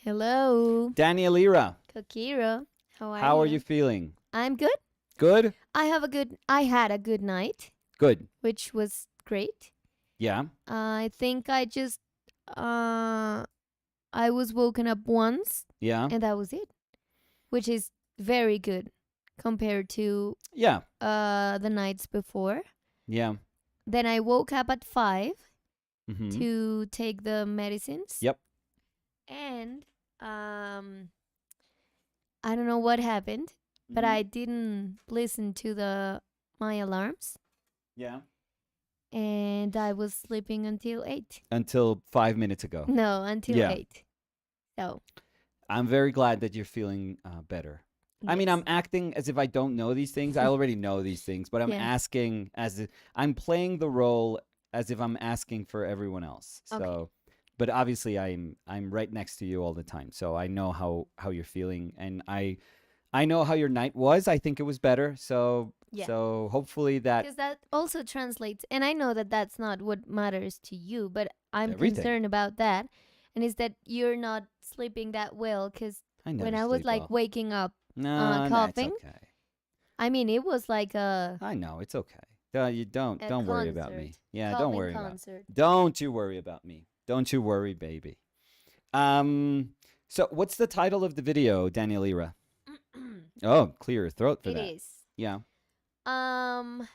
Hello, Danielira, Kokiro. How are how are you? you feeling? I'm good. Good? I had a good night, Good. which was great. Yeah. I think uh I was woken up once Yeah. and that was it, which is very good compared to Yeah. the nights before. Yeah. Then I woke up at 5 Mm-hmm. to take the medicines Yep. and I don't know what happened, but Mm-hmm. I didn't listen to the my alarms Yeah. and I was sleeping until 8. Until 5 minutes ago. No, until Yeah. 8. So, I'm very glad that you're feeling better. I mean, yes. I'm acting as if I don't know these things. I already know these things, but I'm Yeah. asking as if I'm playing the role as if I'm asking for everyone else. Okay. So, but obviously I'm right next to you all the time. So I know how you're feeling, and I know how your night was. I think it was better. So Yeah. so hopefully that Because that also translates, and I know that that's not what matters to you, but I'm everything. concerned about that. And is that you're not sleeping that well? Because I never when I was sleep like well. waking up, No, no, it's coughing, okay. I mean, it was like I know it's okay. You a don't worry about concert, me. Yeah, don't coughing worry about. concert. Don't you worry about me. Don't you worry, baby. Um. So what's the title of the video, Daniel Ira? Oh, clear your throat for It that. is. Yeah. Um,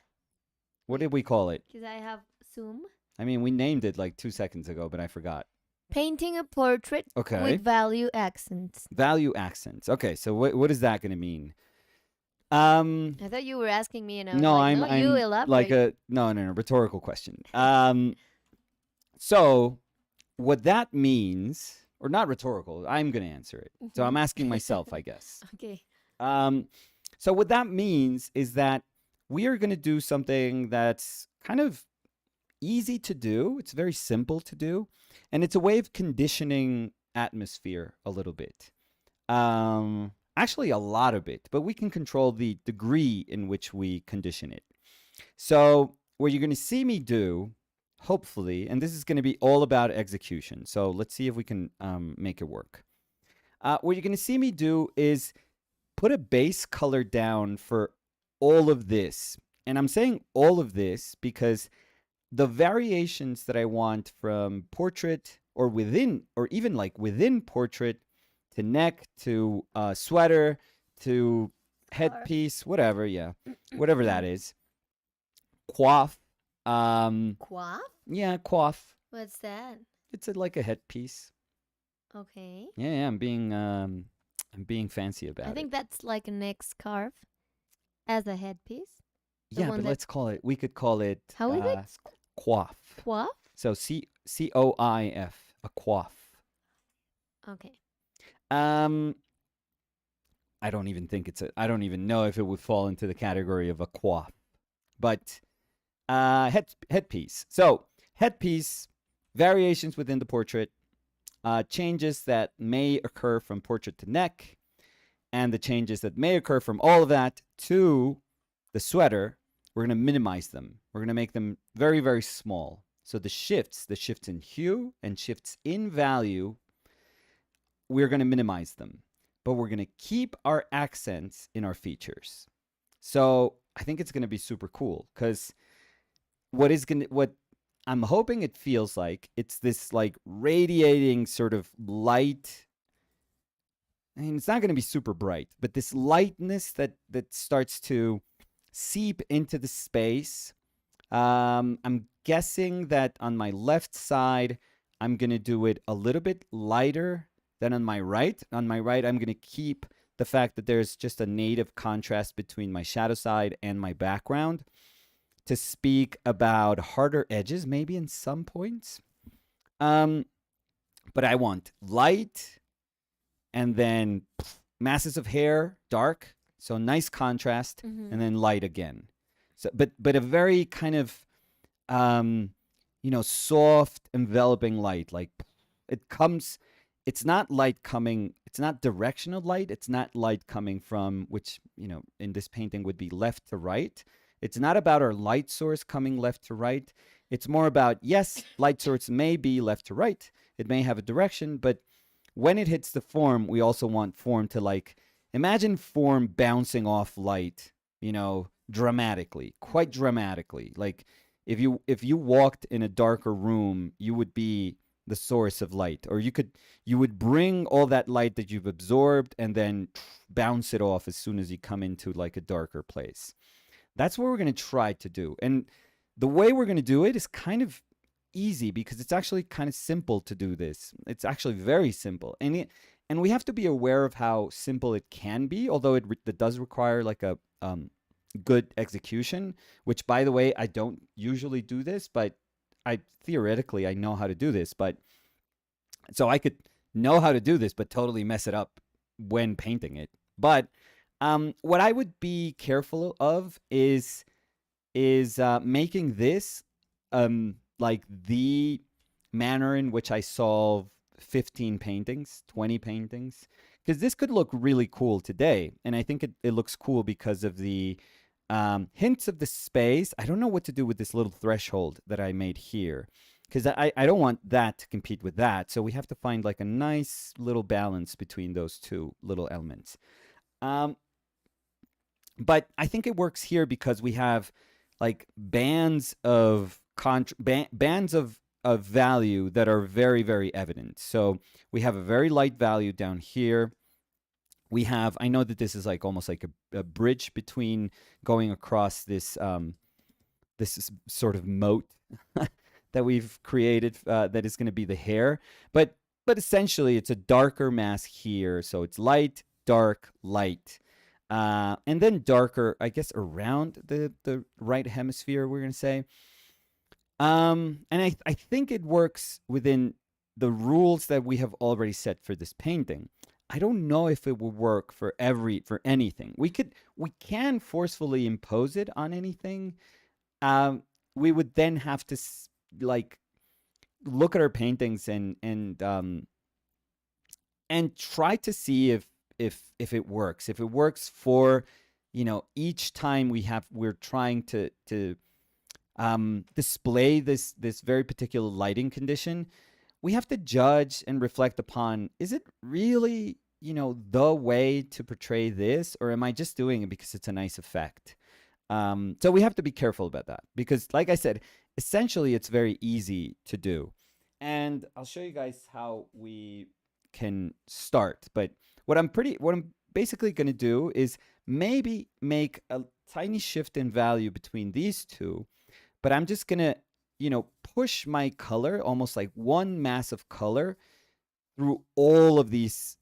What did we call it? because I have Zoom. I mean, we named it like 2 seconds ago, but I forgot. Painting a portrait Okay. with value accents. Value accents. Okay. So what is that going to mean? I thought you were asking me, and I was No, like, I'm no, you I'm like elaborate. a no rhetorical question. So what that means, or not rhetorical, I'm going to answer it. So I'm asking myself, I guess. Okay. Um, so what that means is that we are going to do something that's kind of easy to do. It's very simple to do, and it's a way of conditioning atmosphere a little bit. Actually, a lot of it, but we can control the degree in which we condition it. So, what you're going to see me do, hopefully, and this is going to be all about execution. So, let's see if we can make it work. What you're going to see me do is put a base color down for all of this. And I'm saying all of this because the variations that I want from portrait or within, or even like within portrait to neck to sweater to headpiece, whatever, yeah, whatever that is. Coif. Quaff? Yeah, coif. What's that? It's like a headpiece. Okay. Yeah, I'm being fancy about I it. think that's like a neck scarf as a headpiece. The Yeah, one but that- let's call it. We could call it. How is it? Coif. Quaff? So Coif, a coif. Okay. I don't even think it's a. I don't even know if it would fall into the category of a coif, but headpiece. So headpiece variations within the portrait, changes that may occur from portrait to neck, and the changes that may occur from all of that to the sweater. We're going to minimize them. We're going to make them very, very small. So the shifts in hue and shifts in value, we're going to minimize them. But we're going to keep our accents in our features. So I think it's going to be super cool because what I'm hoping it feels like, it's this like radiating sort of light. I mean, it's not going to be super bright, but this lightness that starts to seep into the space. I'm guessing that on my left side, I'm going to do it a little bit lighter than on my right. On my right, I'm going to keep the fact that there's just a native contrast between my shadow side and my background to speak about harder edges, maybe in some points. But I want light and then masses of hair, dark. So nice contrast, and then light again. So, but a very kind of, soft, enveloping light. Like it comes. It's not light coming. It's not directional light. It's not light coming from which in this painting would be left to right. It's not about our light source coming left to right. It's more about, yes, light source may be left to right. It may have a direction, but when it hits the form, we also want form to like, imagine form bouncing off light, dramatically, quite dramatically. Like if you walked in a darker room, you would be the source of light, or you would bring all that light that you've absorbed and then bounce it off as soon as you come into like a darker place. That's what we're going to try to do. And the way we're going to do it is kind of easy because it's actually kind of simple to do this. It's actually very simple. And we have to be aware of how simple it can be, although it does require like a good execution, which by the way, I don't usually do this, but I know how to do this, but so I could know how to do this, but totally mess it up when painting it. But what I would be careful of is making this like the manner in which I solve 15 paintings, 20 paintings, because this could look really cool today, and I think it looks cool because of the hints of the space. I don't know what to do with this little threshold that I made here, because I don't want that to compete with that. So we have to find like a nice little balance between those two little elements. Um, but I think it works here because we have like bands of bands of value that are very, very evident. So we have a very light value down here. We have, I know that this is like almost like a bridge between going across this is sort of moat that we've created that is going to be the hair, but essentially it's a darker mask here, so it's light, dark, light, and then darker, I guess, around the right hemisphere. We're going to say, and I think it works within the rules that we have already set for this painting. I don't know if it will work for anything. We can forcefully impose it on anything. We would then have to like look at our paintings and try to see if it works. If it works for each time we're trying to display this very particular lighting condition, we have to judge and reflect upon, is it really the way to portray this, or am I just doing it because it's a nice effect? So we have to be careful about that because, like I said, essentially it's very easy to do. And I'll show you guys how we can start. But what I'm basically going to do is maybe make a tiny shift in value between these two, but I'm just going to, push my color, almost like one mass of color, through all of these,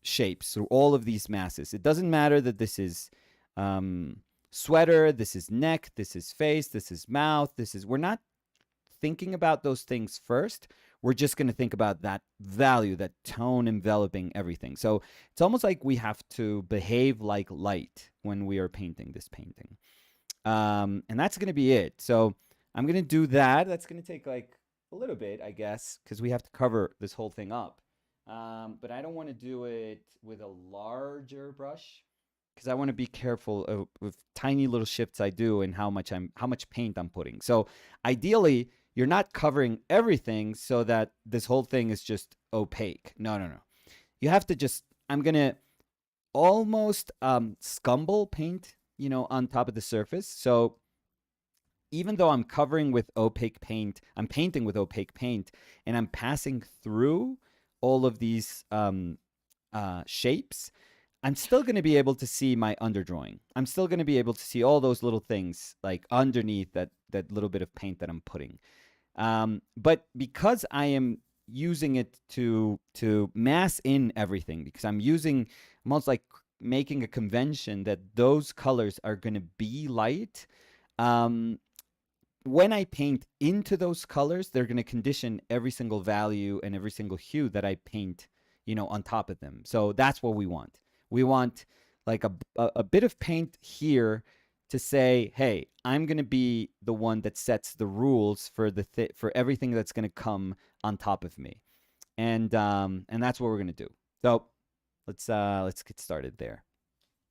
shapes, through all of these masses. It doesn't matter that this is sweater, this is neck, this is face, this is mouth, we're not thinking about those things first. We're just going to think about that value, that tone enveloping everything. So it's almost like we have to behave like light when we are painting this painting. And that's going to be it. So I'm going to do that. That's going to take like a little bit, I guess, because we have to cover this whole thing up. But I don't want to do it with a larger brush because I want to be careful of tiny little shifts I do and how much paint I'm putting. So ideally, you're not covering everything so that this whole thing is just opaque. No. You have to just, I'm going to almost scumble paint, on top of the surface. So even though I'm covering with opaque paint, I'm painting with opaque paint, and I'm passing through all of these shapes, I'm still going to be able to see my underdrawing. I'm still going to be able to see all those little things like underneath that little bit of paint that I'm putting. But because I am using it to mass in everything, because I'm almost like making a convention that those colors are going to be light. When I paint into those colors, they're going to condition every single value and every single hue that I paint, on top of them. So that's what we want. We want like a bit of paint here to say, hey, I'm going to be the one that sets the rules for for everything that's going to come on top of me. And that's what we're going to do. So let's get started there.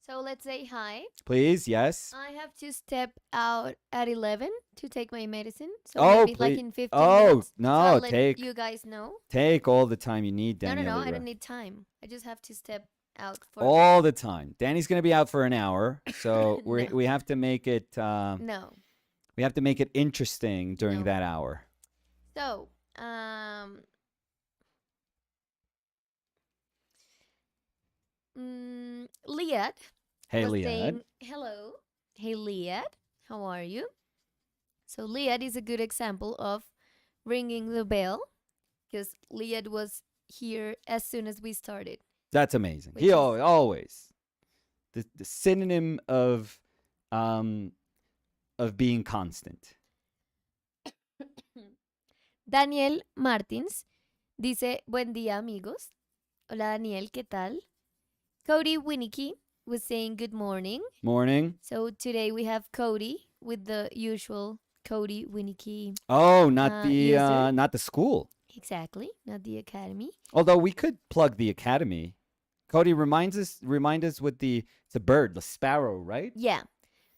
So let's say hi. Please, yes. I have to step out at 11 to take my medicine. So Oh, maybe like please. in 15 Oh, minutes. So I'll no, let take you guys know. take all the time you need, No, no, no. Daniela. I don't need time. I just have to step out for a bit. All the time. Danny's going to be out for an hour, so No, we have to make it no, we have to make it interesting during no. that hour. So, Liat Hey, was Liad. saying hello. Hey, Liat, how are you? So, Liat is a good example of ringing the bell because Liat was here as soon as we started, That's amazing. He which is always the synonym um of being constant. Daniel Martins dice: Buen día, amigos. Hola, Daniel, ¿qué tal? Cody Winnicky was saying good morning. Morning. So today we have Cody with the usual Cody Winnicky Oh, user. not the school. Exactly, not the academy. Although we could plug the academy. Cody remind us with the bird, the sparrow, right? Yeah.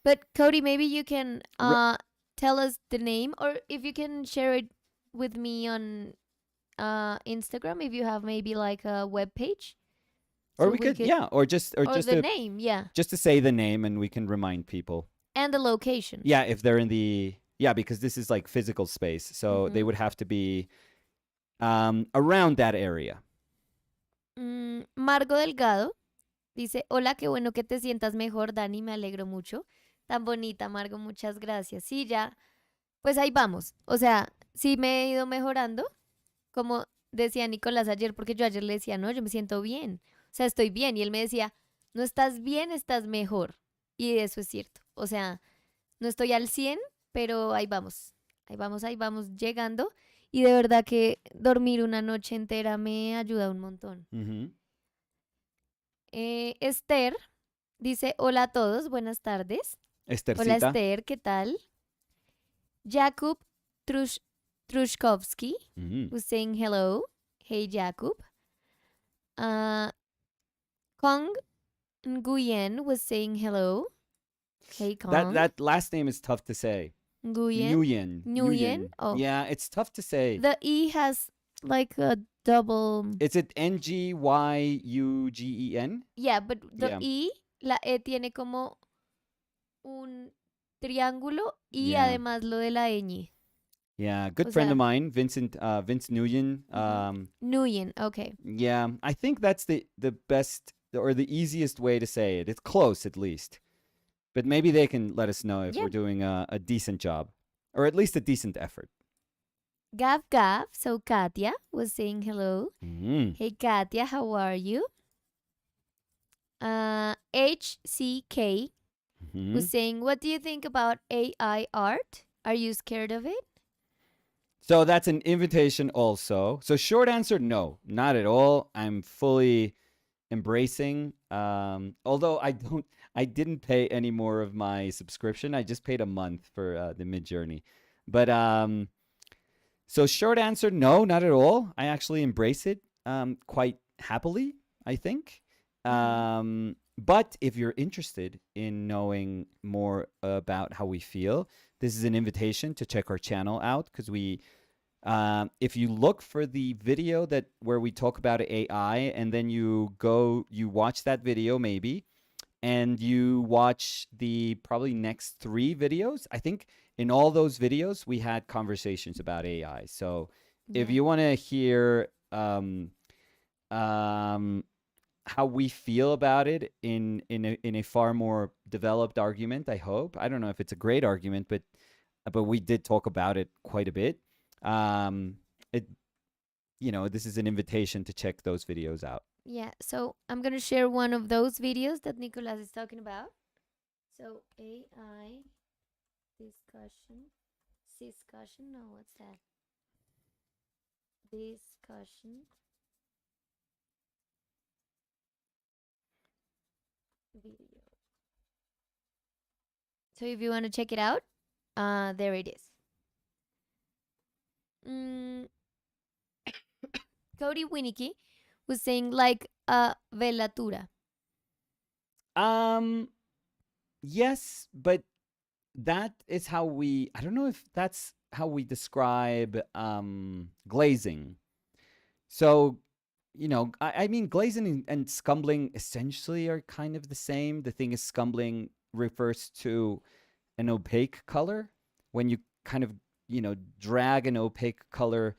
But Cody, maybe you can Re- tell us the name, or if you can share it with me on Instagram, if you have maybe like a web page. or So we we could, could, yeah, or or the name, yeah. just to say the name and we can remind people. And the location. Yeah, if they're in because this is like physical space, so they Mhm. would have to be around that area. Margo Delgado dice: Hola, qué bueno que te sientas mejor, Dani, me alegro mucho. Tan bonita, Margo, muchas gracias. Sí, ya, pues ahí vamos. O sea, sí me he ido mejorando, como decía Nicolás ayer, porque yo ayer le decía: no, yo me siento bien. O sea, estoy bien. Y él me decía: no estás bien, estás mejor. Y eso es cierto. O sea, no estoy al 100, pero ahí vamos. Ahí vamos llegando. Y de verdad que dormir una noche entera me ayuda un montón. Mm-hmm. Esther dice: hola a todos, buenas tardes. Hola Estercita. Esther, ¿qué tal? Jakub Trush Trushkovsky Mm-hmm. was saying hello. Hey Jakub. Kong Nguyen was saying hello. Hey Kong. That last name is tough to say. Nguyen. Nguyen. Nguyen. Oh, Yeah, it's tough to say. the E has like a double. Is it Nguyen? Yeah, but the Yeah. E, la E tiene como un triángulo y Yeah. además lo de la ñ. Yeah. Good O friend of sea, mine, Vince Nguyen. Nguyen. Okay. Yeah, I think that's the best or the easiest way to say it. It's close at least. But maybe they can let us know if Yeah. we're doing a decent job or at least a decent effort. Gav Gav. So Katia was saying hello. Mm. Hey Katia, how are you? HCK Mm-hmm. was saying, what do you think about AI art? Are you scared of it? So that's an invitation also. So short answer, no, not at all. I'm fully embracing. Although I didn't pay any more of my subscription. I just paid a month for the Mid Journey. But so short answer, no, not at all. I actually embrace it quite happily, I think. But if you're interested in knowing more about how we feel, this is an invitation to check our channel out because if you look for the video where we talk about AI and then you watch that video maybe, and you watch the probably next 3 videos, I think in all those videos we had conversations about AI. So if Yeah. you want to hear how we feel about it in a far more developed argument, I hope. I don't know if it's a great argument, but we did talk about it quite a bit. It this is an invitation to check those videos out. Yeah. So I'm going to share one of those videos that Nicolas is talking about. So AI discussion. Discussion? No, what's that? Discussion video. So if you want to check it out, there it is. Cody Winnicky was saying like a velatura. Um, yes, but that is how we. I don't know if that's how we describe glazing. So, I mean, glazing and scumbling essentially are kind of the same. The thing is, scumbling refers to an opaque color when you kind of, drag an opaque color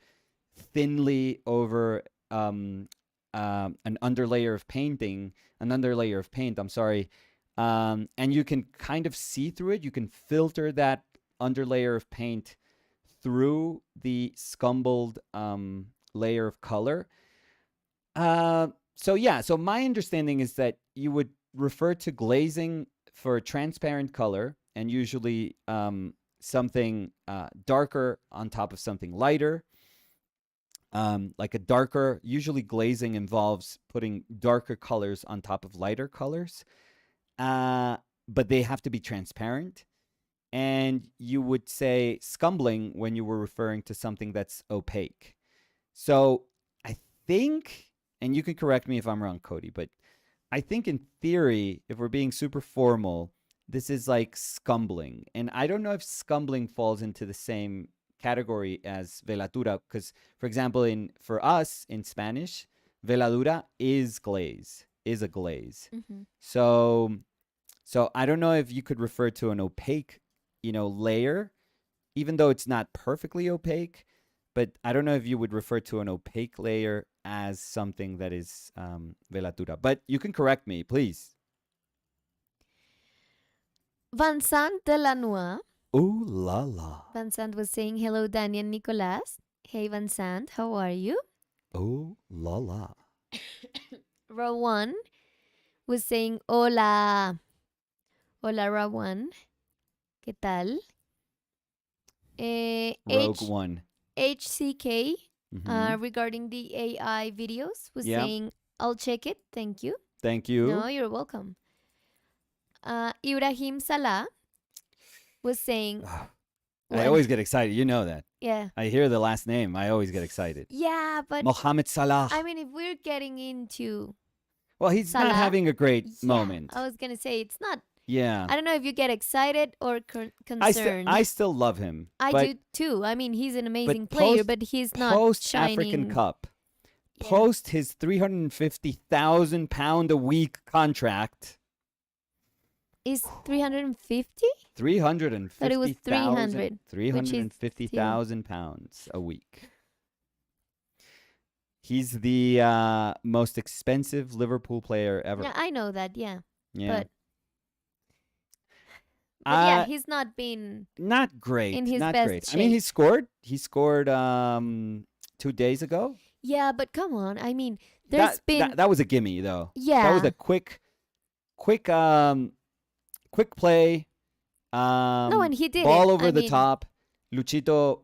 thinly over an underlayer of painting, an underlayer of paint, I'm sorry. And you can kind of see through it. You can filter that underlayer of paint through the scumbled layer of color. So yeah, so my understanding is that you would refer to glazing for a transparent color and usually something darker on top of something lighter. Like a darker, usually glazing involves putting darker colors on top of lighter colors, but they have to be transparent. And you would say scumbling when you were referring to something that's opaque. So I think, and you can correct me if I'm wrong, Cody, but I think in theory, if we're being super formal, this is like scumbling. And I don't know if scumbling falls into the same category as veladura, because, for example, for us in Spanish, veladura is glaze, is a glaze. Mm-hmm. So I don't know if you could refer to an opaque, layer, even though it's not perfectly opaque. But I don't know if you would refer to an opaque layer as something that is velatura. But you can correct me, please. Vincent Delanois. Ooh la la. Vincent was saying, hello, Danny and Nicolas. Hey, Vincent, how are you? Ooh la la. Rowan was saying, hola. Hola, Rowan. ¿Qué tal? Rogue One. HCK, Mhm. regarding the AI videos, was Yeah. saying, I'll check it. Thank you. Thank you. No, you're welcome. Ibrahim Salah was saying, I always get excited. You know that. yeah. I hear the last name. I always get excited. Yeah, but Mohamed Salah. I mean, if we're getting into Well, he's Salah, not having a great yeah, moment. I was going to say, it's not. Yeah. I don't know if you get excited or concerned. I still love him. I but, do too. I mean, he's an amazing but player, but he's not post shining. African Cup, Yeah. post his 350,000 pound a week contract. Is 350? 350,000. But it was 300. 350,000 pounds a week. He's the most expensive Liverpool player ever. Yeah, I know that. Yeah. Yeah. But yeah, he's not been not great. in his not best great. shape. I mean, he scored. He scored 2 days ago. Yeah, but come on. I mean, there's been that was a gimme though. Yeah. That was a quick play. No, and he did ball it. over I the mean, top. Luchito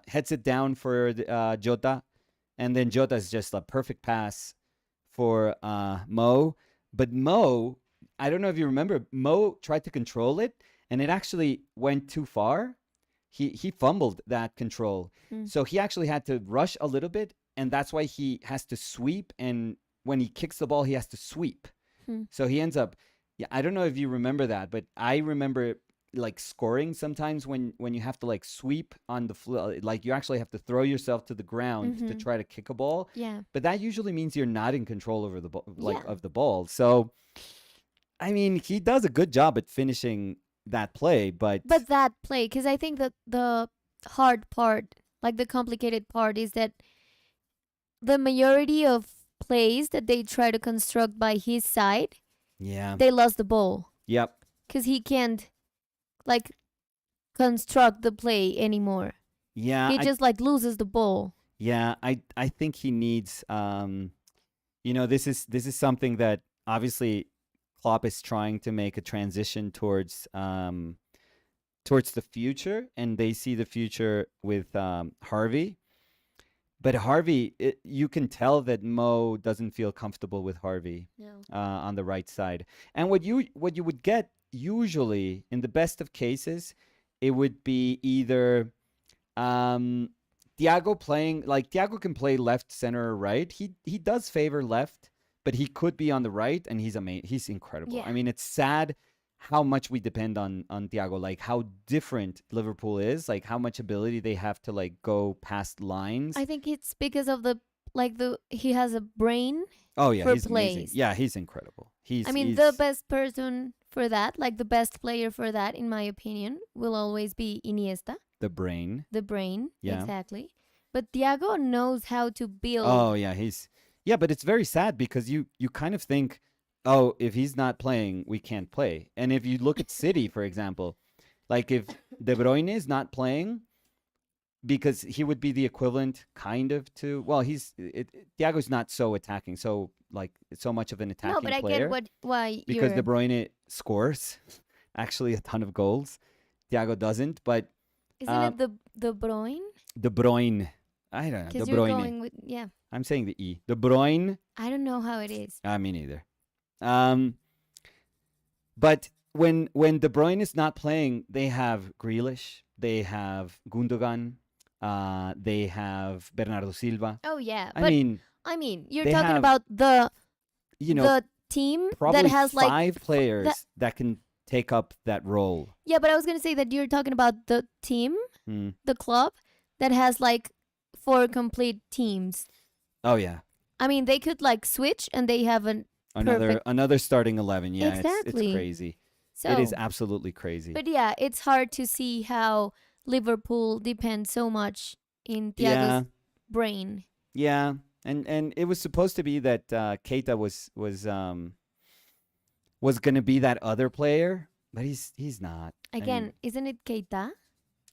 heads it down for Jota, and then Jota's just a perfect pass for Mo. But Mo, I don't know if you remember, Mo tried to control it, and it actually went too far. He fumbled that control, so he actually had to rush a little bit, and that's why he has to sweep. And when he kicks the ball, he has to sweep. So he ends up. Yeah, I don't know if you remember that, but I remember like scoring sometimes when you have to like sweep on the floor, like you actually have to throw yourself to the ground to try to kick a ball. Yeah. But that usually means you're not in control over the ball, Yeah. of the ball. So, I mean, he does a good job at finishing that play, but that play, because I think that the hard part, like the complicated part, is that the majority of plays that they try to construct by his side, yeah, they lost the ball yep, because he can't like construct the play anymore. yeah, He just like loses the ball. yeah. I think he needs this is something that obviously Klopp is trying to make a transition towards the future, and they see the future with Harvey. But Harvey, you can tell that Mo doesn't feel comfortable with Harvey on the right side. And what you would get usually in the best of cases, it would be either Thiago playing, like Thiago can play left, center, or right. He does favor left, but he could be on the right, and he's amazing. He's incredible. Yeah. I mean, it's sad how much we depend on Thiago, like how different Liverpool is, like how much ability they have to like go past lines. I think it's because of he has a brain Oh yeah, for he's amazing. plays. Yeah, he's incredible. I mean, the best person for that, like the best player for that, in my opinion, will always be Iniesta, the brain. the brain. Yeah. Exactly. But Thiago knows how to build. Oh yeah, but it's very sad because you kind of think, oh, if he's not playing, we can't play. And if you look at City, for example, like if De Bruyne is not playing, because he would be the equivalent kind of to, well, Thiago's not so attacking, so like so much of an attacking No, but I player, get why because you're. De Bruyne scores actually a ton of goals. Thiago doesn't, but Isn't it the Bruyne? De Bruyne, I don't know, De Because you're Bruyne. going with I'm saying the E. De Bruyne. I don't know how it is. Me neither. But when De Bruyne is not playing, they have Grealish, they have Gundogan, they have Bernardo Silva. Oh yeah, I but mean, you're they talking have, about the the team probably that has like five players that can take up that role. Yeah, but I was gonna say that you're talking about the team, Mm. the club that has like 4 complete teams. Oh yeah, I mean, they could like switch and they have perfect. another starting 11. Yeah, Exactly. it's crazy. So It is absolutely crazy. But yeah, it's hard to see how Liverpool depends so much in Thiago's brain. Yeah, and it was supposed to be that Keita was gonna be that other player, but he's not. Again, isn't it Keita?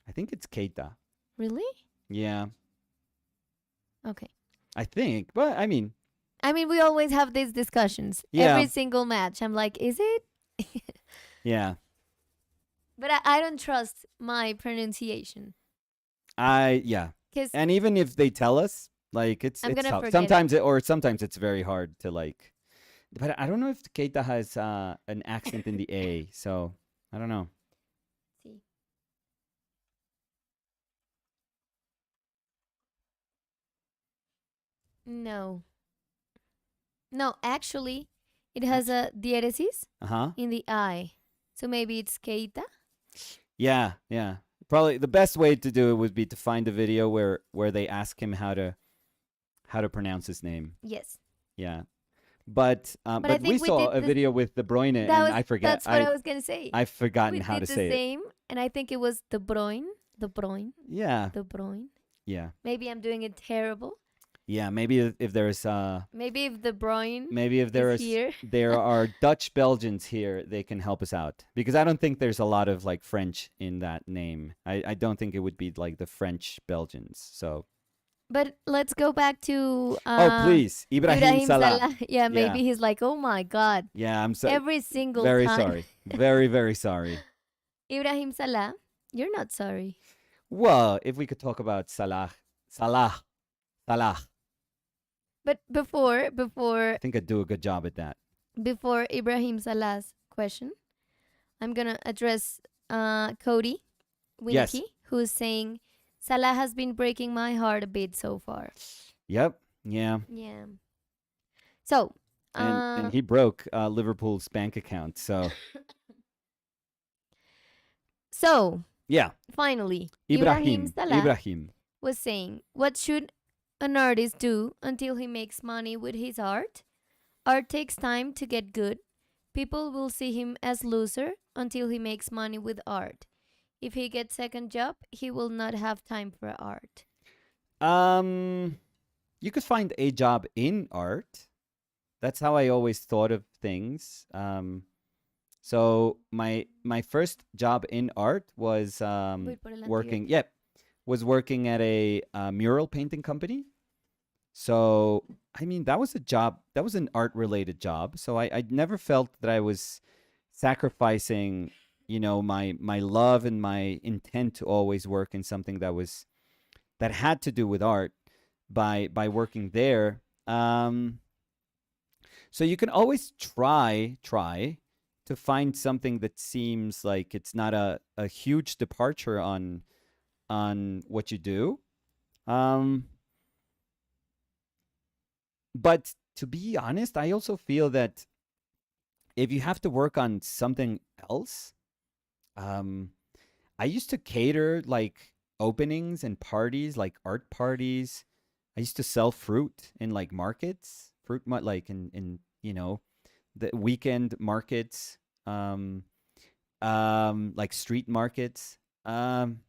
I think it's Keita. Really? Yeah, Okay. I think. But I mean, we always have these discussions. Yeah. Every single match. I'm like, is it? yeah. But I don't trust my pronunciation. Yeah. Because And even if they tell us, like it's I'm gonna tough. forget Sometimes it's very hard to like. But I don't know if Keita has an accent in the A, so I don't know. see. No. No, actually, it has a diéresis Uh-huh. in the I. So maybe it's Keita. Yeah, yeah. Probably the best way to do it would be to find a video where they ask him how to pronounce his name. Yes. Yeah. But I we think we saw did a video with De Bruyne, and I forget. That's what I was gonna say. I've forgotten We how did to the say it. same, and I think it was De Bruyne. De Bruyne. Yeah. De Bruyne. Yeah. Maybe I'm doing it terrible. Yeah. Maybe if there's Maybe if De Bruyne maybe if there is here. there are Dutch Belgians here, they can help us out, because I don't think there's a lot of like French in that name. I don't think it would be like the French Belgians. So But let's go back to oh please, Ibrahim Salah. Yeah, maybe he's like, oh my god, Yeah, I'm so every single very time. sorry. Very very sorry. Ibrahim Salah, you're not sorry. Well, if we could talk about Salah. But before I think I'd do a good job at that. before Ibrahim Salah's question, I'm gonna address Cody Yes. Winky, who's saying Salah has been breaking my heart a bit so far. Yep. Yeah. Yeah. So, And he broke Liverpool's bank account. So yeah, finally, Ibrahim Salah was saying, what should an artist do until he makes money with his art? Art takes time to get good. People will see him as loser until he makes money with art. If he gets second job, he will not have time for art. You could find a job in art. That's how I always thought of things. So my first job in art was Voy por el working. antidote. Yep, was working at a mural painting company. So I mean, that was a job. That was an art related job. So I never felt that I was sacrificing, my love and my intent to always work in something that had to do with art by working there. So you can always try to find something that seems like it's not a huge departure on what you do. But to be honest, I also feel that if you have to work on something else, um, I used to cater like openings and parties, like art parties. I used to sell fruit in like markets, like in the weekend markets, um, like street markets. Um,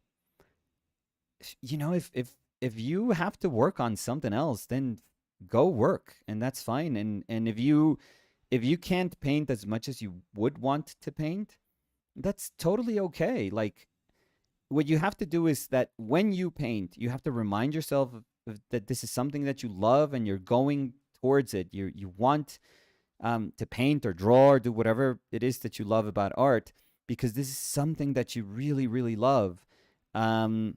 if you have to work on something else, then go work, and that's fine. And if you can't paint as much as you would want to paint, that's totally okay. Like what you have to do is that when you paint, you have to remind yourself that this is something that you love and you're going towards it. You want to paint or draw or do whatever it is that you love about art because this is something that you really, really love. Um,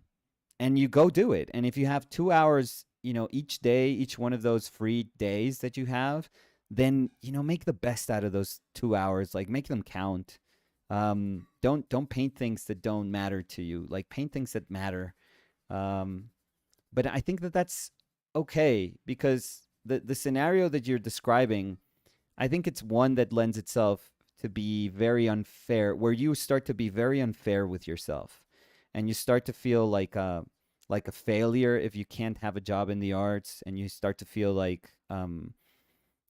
and you go do it. And if you have 2 hours, each day, each one of those free days that you have, then make the best out of those 2 hours. Like make them count. Don't paint things that don't matter to you. Like paint things that matter. Um, but I think that that's okay because the scenario that you're describing, I think it's one that lends itself to be very unfair, where you start to be very unfair with yourself, and you start to feel like a failure if you can't have a job in the arts, and you start to feel like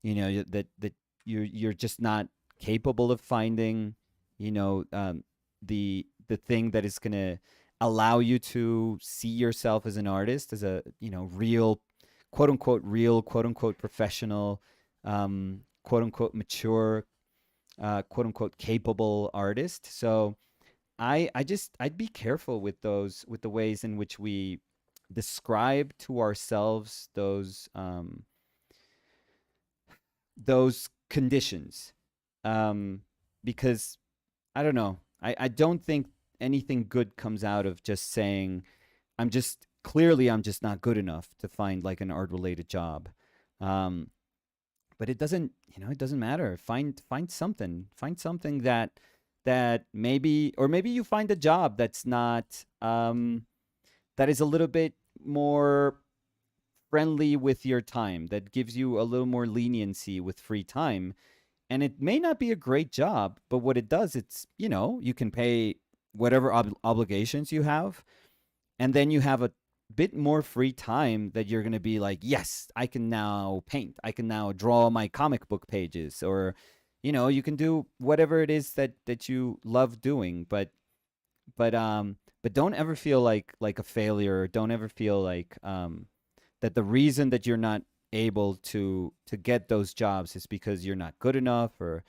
that you're just not capable of finding the thing that is gonna allow you to see yourself as an artist, as a real real quote unquote professional, quote unquote mature, quote unquote capable artist. So I'd be careful with the ways in which we describe to ourselves those conditions, um, because I don't know. I don't think anything good comes out of just saying I'm just not good enough to find like an art related job. Um, but it doesn't matter. Find something that maybe, or maybe you find a job that's not that is a little bit more friendly with your time, that gives you a little more leniency with free time. And it may not be a great job, but what it does, it's you can pay whatever obligations you have, and then you have a bit more free time that you're going to be like, yes, I can now paint, I can now draw my comic book pages, or you can do whatever it is that you love doing. But don't ever feel like a failure, or don't ever feel like that the reason that you're not able to get those jobs is because you're not good enough, or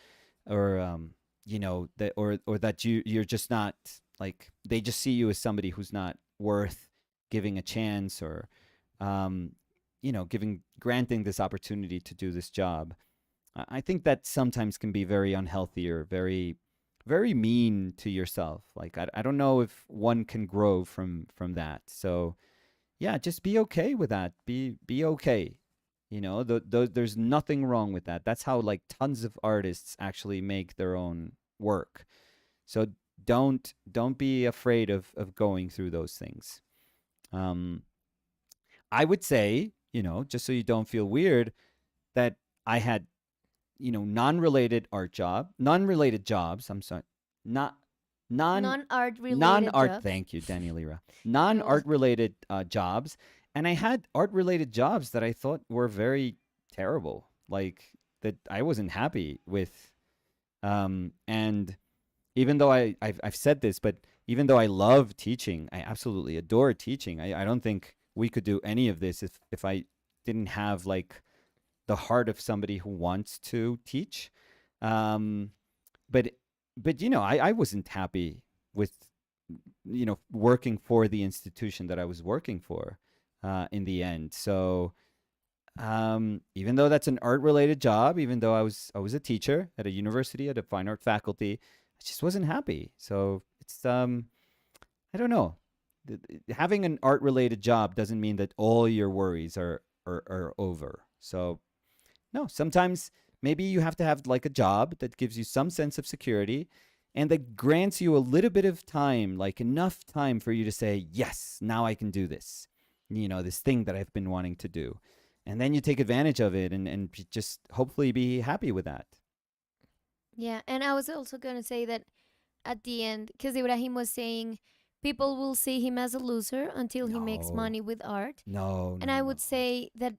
that, or that you're just not, like, they just see you as somebody who's not worth giving a chance, or granting this opportunity to do this job. I think that sometimes can be very unhealthy, or very, very mean to yourself. Like I don't know if one can grow from that. So yeah, just be okay with that. Be okay. There's nothing wrong with that. That's how like tons of artists actually make their own work. So don't be afraid of going through those things. Um, I would say, just so you don't feel weird, that I had, non-related jobs. I'm sorry, not non Non-art related non-art. jobs. Thank you, Daniela. You're Non-art welcome. related jobs, and I had art-related jobs that I thought were very terrible, like that I wasn't happy with. And even though I've said this, but even though I love teaching, I absolutely adore teaching. I don't think we could do any of this if I didn't have like the heart of somebody who wants to teach. Um, but I wasn't happy with working for the institution that I was working for in the end. So even though that's an art related job, even though I was a teacher at a university, at a fine art faculty, I just wasn't happy. So it's I don't know. Having an art related job doesn't mean that all your worries are over. So no, sometimes maybe you have to have like a job that gives you some sense of security, and that grants you a little bit of time, like enough time for you to say, yes, now I can do this, this thing that I've been wanting to do. and then you take advantage of it and just hopefully be happy with that. Yeah, and I was also gonna say that at the end, because Ibrahim was saying people will see him as a loser until he makes No, money with art. no, And no, I no. would say that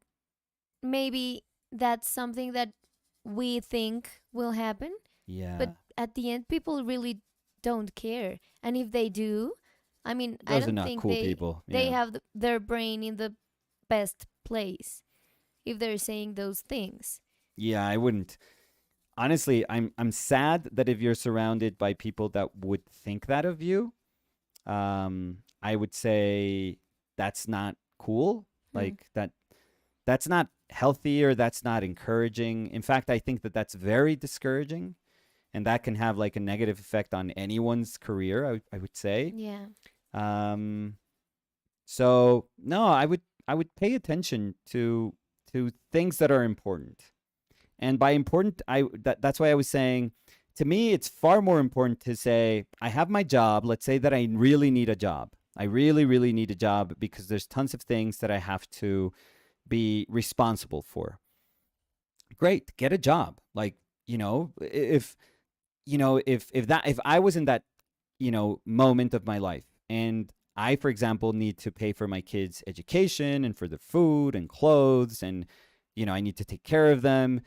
maybe that's something that we think will happen, but Yeah, at the end, people really don't care. And if they do, I mean, I those are don't not think cool they people. they Yeah. have their brain in the best place if they're saying those things. Yeah, I wouldn't. Honestly, I'm sad that if you're surrounded by people that would think that of you, I would say that's not cool. Hmm. Like that's not healthy or that's not encouraging. In fact, I think that that's very discouraging and that can have like a negative effect on anyone's career, I would say. Yeah. Um so no, I would pay attention to things that are important. And by important, that's why I was saying to me it's far more important to say I have my job, let's say that I really need a job. I really really need a job because there's tons of things that I have to be responsible for. Great, get a job. Like, if if I was in that, moment of my life and I, for example, need to pay for my kids' education and for their food and clothes and I need to take care of them.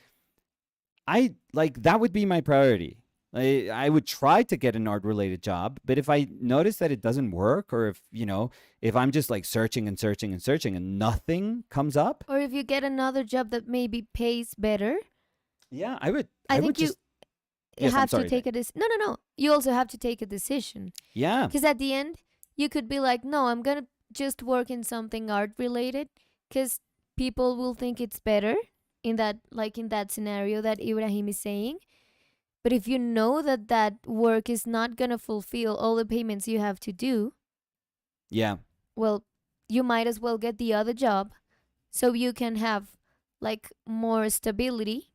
I like that would be my priority. I would try to get an art related job, but if I notice that it doesn't work, or if I'm just like searching and searching and searching and nothing comes up, Or if you get another job that maybe pays better, yeah, I would, I I would think you just, yes, I'm have to sorry, Dan. take a no, no, no. You also have to take a decision. Yeah, Because at the end, you could be like, no, I'm going to just work in something art related because people will think it's better in that, like in that scenario that Ibrahim is saying. But if you know that that work is not going to fulfill all the payments you have to do, yeah, well, you might as well get the other job so you can have like more stability,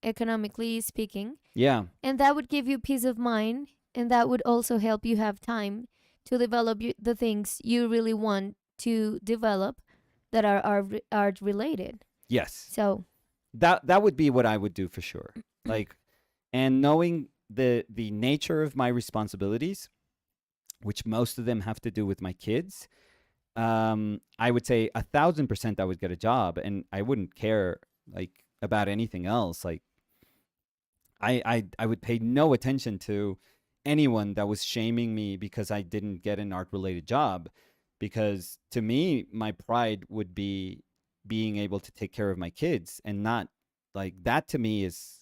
economically speaking, yeah. and that would give you peace of mind, and that would also help you have time to develop the things you really want to develop that are art related. Yes, So, that would be what I would do for sure. Like, and knowing the nature of my responsibilities, which most of them have to do with my kids, I would say 1,000% I would get a job, and I wouldn't care like about anything else. Like I would pay no attention to anyone that was shaming me because I didn't get an art related job, because to me my pride would be being able to take care of my kids, and not like that to me is,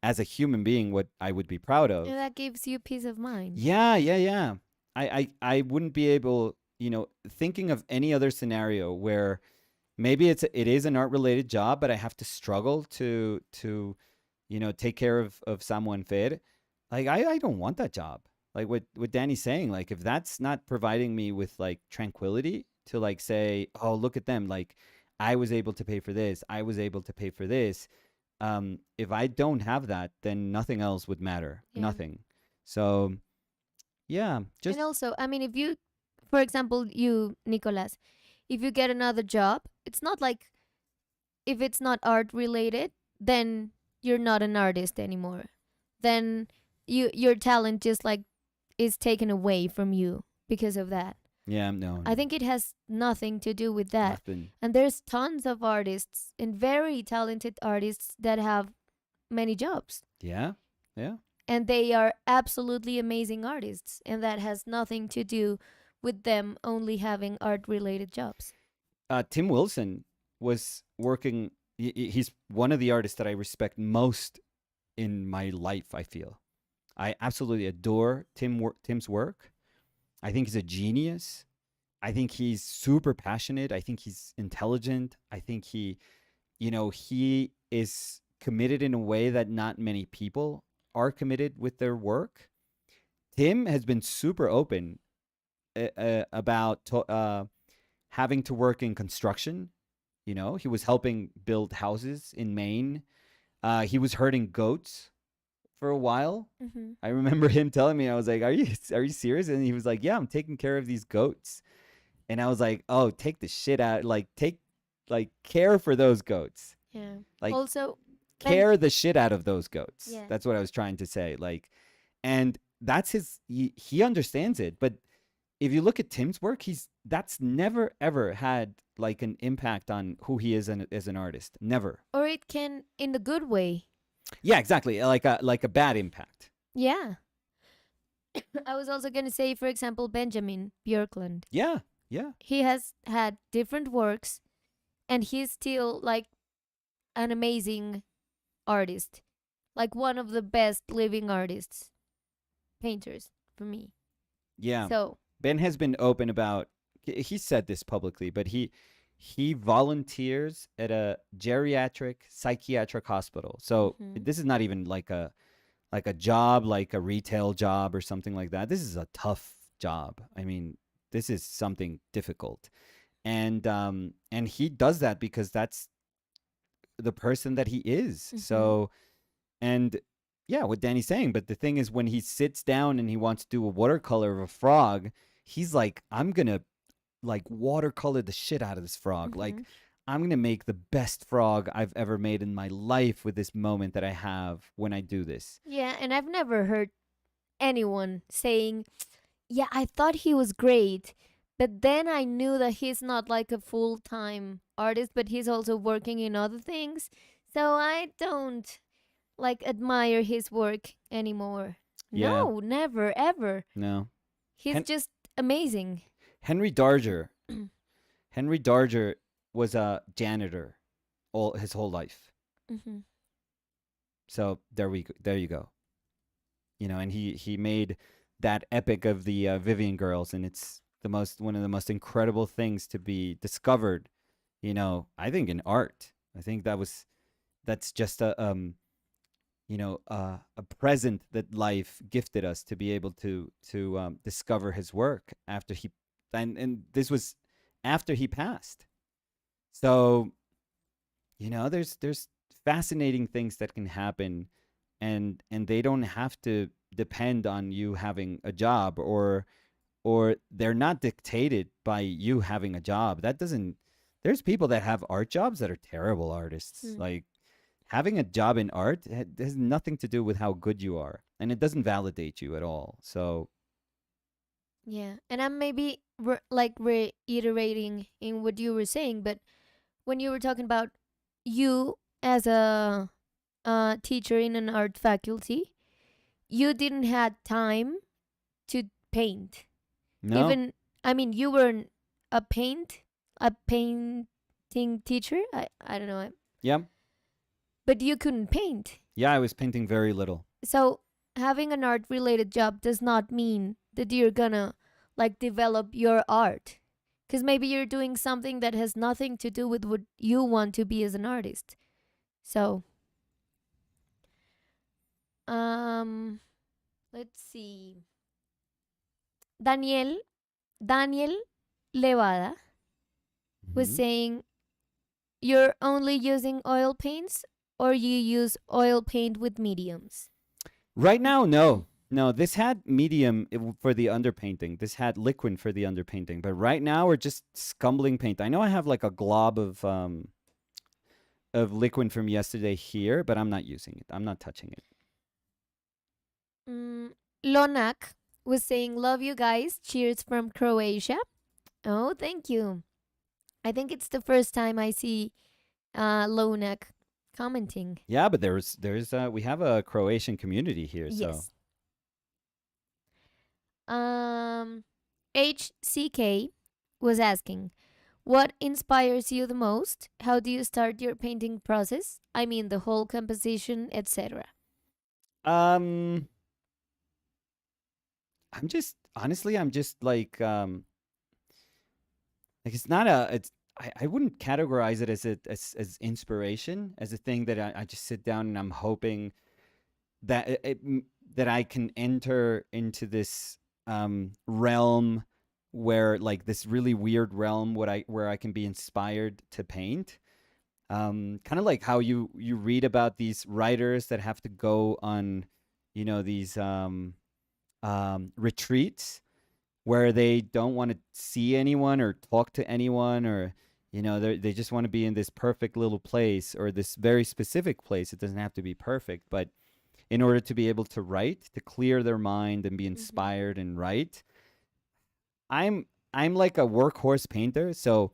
as a human being, what I would be proud and of. that gives you peace of mind. Yeah, yeah, yeah. I wouldn't be able, thinking of any other scenario where maybe it is an art related job, but I have to struggle to take care of someone fed. Like I don't want that job. Like what Danny's saying, like if that's not providing me with like tranquility to like say, oh, look at them, like I was able to pay for this, I was able to pay for this. If I don't have that, then nothing else would matter. Yeah. Nothing. So yeah, And just also, I mean, if you, for example, you, Nicolas, if you get another job, it's not like if it's not art related, then you're not an artist anymore. Then your talent just like is taken away from you because of that. yeah, no, I no, think it has nothing to do with that. nothing. And there's tons of artists and very talented artists that have many jobs. Yeah, yeah. And they are absolutely amazing artists. And that has nothing to do with them only having art related jobs. Tim Wilson was working. He's one of the artists that I respect most in my life. I feel I absolutely adore Tim's work. I think he's a genius. I think he's super passionate. I think he's intelligent. I think he is committed in a way that not many people are committed with their work. Tim has been super open about having to work in construction. He was helping build houses in Maine. He was herding goats for a while. Mm-hmm. I remember him telling me, I was like, "Are you serious?" And he was like, "Yeah, I'm taking care of these goats." And I was like, "Oh, take the shit out! Like, take like care for those goats. Yeah. Like Also, Ben. care the shit out of those goats. Yeah. That's what I was trying to say. Like, and that's he understands it. But if you look at Tim's work, that's never ever had like an impact on who he is as an artist. Never. Or it can in the good way. Yeah, exactly. Like a bad impact. Yeah. I was also going to say, for example, Benjamin Björklund. Yeah, yeah, He has had different works and he's still like an amazing artist. Like one of the best living artists, painters for me. yeah. So, Ben has been open about. He said this publicly, but he volunteers at a geriatric psychiatric hospital. So mhm. this is not even like a job, like a retail job or something like that. This is a tough job. I mean, this is something difficult, and he does that because that's the person that he is. Mhm. So, and yeah, what Danny's saying. But the thing is, when he sits down and he wants to do a watercolor of a frog, he's like, I'm gonna like watercolor the shit out of this frog. Like, Mhm. I'm gonna make the best frog I've ever made in my life with this moment that I have when I do this. Yeah, and I've never heard anyone saying, "Yeah, I thought he was great." But then I knew that he's not like a full-time artist, but he's also working in other things. So I don't like admire his work anymore. Yeah, No, never, ever. no. He's Hen- just amazing. Henry Darger. Henry Darger was a janitor all his whole life. hmm So there you go. You know, and he made that epic of the Vivian Girls, and it's one of the most incredible things to be discovered. You know, I think in art. I think that's just a present that life gifted us to be able to discover his work after and this was after he passed. So there's fascinating things that can happen, and they don't have to depend on you having a job, or they're not dictated by you having a job. That doesn't There's people that have art jobs that are terrible artists. Hmm. Like, having a job in art has nothing to do with how good you are, and it doesn't validate you at all. So Yeah, and I'm maybe reiterating in what you were saying, but when you were talking about you as a teacher in an art faculty, you didn't had time to paint. no, Even I mean, you were a painting teacher. I don't know, yeah, but you couldn't paint. yeah, I was painting very little. So having an art related job does not mean that you're gonna like develop your art. Because maybe you're doing something that has nothing to do with what you want to be as an artist. So, um, let's see. Daniel Levada was Mhm. saying, you're only using oil paints or you use oil paint with mediums? Right now, no. No, this had medium for the underpainting. This had liquid for the underpainting. But right now, we're just scumbling paint. I know I have like a glob of liquid from yesterday here, but I'm not using it. I'm not touching it. Lonak was saying, love you guys. Cheers from Croatia. Oh, thank you. I think it's the first time I see Lonak commenting. Yeah, but there's we have a Croatian community here, so Yes. HCK was asking, what inspires you the most? How do you start your painting process? I mean, the whole composition, etc. um I'm just like it's not a it's I wouldn't categorize it as inspiration, as a thing that I just sit down and I'm hoping that that I can enter into this realm where, like, this really weird realm where I can be inspired to paint. Kind of like how you read about these writers that have to go on, these retreats where they don't want to see anyone or talk to anyone, or They just want to be in this perfect little place or this very specific place. It doesn't have to be perfect, but in order to be able to write, to clear their mind and be Mhm. inspired and write, I'm I'm like a workhorse painter, so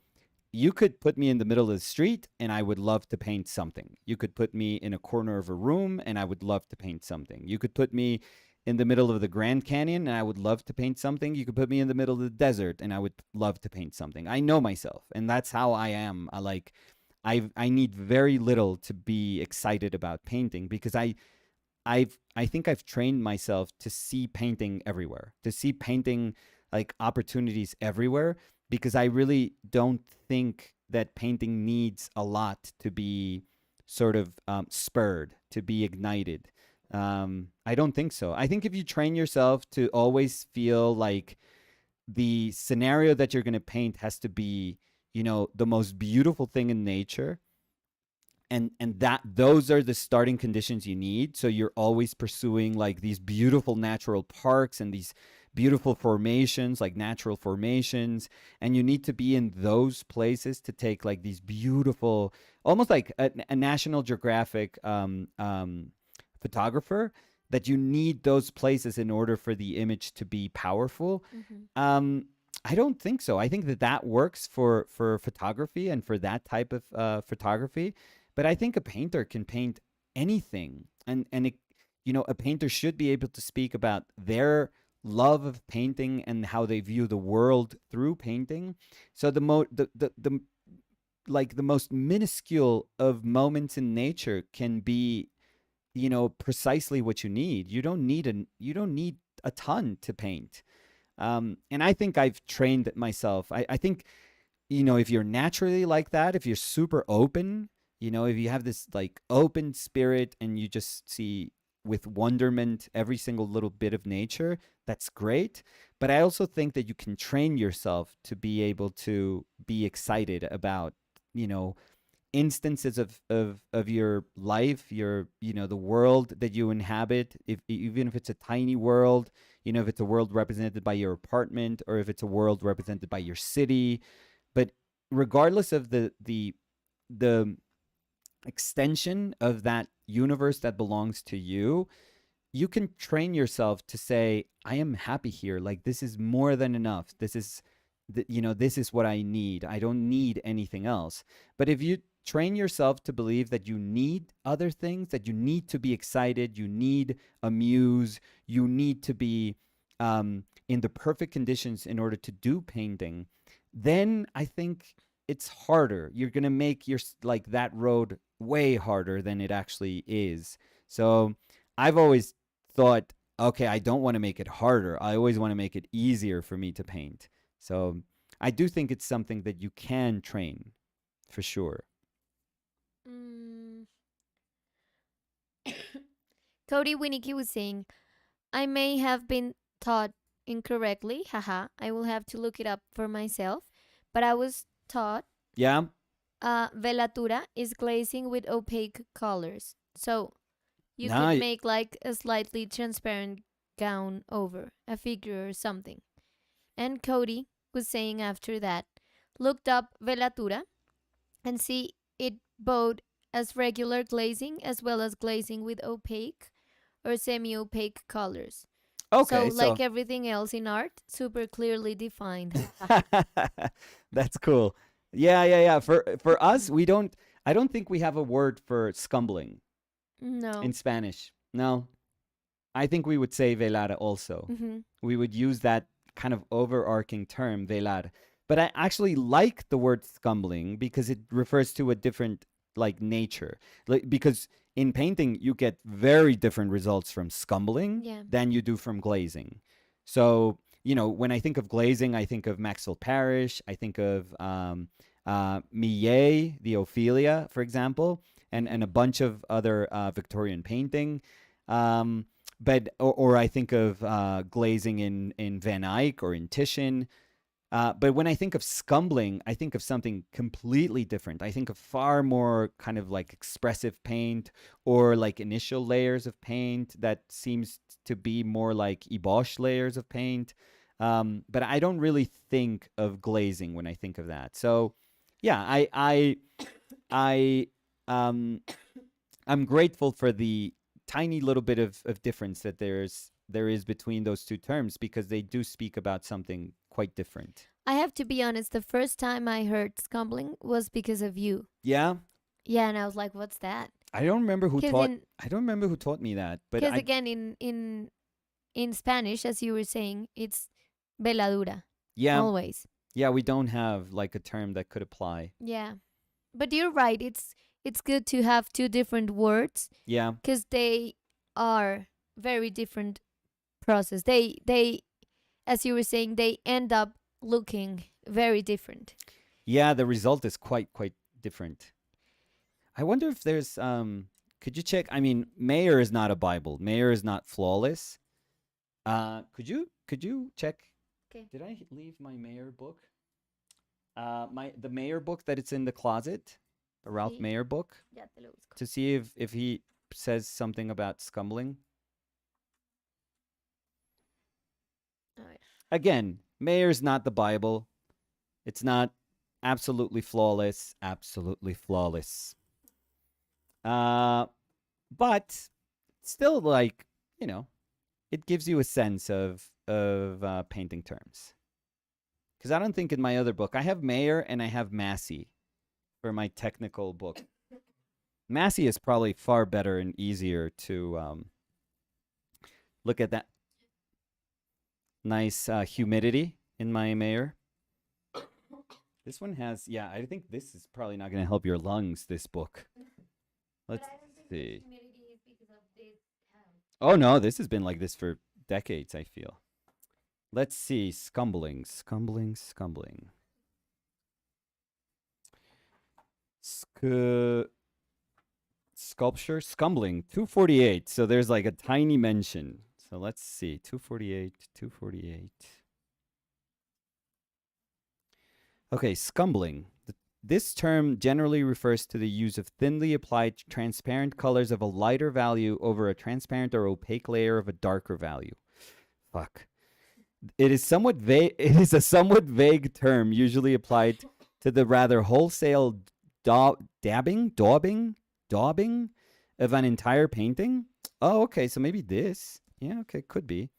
you could put me in the middle of the street and I would love to paint something. You could put me in a corner of a room and I would love to paint something. You could put me in the middle of the Grand Canyon and I would love to paint something. You could put me in the middle of the desert and I would love to paint something. I know myself and that's how I am. I need very little to be excited about painting because I think I've trained myself to see painting everywhere, to see painting like opportunities everywhere, because I really don't think that painting needs a lot to be sort of spurred, to be ignited. I don't think so. I think if you train yourself to always feel like the scenario that you're going to paint has to be, the most beautiful thing in nature, and that those are the starting conditions you need, so you're always pursuing like these beautiful natural parks and these beautiful formations, like natural formations, and you need to be in those places to take like these beautiful, almost like a National Geographic photographer, that you need those places in order for the image to be powerful. Mhm. um I don't think so. I think that that works for photography and for that type of photography, but I think a painter can paint anything, and a painter should be able to speak about their love of painting and how they view the world through painting. So the like the most minuscule of moments in nature can be, precisely what you need. You don't need a ton to paint. And I think I've trained myself. I think, if you're naturally like that, if you're super open, if you have this like open spirit and you just see with wonderment every single little bit of nature, that's great. But I also think that you can train yourself to be able to be excited about, you know, instances of your life, the world that you inhabit, if even if it's a tiny world, if it's a world represented by your apartment or if it's a world represented by your city. But regardless of the extension of that universe that belongs to you, you can train yourself to say, I am happy here. Like, this is more than enough. This is what I need. I don't need anything else. But if you train yourself to believe that you need other things, that you need to be excited, you need a muse, you need to be in the perfect conditions in order to do painting, then I think it's harder. You're gonna make your like that road way harder than it actually is. So I've always thought, okay, I don't want to make it harder. I always want to make it easier for me to paint. So I do think it's something that you can train for sure. Mm. Cody Winnicky was saying, I may have been taught incorrectly. Haha. I will have to look it up for myself. But I was taught Yeah. velatura is glazing with opaque colors. So you could No. make like a slightly transparent gown over a figure or something. And Cody was saying after that, looked up velatura and see it both as regular glazing as well as glazing with opaque or semi opaque colors. So, Okay. like So everything else in art, super clearly defined. that's cool. Yeah. Yeah. Yeah. For us, we don't. I don't think we have a word for scumbling in No. Spanish. No. I think we would say velada also. Mm-hmm. We would use that kind of overarching term, velar. But I actually like the word scumbling because it refers to a different like nature. Like, because in painting you get very different results from scumbling Yeah. than you do from glazing. So, when I think of glazing, I think of Maxwell Parrish, I think of Millet, the Ophelia, for example, and a Mm-hmm. bunch of other Victorian painting. Um, or I think of glazing in Van Eyck or in Titian. But when I think of scumbling, I think of something completely different. I think of far more kind of like expressive paint or like initial layers of paint that seems to be more like ebosh layers of paint. But I don't really think of glazing when I think of that. So, yeah, I I'm grateful for the tiny little bit of difference that there is between those two terms because they do speak about something quite different. I have to be honest, the first time I heard scumbling was because of you. Yeah, Yeah, and I was like, what's that? I don't remember who Because taught. in I don't remember who taught me that, but because I again in Spanish, as you were saying, it's veladura. yeah Always. yeah we don't have like a term that could apply. Yeah. But you're right. It's good to have two different words Yeah, because they are very different process. They as you were saying, they end up looking very different. yeah, the result is quite different. I wonder if there's could you check? I mean, Mayor is not a Bible. Mayor is not flawless. Could you check? Okay. Did I leave my Mayor book? The Mayor book that it's in the closet, the Ralph Sí. Mayer book, Ya te lo busco. to see if he says something about scumbling. A ver. Again, Mayer's not the Bible. It's not absolutely flawless. Absolutely flawless. But still, like, you know, it gives you a sense of painting terms. Because I don't think in my other book I have Mayer and I have Massey for my technical book. Massey is probably far better and easier to look at that nice humidity in my Mayer. This one has, yeah, I think this is probably not going to help your lungs, this book. Let's see. Oh, no, this has been like this for decades, I feel. Let's see. Scumbling. Sculpture. Scumbling. 248. So there's like a tiny mention. So let's see. 248. Okay, scumbling. This term generally refers to the use of thinly applied transparent colors of a lighter value over a transparent or opaque layer of a darker value. Fuck. It is somewhat vague. It is a somewhat vague term, usually applied to the rather wholesale daubing of an entire painting. Oh, okay. So maybe this. Yeah, okay, could be.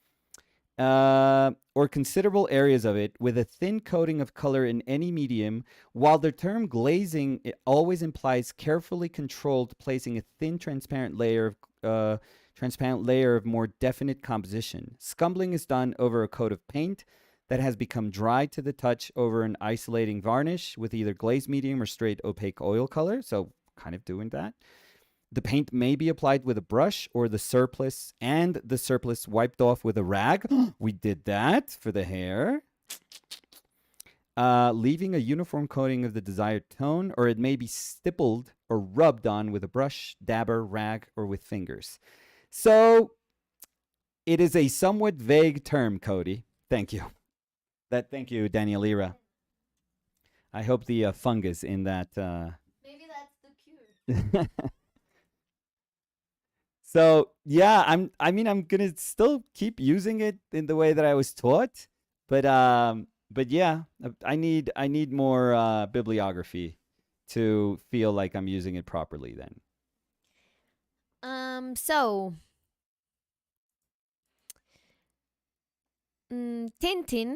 Or considerable areas of it with a thin coating of color in any medium, while the term glazing it always implies carefully controlled placing a thin transparent layer of more definite composition. Scumbling is done over a coat of paint that has become dry to the touch over an isolating varnish with either glazed medium or straight opaque oil color, so kind of doing that. The paint may be applied with a brush or the surplus wiped off with a rag. We did that for the hair. Leaving a uniform coating of the desired tone, or it may be stippled or rubbed on with a brush, dabber, rag, or with fingers. So it is a somewhat vague term, Cody. Thank you. Thank you, Danielira. I hope the fungus in that. Maybe that's the cure. So yeah, I'm gonna still keep using it in the way that I was taught, but yeah, I need more bibliography to feel like I'm using it properly. Then So Tintin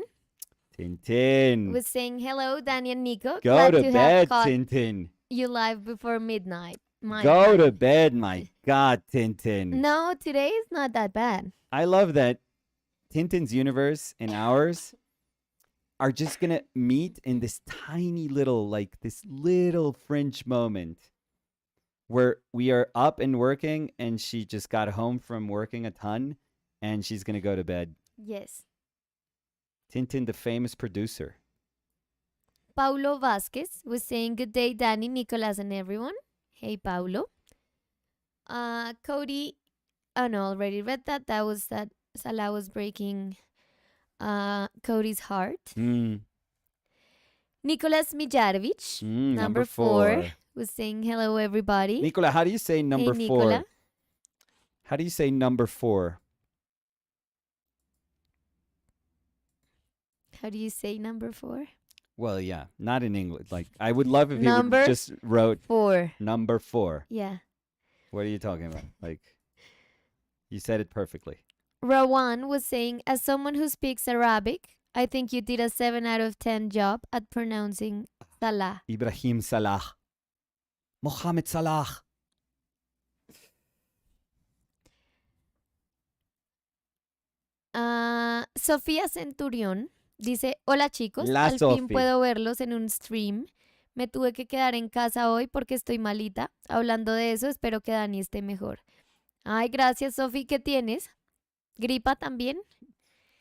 Tintin, was saying hello, Danny and Nico. go Glad to to have bed, caught Tintin. you live before midnight. Go to bed, my God, Tintin. No, today is not that bad. I love that Tintin's universe and ours are just gonna meet in this tiny little, like this little French moment where we are up and working, and she just got home from working a ton, and she's gonna go to bed. Yes. Tintin, the famous producer. Paulo Vasquez was saying good day, Danny, Nicolas, and everyone. Hey, Paulo. Cody. Oh no, already read that. That was that Salah was breaking Cody's heart. Nicolas Mijarovic, number 4, was saying hello, everybody. Nicola, how do you say number Hey, 4? Nicola. How do you say number 4? How do you say number 4? Well, yeah, not in English. Like, I would love if he would Number just wrote 4. number 4. Yeah. What are you talking about? Like, you said it perfectly. Rawan was saying, as someone who speaks Arabic, I think you did a 7 out of 10 job at pronouncing Salah. Ibrahim Salah. Mohamed Salah. Sofía Centurión dice, hola chicos, La al fin Sofi. puedo verlos en un stream. Me tuve que quedar en casa hoy porque estoy malita. Hablando de eso, espero que Dani esté mejor. Ay, gracias, Sofi. ¿Qué tienes? ¿Gripa también?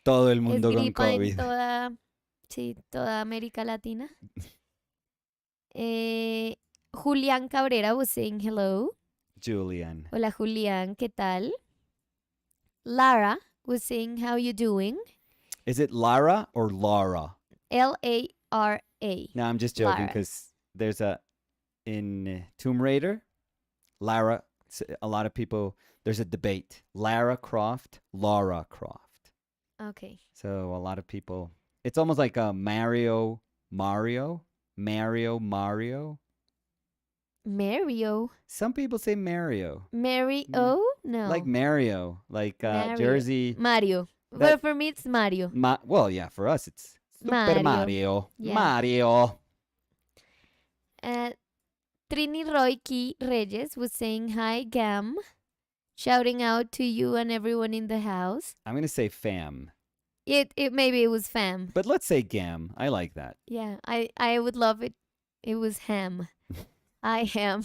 Todo el Es mundo con gripa en COVID. toda América Latina. Julián Cabrera was saying hello. Julian. Hola, Julián, ¿qué tal? Lara was saying, how you doing? Is it Lara or Laura? Lara. No, I'm just joking Lara. because there's in Tomb Raider, Lara, a lot of people, there's a debate. Lara Croft, Laura Croft. Okay. So a lot of people, it's almost like a Mario. Mario? Some people say Mario. Mario? No. Like Mario, like Mario. Jersey. Mario. That- But for me, it's Mario. Well, yeah, for us, it's Super Mario. Yeah. Mario. Trini Roy Key Reyes was saying, hi, Gam. Shouting out to you and everyone in the house. I'm going to say fam. Maybe it was fam. But let's say gam. I like that. Yeah, I would love it. It was ham. I am.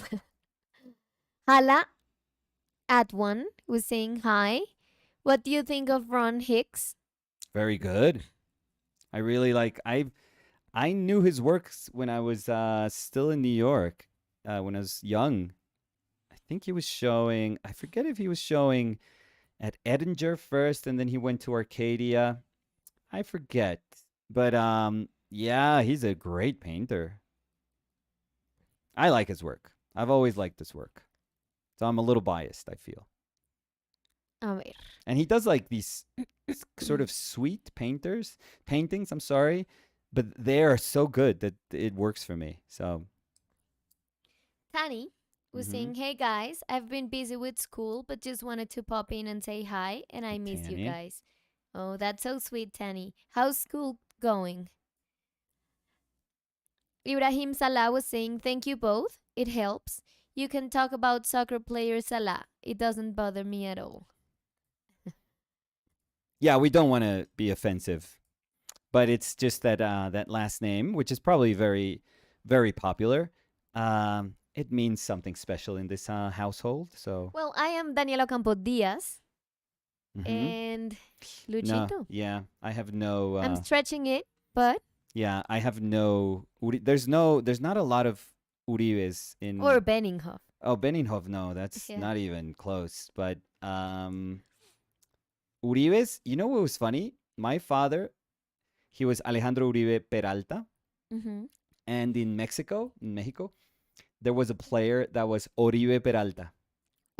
Hala at one was saying hi. What do you think of Ron Hicks? Very good. I really like. I knew his works when I was still in New York. When I was young, I think he was showing. I forget if he was showing at Edinger first, and then he went to Arcadia. I forget, but yeah, he's a great painter. I like his work. I've always liked his work, so I'm a little biased, I feel. A ver. And he does like these sort of sweet paintings, I'm sorry, but they are so good that it works for me. So Tani was saying, hey guys, I've been busy with school, but just wanted to pop in and say hi, and I miss you Tani. guys. Oh, that's so sweet, Tani. How's school going? Ibrahim Salah was saying, thank you both. It helps. You can talk about soccer player Salah. It doesn't bother me at all. yeah, we don't want to be offensive, but it's just that that last name, which is probably very, very popular. It means something special in this household. So Well, I am Daniela Ocampo Diaz mhm. and No, Luchito. yeah, I have no. I'm stretching it, but Yeah, I have no. There's not a lot of Uribes in. or Benninghoff. Oh, Beninghoff, no, that's Yeah. not even close. But Uribes, you know what was funny? My father, he was Alejandro Uribe Peralta, Mm-hmm. and in Mexico, there was a player that was Oribe Peralta.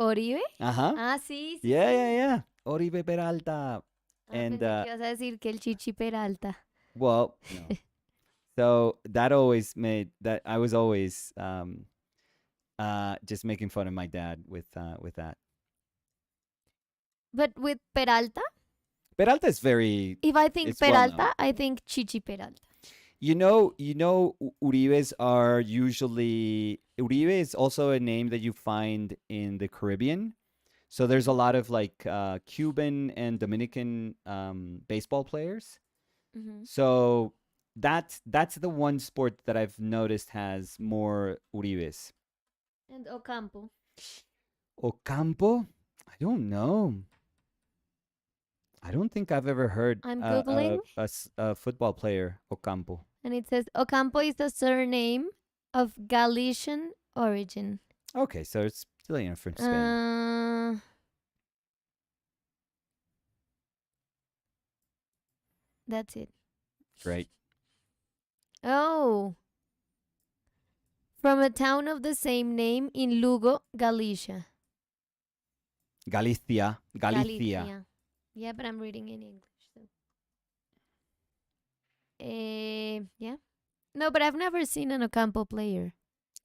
Oribe? Uh-huh. Ah, sí, sí. Yeah. Oribe Peralta. And pensé que ibas a decir que el Chichi Peralta. Well, no. So that always made that I was always just making fun of my dad with that. But with Peralta, Peralta is very. if I think It's well known. Peralta, I think Chichi Peralta. You know, Uribes are usually. Uribe is also a name that you find in the Caribbean. So there's a lot of like Cuban and Dominican baseball players. Mm-hmm. So that's the one sport that I've noticed has more Uribes. And Ocampo. Ocampo? I don't know. I don't think I've ever heard I'm Googling. a football player, Ocampo. And it says Ocampo is the surname of Galician origin. Okay, so it's still from Spain. That's it. Great. Oh. From a town of the same name in Lugo, Galicia. Galicia. Yeah, but I'm reading in English. So. Yeah. No, but I've never seen an Ocampo player.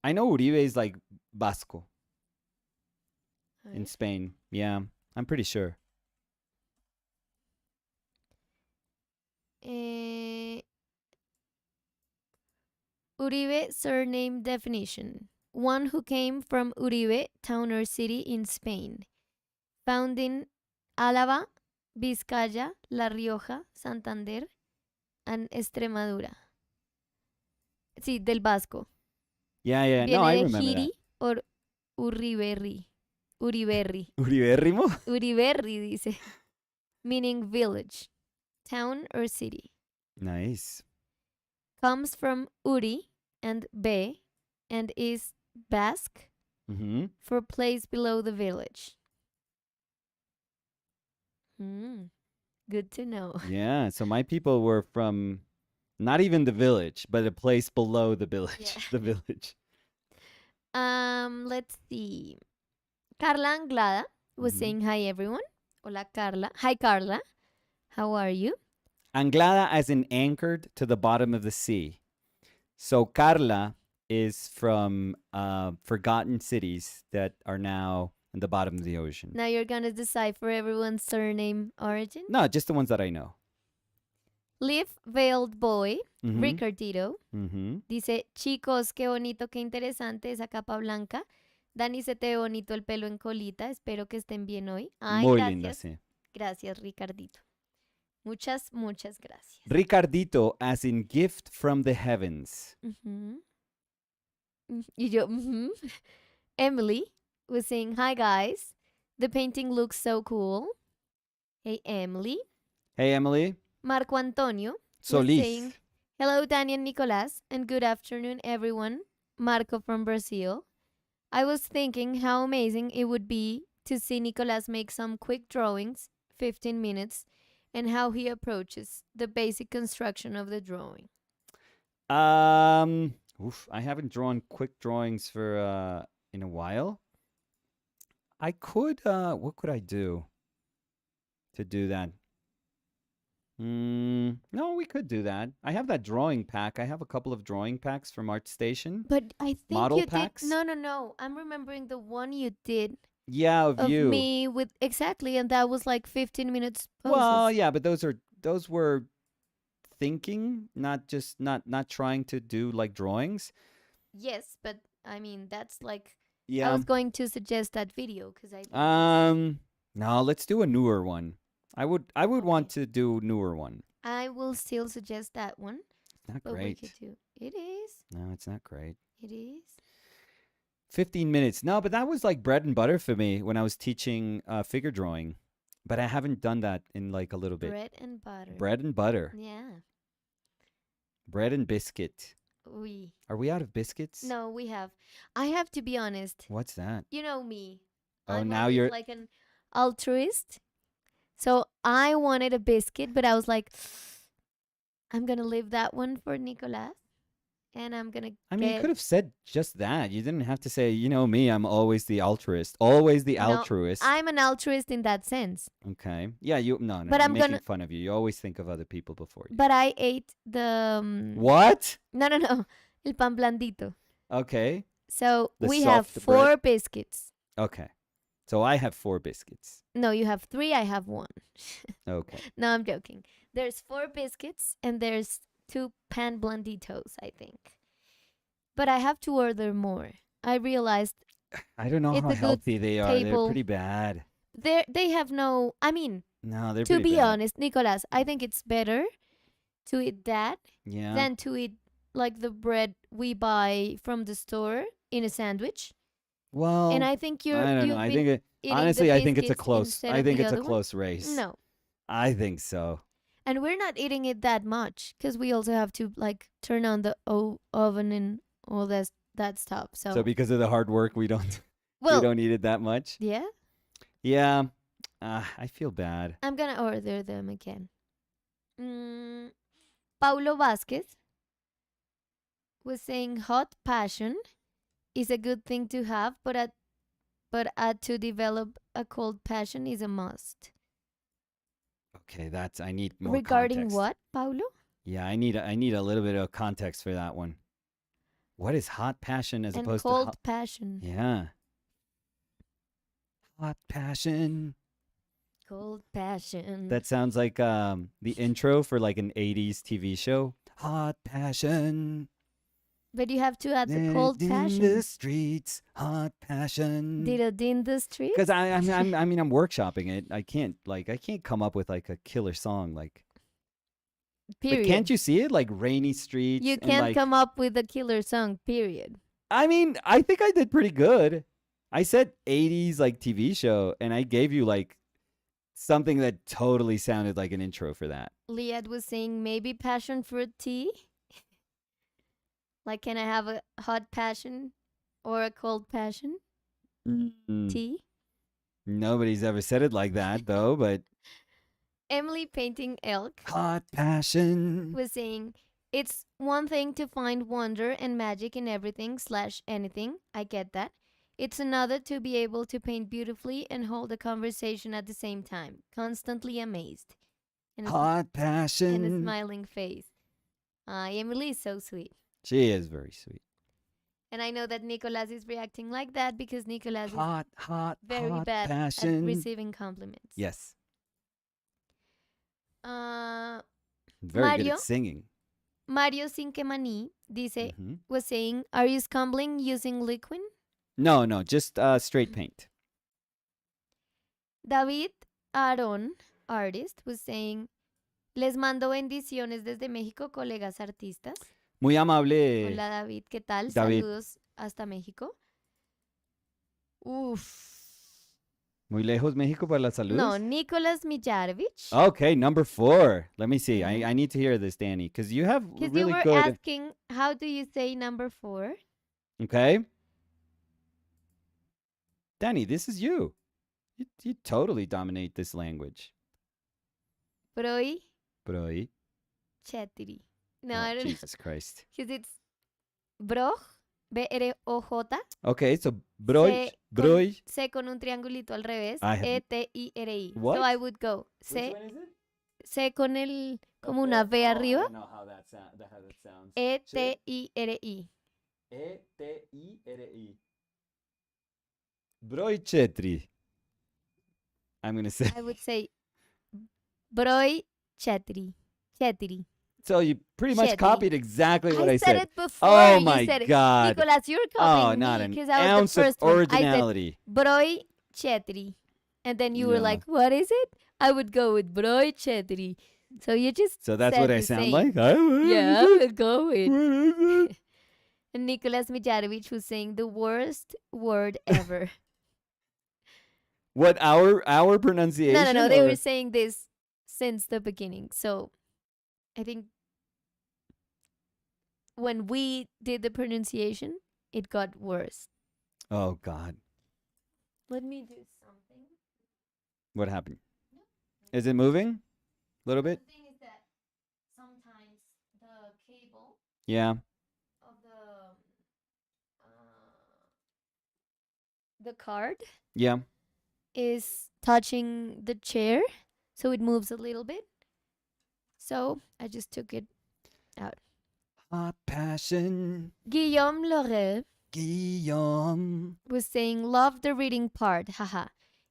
I know Uribe is like Vasco A in ver. Spain. Yeah, I'm pretty sure. Eh, Uribe surname definition. One who came from Uribe, town or city in Spain. Found in Álava, Vizcaya, La Rioja, Santander, and Extremadura. Sí, del vasco. Yeah, yeah. No, Viene I de remember Giri that. o Uriberri. Uriberri. Uriberrimo? Uriberri dice. Meaning village, town or city. Nice. Comes from Uri and Be and is Basque Mm-hmm. for place below the village. Good to know. Yeah, so my people were from not even the village, but a place below the village. Yeah. The village. Let's see. Carla Anglada was Mhm. saying hi everyone. Hola Carla. Hi Carla. How are you? Anglada as in anchored to the bottom of the sea. So Carla is from forgotten cities that are now in the bottom of the ocean. Now you're gonna decipher everyone's surname origin. No, just the ones that I know. Leaf Veiled Boy, Mhm. Ricardito, Mhm. dice, chicos, qué bonito, qué interesante esa capa blanca. Dani, se te ve bonito el pelo en colita. Espero que estén bien hoy. Ay, Muy gracias. linda, sí. Gracias, Ricardito. Muchas, muchas gracias. Ricardito as in gift from the heavens. Ujú. Y yo, Emily was saying, hi guys. The painting looks so cool. Hey, Emily. Hey, Emily. Marco Antonio was Solis. saying, hello, Danny and Nicolas, and good afternoon, everyone. Marco from Brazil. I was thinking how amazing it would be to see Nicolas make some quick drawings, 15 minutes, and how he approaches the basic construction of the drawing. I haven't drawn quick drawings for in a while. I could what could I do to do that? No, we could do that. I have that drawing pack. I have a couple of drawing packs from ArtStation. But I think Model you packs? did. No. I'm remembering the one you did Yeah, of you. me with exactly, and that was like 15 minutes poses. Well, yeah, but those were thinking, not just not trying to do like drawings. Yes, but I mean that's like I Yeah. was going to suggest that video because I think No, let's do a newer one. I would want Okay. to do a newer one. I will still suggest that one. It's not But we great. could do it. Is. No, it's not great. It is. 15 minutes. No, but that was like bread and butter for me when I was teaching figure drawing. But I haven't done that in like a little bit. Bread and butter. Bread and butter. Yeah. Bread and biscuit. We. Are we out of biscuits? No, we have. I have to be honest. What's that? You know me. Oh, I'm now always you're like an altruist. So I wanted a biscuit, but I was like, I'm gonna leave that one for Nicolas, and I'm gonna. I mean, you get- could have said just that. You didn't have to say, you know me, I'm always the altruist. Always the No, altruist. I'm an altruist in that sense. Okay. Yeah, no, But I'm I'm making gonna- fun of you. You always think of other people before you. But I ate the. What? No. El pan blandito. Okay. So The we have soft 4 bread. biscuits. Okay. So I have 4 biscuits. No, you have 3. I have 1. Okay. No, I'm joking. There's 4 biscuits and there's 2 pan blanditos, I think. But I have to order more. I realized I don't know It's how a good healthy they are. They're table. pretty bad. they have no. I mean, No, they're to pretty be bad. honest, Nicolas, I think it's better to eat that Yeah. than to eat like the bread we buy from the store in a sandwich. Well, And I think I don't know. you've I been think eating the honestly, I think it's a biscuits close. instead I of think the it's a other one. close race. No. I think so. And we're not eating it that much because we also have to like turn on the oven and all that stuff. So because of the hard work, we don't well, we don't eat it that much. yeah, Yeah. I feel bad. I'm gonna order them again. Paulo Vasquez was saying hot passion is a good thing to have, but to develop a cold passion is a must. Okay, I need more Regarding context. what, Paulo? Yeah, I need a little bit of context for that one. What is hot passion as And opposed to hot? cold passion. Yeah. Hot passion. Cold passion. That sounds like the intro for like an 80s TV show. Hot passion. But you have to add the In cold the passion. streets, hot passion. Did it in the street? Because I'm workshopping it. I can't come up with like a killer song like. But Period. can't you see it like rainy streets? You and can't like, come up with a killer song, period. I mean, I think I did pretty good. I said 80s like TV show, and I gave you like something that totally sounded like an intro for that. Liad was saying maybe passion fruit tea. Like, can I have a hot passion or a cold passion tea? Nobody's ever said it like that though, but Emily Painting Elk hot passion. was saying it's one thing to find wonder and magic in everything / anything. I get that. It's another to be able to paint beautifully and hold a conversation at the same time, constantly amazed. And Hot and a passion. smiling face. Emily is so sweet. She is very sweet. And I know that Nicolas is reacting like that because Nicolas is Hot very bad passion. at receiving compliments. Yes. Uh, Very good Mario? at singing. Mario Cinquemani dice, Mhm. was saying, are you scumbling using liquid? No, just straight paint. David Aaron, artist, was saying, les mando bendiciones desde México, colegas artistas. Muy amable. Hola David, ¿qué tal? David. Saludos hasta México. Uf. Muy lejos México para la salud. No, Nicolas Mijarovich. Okay, number 4. Let me see. Mhm. I need to hear this, Danny, because you have Because really you were good. asking, how do you say number 4? Okay. Danny, this is you. You totally dominate this language. Broi Broj. Chetiri. No, Oh, I don't know. Jesus Christ. Because it's Broj, B-R-O-J, Okay, so broj, broj. C con un triangulito al revés, I have- E-T-I-R-I. What? So I would go Which C, one is it? C con el, como una V arriba, I don't know how that sounds. E-T-I-R-I. E-T-I-R-I. Brojchetri. I'm going to say. I would say Broj Chetri. Chetiri. So you pretty much Chetri. copied exactly what I said said. it before. Oh you my said it. God. Nicolas, you're Oh, copying not me an because I was ounce the of first one. I said originality. Broj Chetri. And then you were No. like, what is it? I would go with Broj Chetri. So you just So that's said what I the sound same. like? Yeah, I would go with. What is it? And Nicolas Mijarovich was saying the worst word ever. What, our pronunciation? No. They or- were saying this since the beginning. So I think when we did the pronunciation, it got worse. Oh, God. Let me do something. What happened? Is it moving? A little bit? The thing is that sometimes the cable Yeah. of the card Yeah. is touching the chair, so it moves a little bit. So I just took it out. Hot passion. Guillaume Lorel Guillaume. was saying, love the reading part, haha.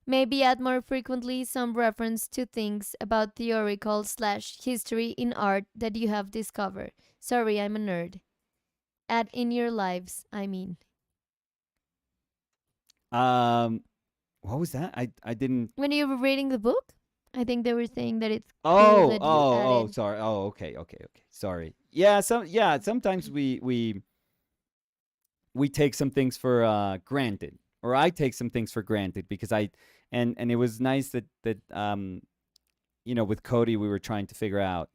Maybe add more frequently some reference to things about theoretical / history in art that you have discovered. Sorry, I'm a nerd. Add in your lives, I mean. What was that? I didn't. When you were reading the book, I think they were saying that it's Oh, that you oh, added. sorry. Oh, okay. Sorry. Yeah, sometimes we take some things for granted, or I take some things for granted because and it was nice that with Cody we were trying to figure out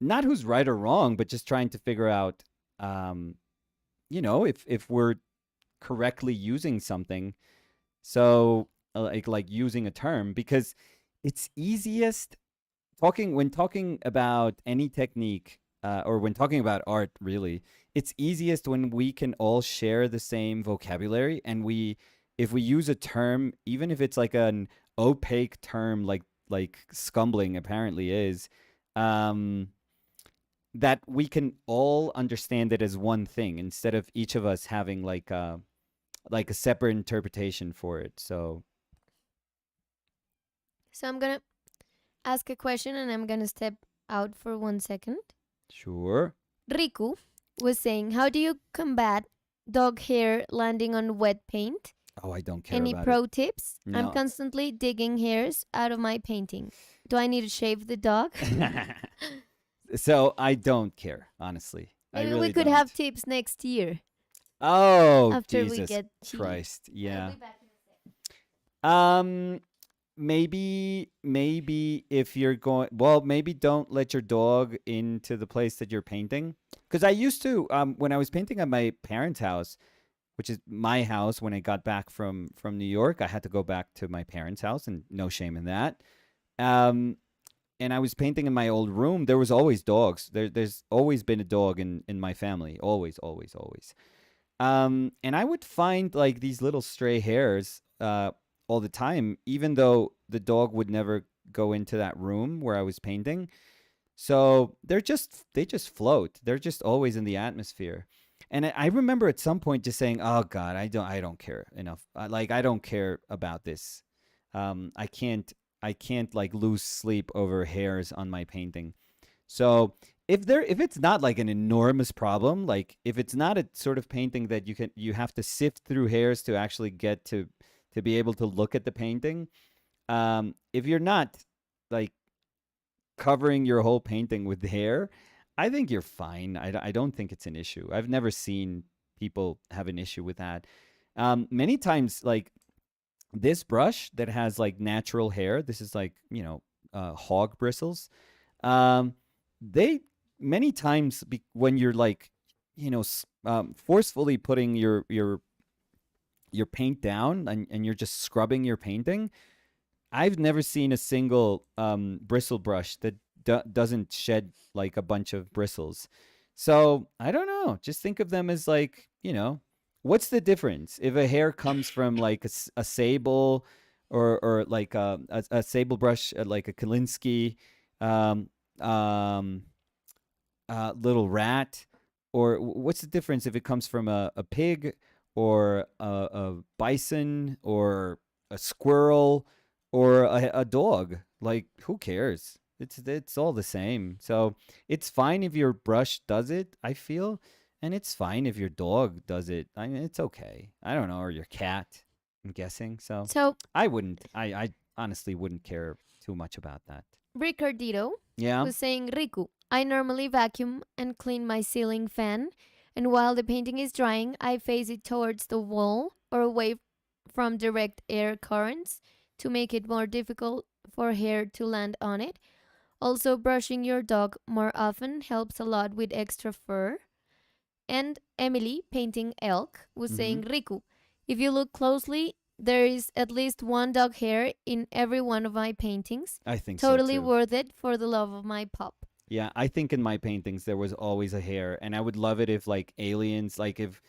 not who's right or wrong, but just trying to figure out if we're correctly using something. So like using a term, because it's easiest when talking about any technique or when talking about art, really, it's easiest when we can all share the same vocabulary, and if we use a term, even if it's like an opaque term, like like scumbling apparently is, um, that we can all understand it as one thing instead of each of us having like a separate interpretation for it. So So I'm gonna ask a question and I'm gonna step out for 1 second. sure. Riku was saying, how do you combat dog hair landing on wet paint? Oh, I don't care Any about it. pro tips? I'm No. constantly digging hairs out of my painting. Do I need to shave the dog? So I don't care, honestly. I Maybe we really could have don't. tips next year Oh, after we Jesus get cheese. Christ. I'll Yeah. be back in a sec. Um maybe if you're going, well, maybe don't let your dog into the place that you're painting, cuz I used to when I was painting at my parents' house, which is my house. When I got back from New York, I had to go back to my parents' house, and no shame in that. Um and I was painting in my old room. There was always dogs. There's always been a dog in my family. Always, always, always. And I would find like these little stray hairs all the time, even though the dog would never go into that room where I was painting. So they just float. They're just always in the atmosphere. And I remember at some point just saying, "Oh God, I don't care enough. Like I don't care about this. I can't like lose sleep over hairs on my painting." So if it's not like an enormous problem, like if it's not a sort of painting that you have to sift through hairs to actually get to be able to look at the painting, if you're not like covering your whole painting with hair, I think you're fine. I don't think it's an issue. I've never seen people have an issue with that. Many times, like this brush that has like natural hair, this is like, hog bristles. Um, they many times when you're like, forcefully putting your paint down, and you're just scrubbing your painting, I've never seen a single bristle brush that doesn't shed like a bunch of bristles. So I don't know. Just think of them as like, what's the difference if a hair comes from like a sable, or like a sable brush, like a Kalinsky, um, um, little rat, or what's the difference if it comes from a pig, or a bison, or a squirrel, or a dog? Like, who cares? It's all the same. So it's fine if your brush does it, I feel, and it's fine if your dog does it. I mean, it's okay. I don't know, or your cat, I'm guessing. So So, I wouldn't. I honestly wouldn't care too much about that. Ricardito Yeah. was saying, Riku, I normally vacuum and clean my ceiling fan, and while the painting is drying, I face it towards the wall or away from direct air currents to make it more difficult for hair to land on it. Also, brushing your dog more often helps a lot with extra fur. And Emily, painting elk, was Mm-hmm. saying, Riku, if you look closely, there is at least one dog hair in every one of my paintings. I think so Totally too. worth it for the love of my pup. Yeah, I think in my paintings there was always a hair, and I would love it if like aliens, like if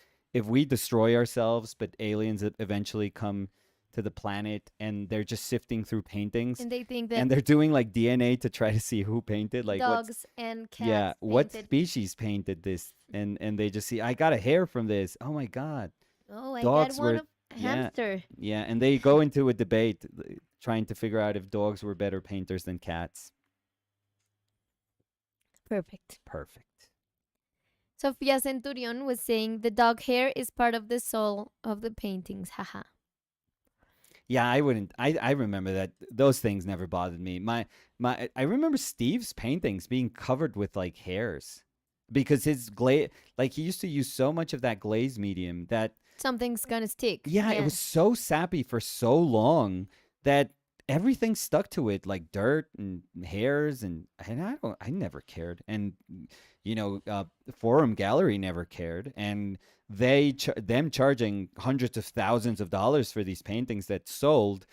we destroy ourselves, but aliens eventually come to the planet and they're just sifting through paintings, And they think that and they're doing like DNA to try to see who painted, like dogs and yeah, cats what painted. species painted this, and they just see I got a hair from this. Oh my God, Oh, I got dogs one were of yeah, hamster. yeah, and they go into a debate trying to figure out if dogs were better painters than cats. Perfect. Perfect. Sofia Centurion was saying the dog hair is part of the soul of the paintings. Haha. Yeah, I wouldn't. I remember that those things never bothered me. I remember Steve's paintings being covered with like hairs because his glaze, like he used to use so much of that glaze medium that Something's gonna stick. yeah, it Yeah. was so sappy for so long that everything stuck to it, like dirt and hairs, and I never cared, and Forum Gallery never cared, and them charging hundreds of thousands of dollars for these paintings that sold.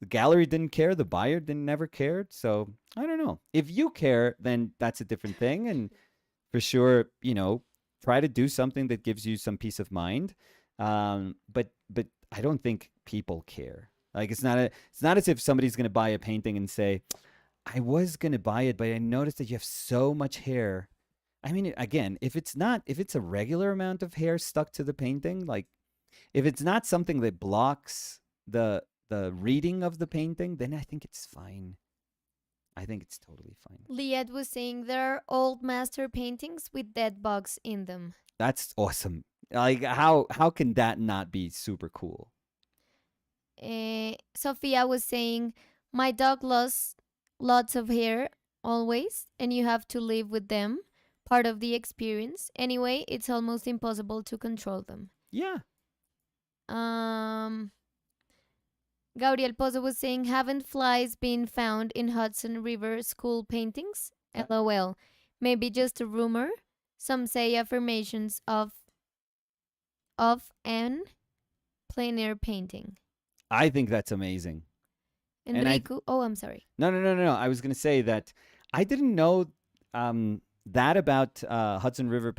The gallery didn't care, the buyer didn't never cared. So I don't know. If you care, then that's a different thing, and for sure, try to do something that gives you some peace of mind. But I don't think people care. Like it's not as if somebody's gonna buy a painting and say, I was gonna buy it, but I noticed that you have so much hair. I mean, again, if it's a regular amount of hair stuck to the painting, like if it's not something that blocks the reading of the painting, then I think it's fine. I think it's totally fine. Liet was saying there are old master paintings with dead bugs in them. That's awesome. Like how can that not be super cool? Sophia was saying, my dog lost lots of hair always, and you have to live with them. Part of the experience. Anyway, it's almost impossible to control them. Yeah. Um, Gabriel Pozo was saying, haven't flies been found in Hudson River school paintings? LOL. Maybe just a rumor. Some say affirmations of an plein air painting. I think that's amazing. And Enrico, oh, I'm sorry. No. I was gonna say that I didn't know that about Hudson River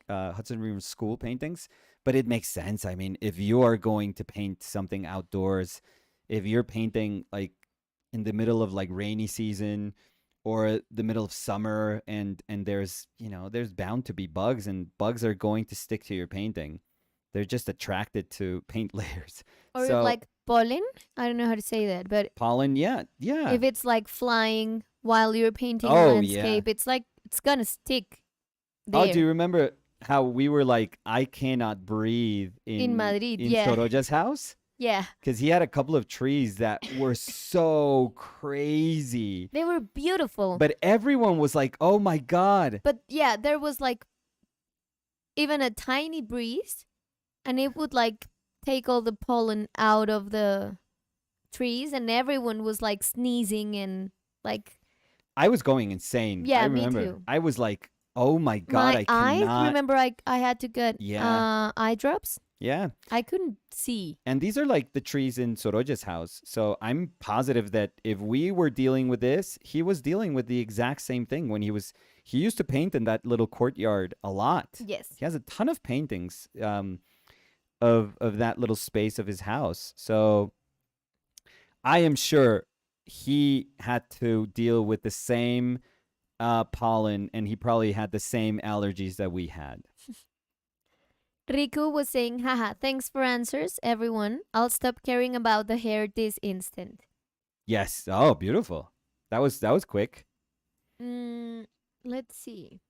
Hudson River school paintings, but it makes sense. I mean, if you are going to paint something outdoors, if you're painting like in the middle of like rainy season or the middle of summer and there's there's bound to be bugs, and bugs are going to stick to your painting. They're just attracted to paint layers. Or So like pollen. I don't know how to say that, but pollen, yeah. if it's like flying while you're painting Oh, landscape, it's like it's gonna stick there. Oh, do you remember how we were like, I cannot breathe In Madrid, in yeah. Soroja's house? Yeah, Because he had a couple of trees that were so crazy. they were beautiful. But everyone was like, oh my God. But yeah, there was like even a tiny breeze, and it would like take all the pollen out of the trees, and everyone was like sneezing and like I was going insane. Yeah, I me remember. too. I was like, oh my God, my I eyes. cannot. Remember, I had to get Yeah. eye drops. Yeah. I couldn't see. And these are like the trees in Soroja's house. So I'm positive that if we were dealing with this, he was dealing with the exact same thing when he used to paint in that little courtyard a lot. Yes. He has a ton of paintings of that little space of his house. So I am sure he had to deal with the same pollen, and he probably had the same allergies that we had. Riku was saying, haha, thanks for answers, everyone. I'll stop caring about the hair this instant. Yes. Oh, beautiful. That was quick. Let's see.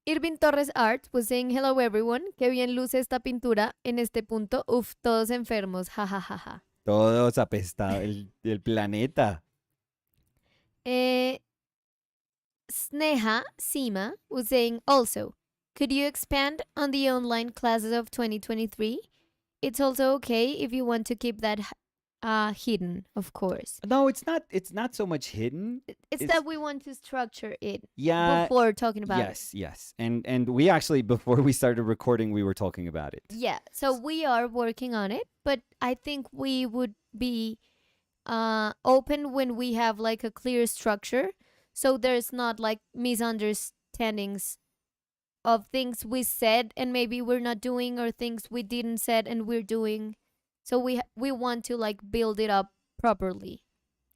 Irvin Torres Art was saying, hello everyone, que bien luce esta pintura en este punto. Uf, todos enfermos, jajajaja. Todos apestados, el planeta. Sneha Sima was saying also, could you expand on the online classes of 2023? It's also okay if you want to keep that hidden, of course. No, it's not. It's not so much hidden. It's that we want to structure it Yeah. before talking about it. Yes. And we actually, before we started recording, we were talking about it. Yeah, so we are working on it, but I think we would be open when we have like a clear structure, so there's not like misunderstandings of things we said and maybe we're not doing, or things we didn't said and we're doing. So we want to like build it up properly.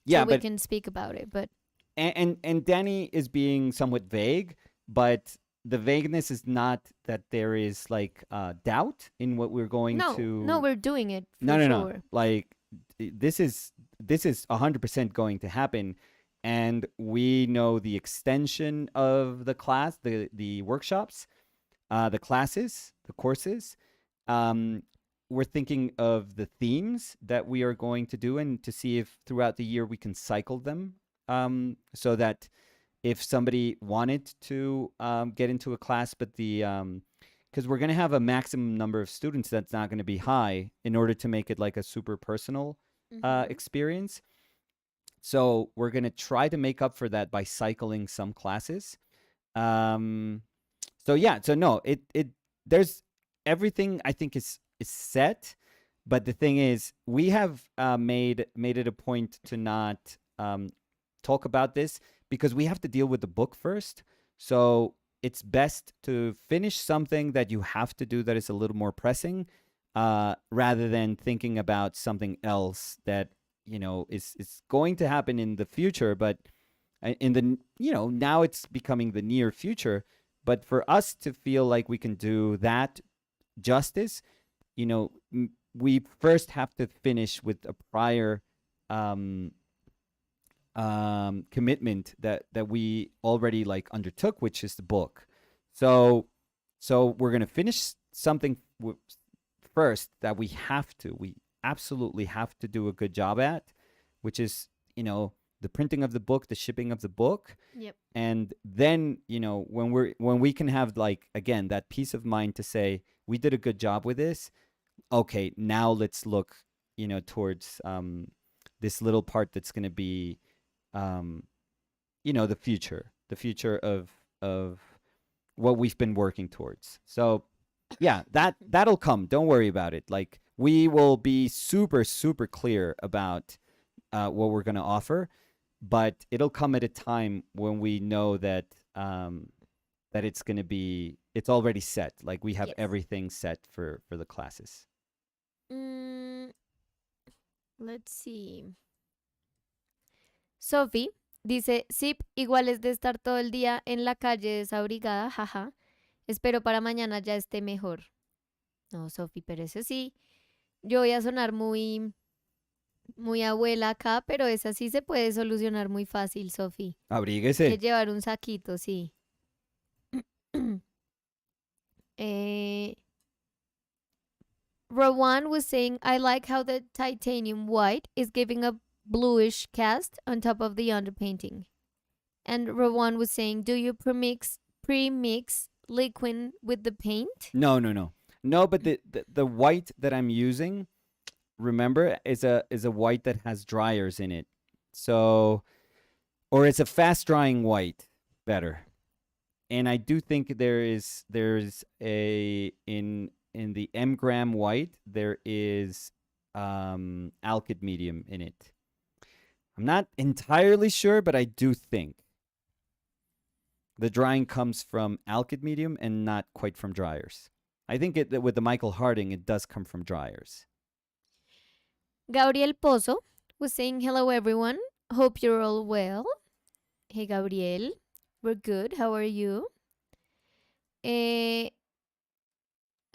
Yeah, so we but can speak about it. But and Danny is being somewhat vague, but the vagueness is not that there is like doubt in what we're going to. No, we're doing it. For No. sure. Like this is 100% going to happen, and we know the extension of the class, the workshops, the classes, the courses. We're thinking of the themes that we are going to do, and to see if throughout the year we can cycle them, so that if somebody wanted to get into a class, but because we're going to have a maximum number of students that's not going to be high in order to make it like a super personal experience. So we're going to try to make up for that by cycling some classes. So yeah, so no, it there's everything I think is set, but the thing is we have made it a point to not talk about this because we have to deal with the book first. So it's best to finish something that you have to do that is a little more pressing, rather than thinking about something else that is going to happen in the future, but in the now it's becoming the near future. But for us to feel like we can do that justice, we first have to finish with a prior um, commitment that we already like undertook, which is the book. So we're gonna finish something first that we absolutely have to do a good job at, which is the printing of the book, the shipping of the book. Yep. And then when we can have, like, again, that peace of mind to say we did a good job with this. Okay, now let's look towards this little part that's going to be the future of what we've been working towards. So yeah, that'll come. Don't worry about it. Like, we will be super, super clear about what we're going to offer, but it'll come at a time when we know that that it's already set. Like, we have Yes. everything set for the classes. Mm, let's see. Sophie dice, Sip, igual es de estar todo el día en la calle desabrigada, jaja. Espero para mañana ya esté mejor. No, Sophie, pero eso sí, yo voy a sonar muy, muy abuela acá, pero esa sí se puede solucionar muy fácil, Sophie. Que Abríguese. llevar un saquito, sí. Rowan was saying, I like how the titanium white is giving a bluish cast on top of the underpainting. And Rowan was saying, do you premix liquid with the paint? No. But the white that I'm using, remember, is a white that has dryers in it. So, or it's a fast drying white, better. And I do think there's a in the M-gram white, there is alkyd medium in it. I'm not entirely sure, but I do think the drying comes from alkyd medium and not quite from dryers. I think with the Michael Harding, it does come from dryers. Gabriel Pozo was saying, hello everyone. Hope you're all well. Hey Gabriel, we're good. How are you?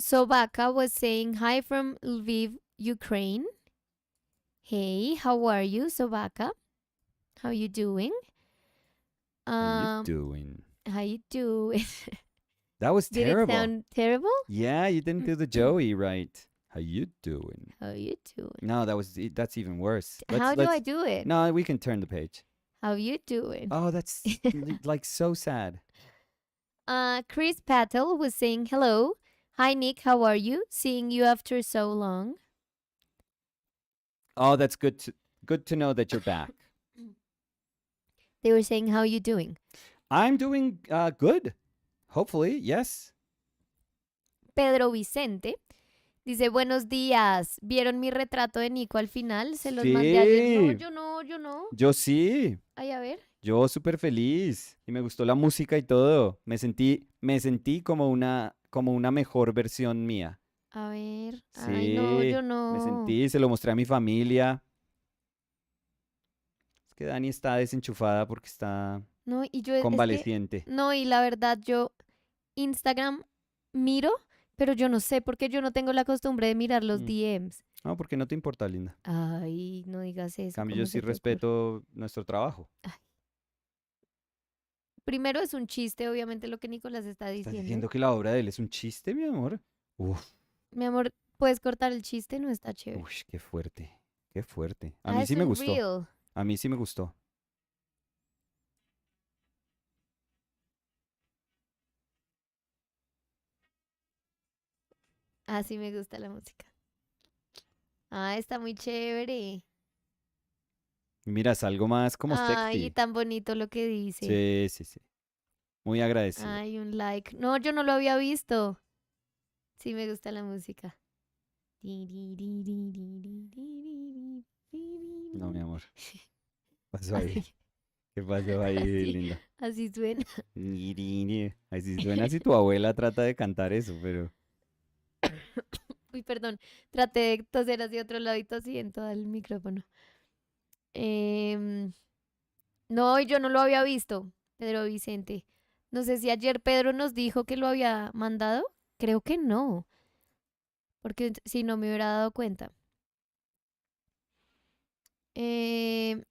Sobaka was saying, hi from Lviv, Ukraine. Hey, how are you, Sobaka? How you doing? How you doing? How you doing? That was Did terrible. it sound terrible? Yeah, you didn't do the Joey right. How you doing? How you doing? No, that's even worse. How do I do it? No, we can turn the page. How you doing? Oh, that's like so sad. Chris Patel was saying, hello. Hi, Nick. How are you? Seeing you after so long. Oh, that's good to know that you're back. They were saying, how you doing? I'm doing good. Hopefully, yes. Pedro Vicente dice, buenos días. ¿Vieron mi retrato de Nico al final? Se los mandé ayer. No, yo no. Yo sí. Ay, a ver. Yo súper feliz. Y me gustó la música y todo. Me sentí como una mejor versión mía. A ver. Sí, Ay, no, yo no. me sentí, se lo mostré a mi familia. Es que Dani está desenchufada porque está convaleciente. No, y la verdad, yo Instagram miro, pero yo no sé porque yo no tengo la costumbre de mirar los DMs. No, porque no te importa, linda. Ay, no digas eso. En cambio, yo sí respeto nuestro trabajo. Ay. Primero es un chiste, obviamente, lo que Nicolás está diciendo. ¿Estás diciendo que la obra de él es un chiste, mi amor? Uf. Mi amor, ¿puedes cortar el chiste? No está chévere. Uy, qué fuerte, qué fuerte. A mí sí me gustó. Real. A mí sí me gustó. Sí me gusta la música. Está muy chévere. Miras algo más como sexy. Ay, tan bonito lo que dice. Sí. Muy agradecido. Ay, un like. No, yo no lo había visto. Sí me gusta la música. No, mi amor. Pasó ahí. ¿Qué pasó ahí, Así, linda? así suena. Así suena si tu abuela trata de cantar eso, pero... Uy, perdón. Traté de toser hacia otro lado y tosí en todo el micrófono. Em, no, yo no lo había visto, Pedro Vicente. No sé si ayer Pedro nos dijo que lo había mandado. Creo que no, porque si no me hubiera dado cuenta. Eh,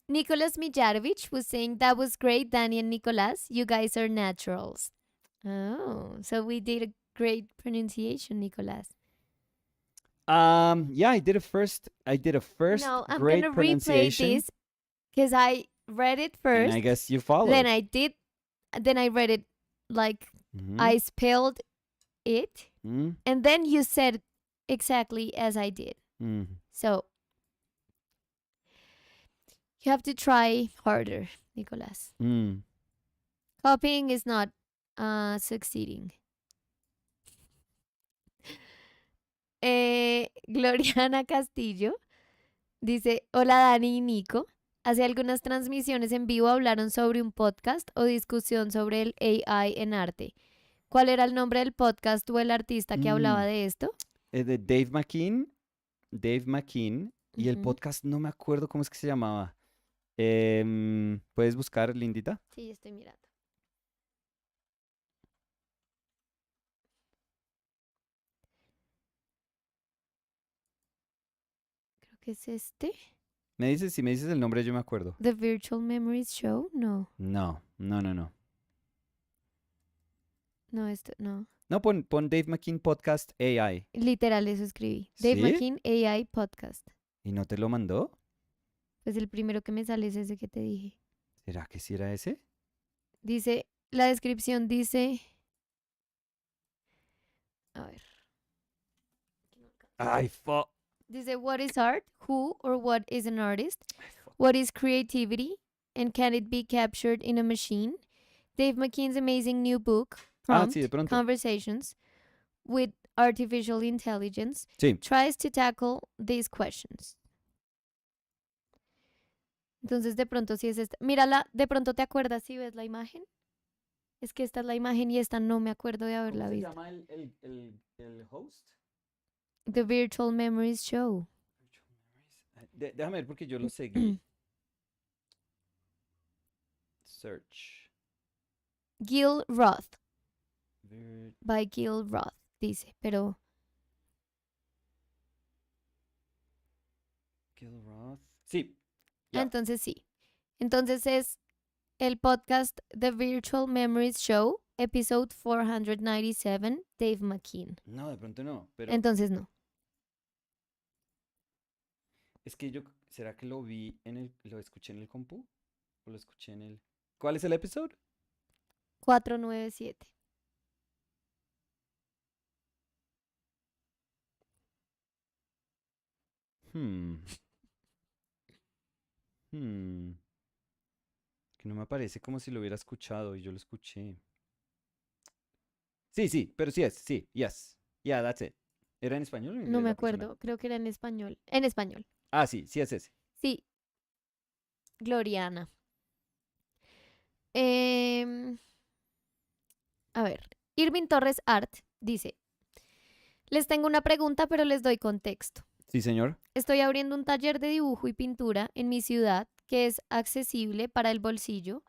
Nicholas Mijarovich was saying that was great, Danny and Nicolas. You guys are naturals. Oh, so we did a great pronunciation, Nicolas. Yeah, I did a first No, I'm great gonna replay pronunciation, this because I read it and I first, guess you then followed. I did, then I read it like Mm-hmm. I spelled it, Mm-hmm. and then you said exactly as I did. So you have to try harder, Nicolas. Mm. Copying is not succeeding. Gloriana Castillo dice, hola Dani y Nico. Hace algunas transmisiones en vivo hablaron sobre un podcast o discusión sobre el AI en arte. ¿Cuál era el nombre del podcast o el artista que hablaba Mm. de esto? De Dave McKean, y el Ujú. podcast no me acuerdo cómo es que se llamaba. ¿Puedes buscar, Lindita? Sí, estoy mirando. Creo que es este. Si me dices el nombre, yo me acuerdo. The Virtual Memories Show. No, No, no, no, no. no, esto, no. No, pon Dave McKean Podcast AI. Literal, eso escribí. Dave ¿Sí? McKean AI Podcast. ¿Y no te lo mandó? Pues el primero que me sale es ese que te dije. ¿Será que sí era ese? Dice, la descripción dice. A ver. Ay, fuck. Dice, what is art? Who or what is an artist? What is creativity? And can it be captured in a machine? Dave McKean's amazing new book, Ah, sí, de Prompt pronto. Conversations with Artificial Intelligence, Sí. tries to tackle these questions. Entonces, de pronto, si es esta. Mírala, de pronto te acuerdas si ves la imagen. Es que esta es la imagen y esta no me acuerdo de haberla ¿Cómo se visto. llama el host? The Virtual Memories Show. Déjame ver porque yo lo seguí. Search. Gil Roth, Vir- by Gil Roth, dice, pero Gil Roth. Sí. Ya. entonces sí. Entonces es el podcast The Virtual Memories Show, episode 497, Dave McKean. No, de pronto no. Pero Entonces no. es que yo. ¿Será que lo vi lo escuché en el compu? ¿O lo escuché en el. ¿Cuál es el episodio? 497. Hmm. Hmm. Que no me aparece como si lo hubiera escuchado y yo lo escuché. Sí, sí, pero sí es, sí, yes. Yeah, that's it. ¿Era en español o en No inglés me la persona? acuerdo, creo que era en español. En español. Ah, sí, sí es ese. Sí, Gloriana. Em, a ver, Irving Torres Art dice, les tengo una pregunta, pero les doy contexto. Sí, señor. Estoy abriendo un taller de dibujo y pintura en mi ciudad que es accesible para el bolsillo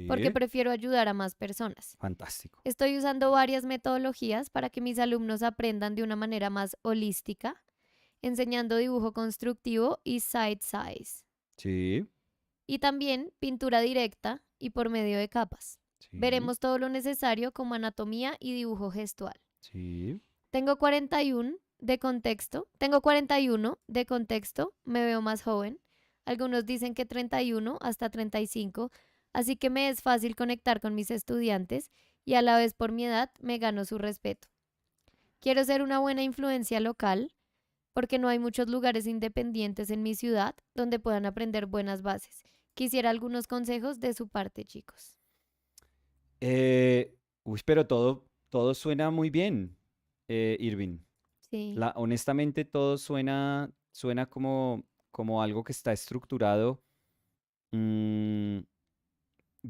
porque Sí. prefiero ayudar a más personas. Fantástico. Estoy usando varias metodologías para que mis alumnos aprendan de una manera más holística, enseñando dibujo constructivo y side size. Sí, Y también pintura directa y por medio de capas. sí, Veremos todo lo necesario como anatomía y dibujo gestual. sí. Tengo 41 de contexto. Tengo 41 de contexto. Me veo más joven. Algunos dicen que 31 hasta 35. Así que me es fácil conectar con mis estudiantes y a la vez por mi edad me gano su respeto. Quiero ser una buena influencia local porque no hay muchos lugares independientes en mi ciudad donde puedan aprender buenas bases. Quisiera algunos consejos de su parte, chicos. Pero todo suena muy bien, Irving. Sí. Honestamente, todo suena como algo que está estructurado. mm,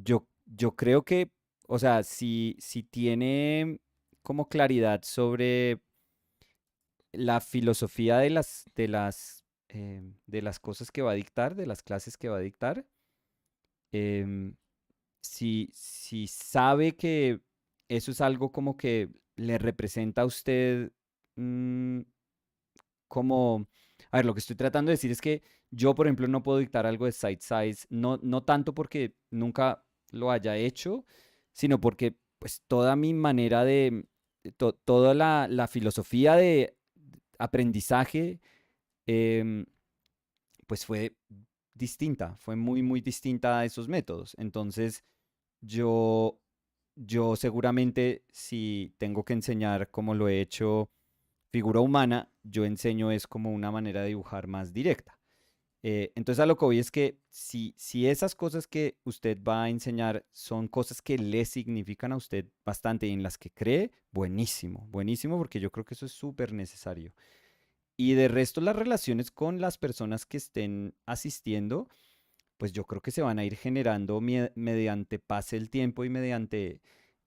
yo creo que, o sea, si tiene como claridad sobre la filosofía de las cosas que va a dictar, de las clases que va a dictar, em, si sabe que eso es algo como que le representa a usted, mm, como, a ver, lo que estoy tratando de decir es que yo, por ejemplo, no puedo dictar algo de side size, no tanto porque nunca lo haya hecho, sino porque pues toda mi manera toda la filosofía de aprendizaje, em, pues fue distinta, fue muy, muy distinta a esos métodos. Entonces, yo, yo seguramente si tengo que enseñar como lo he hecho figura humana, yo enseño es como una manera de dibujar más directa. Entonces a lo que voy es que si esas cosas que usted va a enseñar son cosas que le significan a usted bastante y en las que cree, buenísimo, buenísimo, porque yo creo que eso es súper necesario. Y de resto las relaciones con las personas que estén asistiendo, pues yo creo que se van a ir generando mediante pase el tiempo y mediante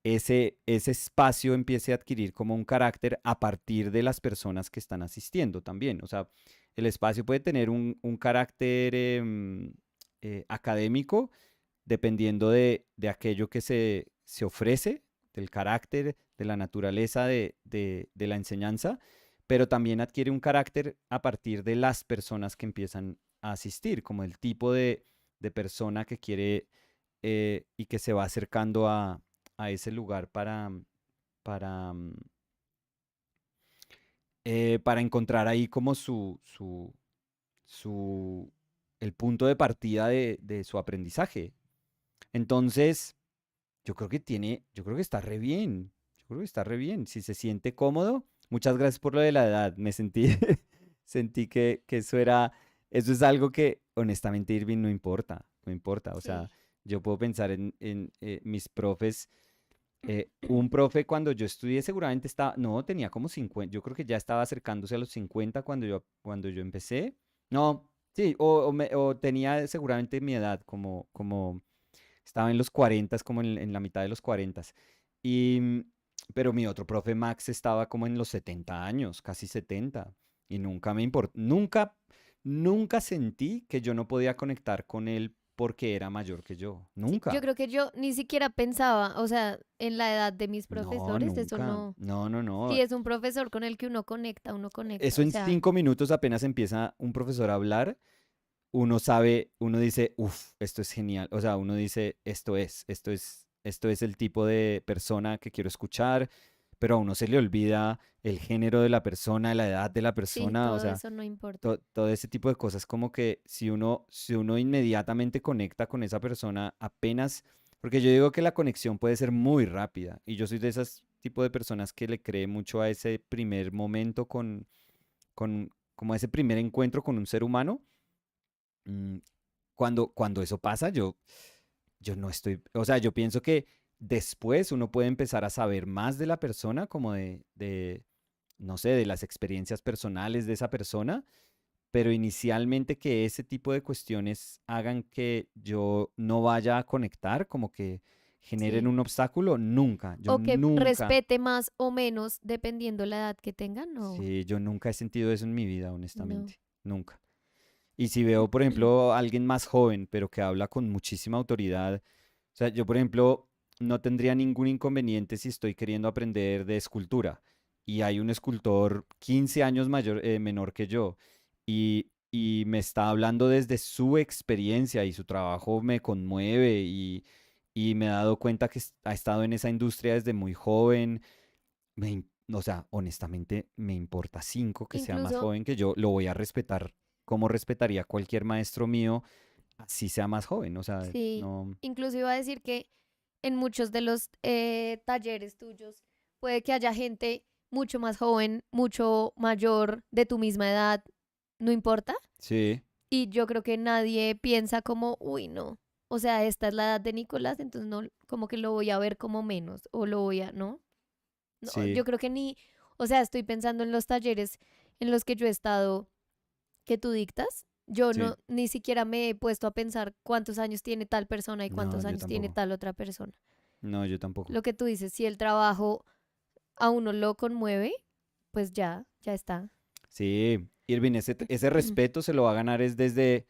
ese espacio empiece a adquirir como un carácter a partir de las personas que están asistiendo también. O sea, el espacio puede tener un carácter académico dependiendo de aquello que se ofrece, del carácter, de la naturaleza de la enseñanza, pero también adquiere un carácter a partir de las personas que empiezan a asistir, como el tipo de persona que quiere y que se va acercando a ese lugar para, mm, para encontrar ahí como su, el punto de partida de su aprendizaje. Entonces, yo creo que está re bien. Yo creo que está re bien. Si se siente cómodo, muchas gracias por lo de la edad. Me sentí, sentí que eso es algo que honestamente, Irving, no importa, no importa. O sea, Sí. yo puedo pensar en mis profes. Un profe cuando yo estudié seguramente estaba, no, tenía como 50, yo creo que ya estaba acercándose a los 50 cuando yo empecé. No, sí, o tenía seguramente mi edad, como estaba en los 40, como en la mitad de los 40. Y, pero mi otro profe Max estaba como en los 70 años, casi 70. Y nunca me importó, nunca sentí que yo no podía conectar con él porque era mayor que yo. Sí, yo Nunca. creo que yo ni siquiera pensaba, o sea, en la edad de mis No, profesores, eso nunca. no. No, no, no. Si es un profesor con el que uno conecta, Eso o en sea, 5 minutos apenas empieza un profesor a hablar, uno sabe, uno dice, uff, esto es genial. O sea, uno dice, esto es el tipo de persona que quiero escuchar, pero a uno se le olvida el género de la persona, la edad de la sí, persona, o todo sea, eso no importa. todo ese tipo de cosas, como que si uno inmediatamente conecta con esa persona, apenas, porque yo digo que la conexión puede ser muy rápida, y yo soy de esas tipo de personas que le cree mucho a ese primer momento como a ese primer encuentro con un ser humano. mm, cuando eso pasa, yo no estoy, o sea, yo pienso que después uno puede empezar a saber más de la persona, como no sé, de las experiencias personales de esa persona, pero inicialmente que ese tipo de cuestiones hagan que yo no vaya a conectar, como que generen Sí. un obstáculo, nunca, yo O que nunca, respete más o menos dependiendo la edad que tengan, no, sí, yo nunca he sentido eso en mi vida, no. honestamente, nunca. Y si veo, por ejemplo, a alguien más joven, pero que habla con muchísima autoridad, o sea, yo, por ejemplo, no tendría ningún inconveniente si estoy queriendo aprender de escultura y hay un escultor 15 años menor que yo y me está hablando desde su experiencia y su trabajo me conmueve y me he dado cuenta que ha estado en esa industria desde muy joven. O sea, honestamente, me importa cinco que sea más Incluso, joven que yo, lo voy a respetar como respetaría cualquier maestro mío, así sea más joven. O sea, sí, no. incluso iba a decir que en muchos de los talleres tuyos puede que haya gente mucho más joven, mucho mayor, de tu misma edad, no importa. Sí, Y yo creo que nadie piensa como, uy, no. O sea, esta es la edad de Nicolás, entonces no, como que lo voy a ver como menos, o lo voy a, ¿no? No, yo sí, creo que ni, o sea, estoy pensando en los talleres en los que yo he estado, que tú dictas. Yo Sí. no, ni siquiera me he puesto a pensar cuántos años tiene tal persona y No, cuántos yo años tiene tampoco. tal otra persona. No, yo tampoco. Lo que tú dices, si el trabajo a uno lo conmueve, pues ya, ya está. Sí, Irving, ese respeto se lo va a ganar es desde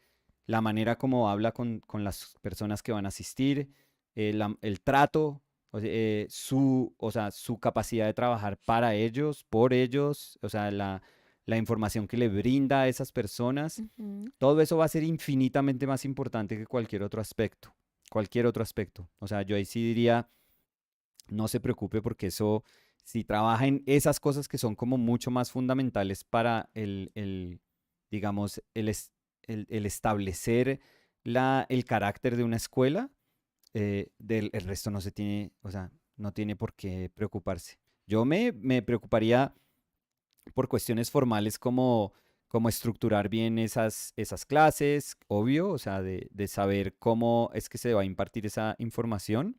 la manera como habla con las personas que van a asistir, el trato, o sea, su capacidad de trabajar para ellos, por ellos, o sea, la información que le brinda a esas personas, Ujú. todo eso va a ser infinitamente más importante que cualquier otro aspecto. O sea, yo ahí sí diría, no se preocupe porque eso, si trabaja en esas cosas que son como mucho más fundamentales para digamos, el establecer el carácter de una escuela, el resto no se tiene, o sea, no tiene por qué preocuparse. Yo me preocuparía por cuestiones formales como estructurar bien esas clases, obvio, o sea, de saber cómo es que se va a impartir esa información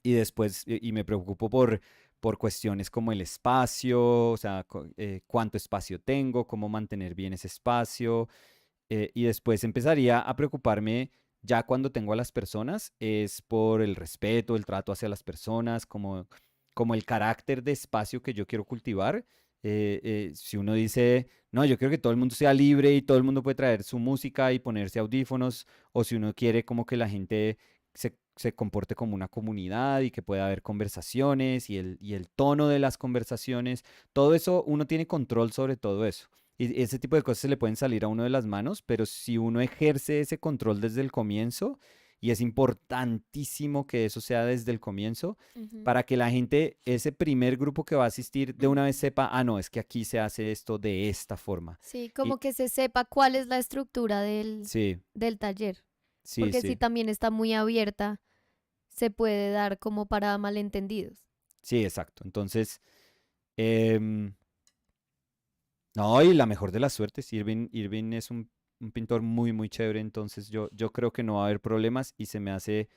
y después, y me preocupo por cuestiones como el espacio, o sea, cuánto espacio tengo, cómo mantener bien ese espacio. Y después empezaría a preocuparme ya cuando tengo a las personas, es por el respeto, el trato hacia las personas, como el carácter de espacio que yo quiero cultivar. Si uno dice, no, yo quiero que todo el mundo sea libre y todo el mundo puede traer su música y ponerse audífonos, o si uno quiere como que la gente se comporte como una comunidad y que pueda haber conversaciones y el tono de las conversaciones, todo eso, uno tiene control sobre todo eso. Y ese tipo de cosas se le pueden salir a uno de las manos, pero si uno ejerce ese control desde el comienzo, y es importantísimo que eso sea desde el comienzo, Ujú. para que la gente, ese primer grupo que va a asistir, de una vez sepa, ah, no, es que aquí se hace esto de esta forma. Sí, Y como que se sepa cuál es la estructura sí, del taller. sí, Porque si sí, también está muy abierta, se puede dar como para malentendidos. sí, exacto. Entonces, em, no, y la mejor de las suertes, Irving es un pintor muy, muy chévere, entonces yo creo que no va a haber problemas y se me hace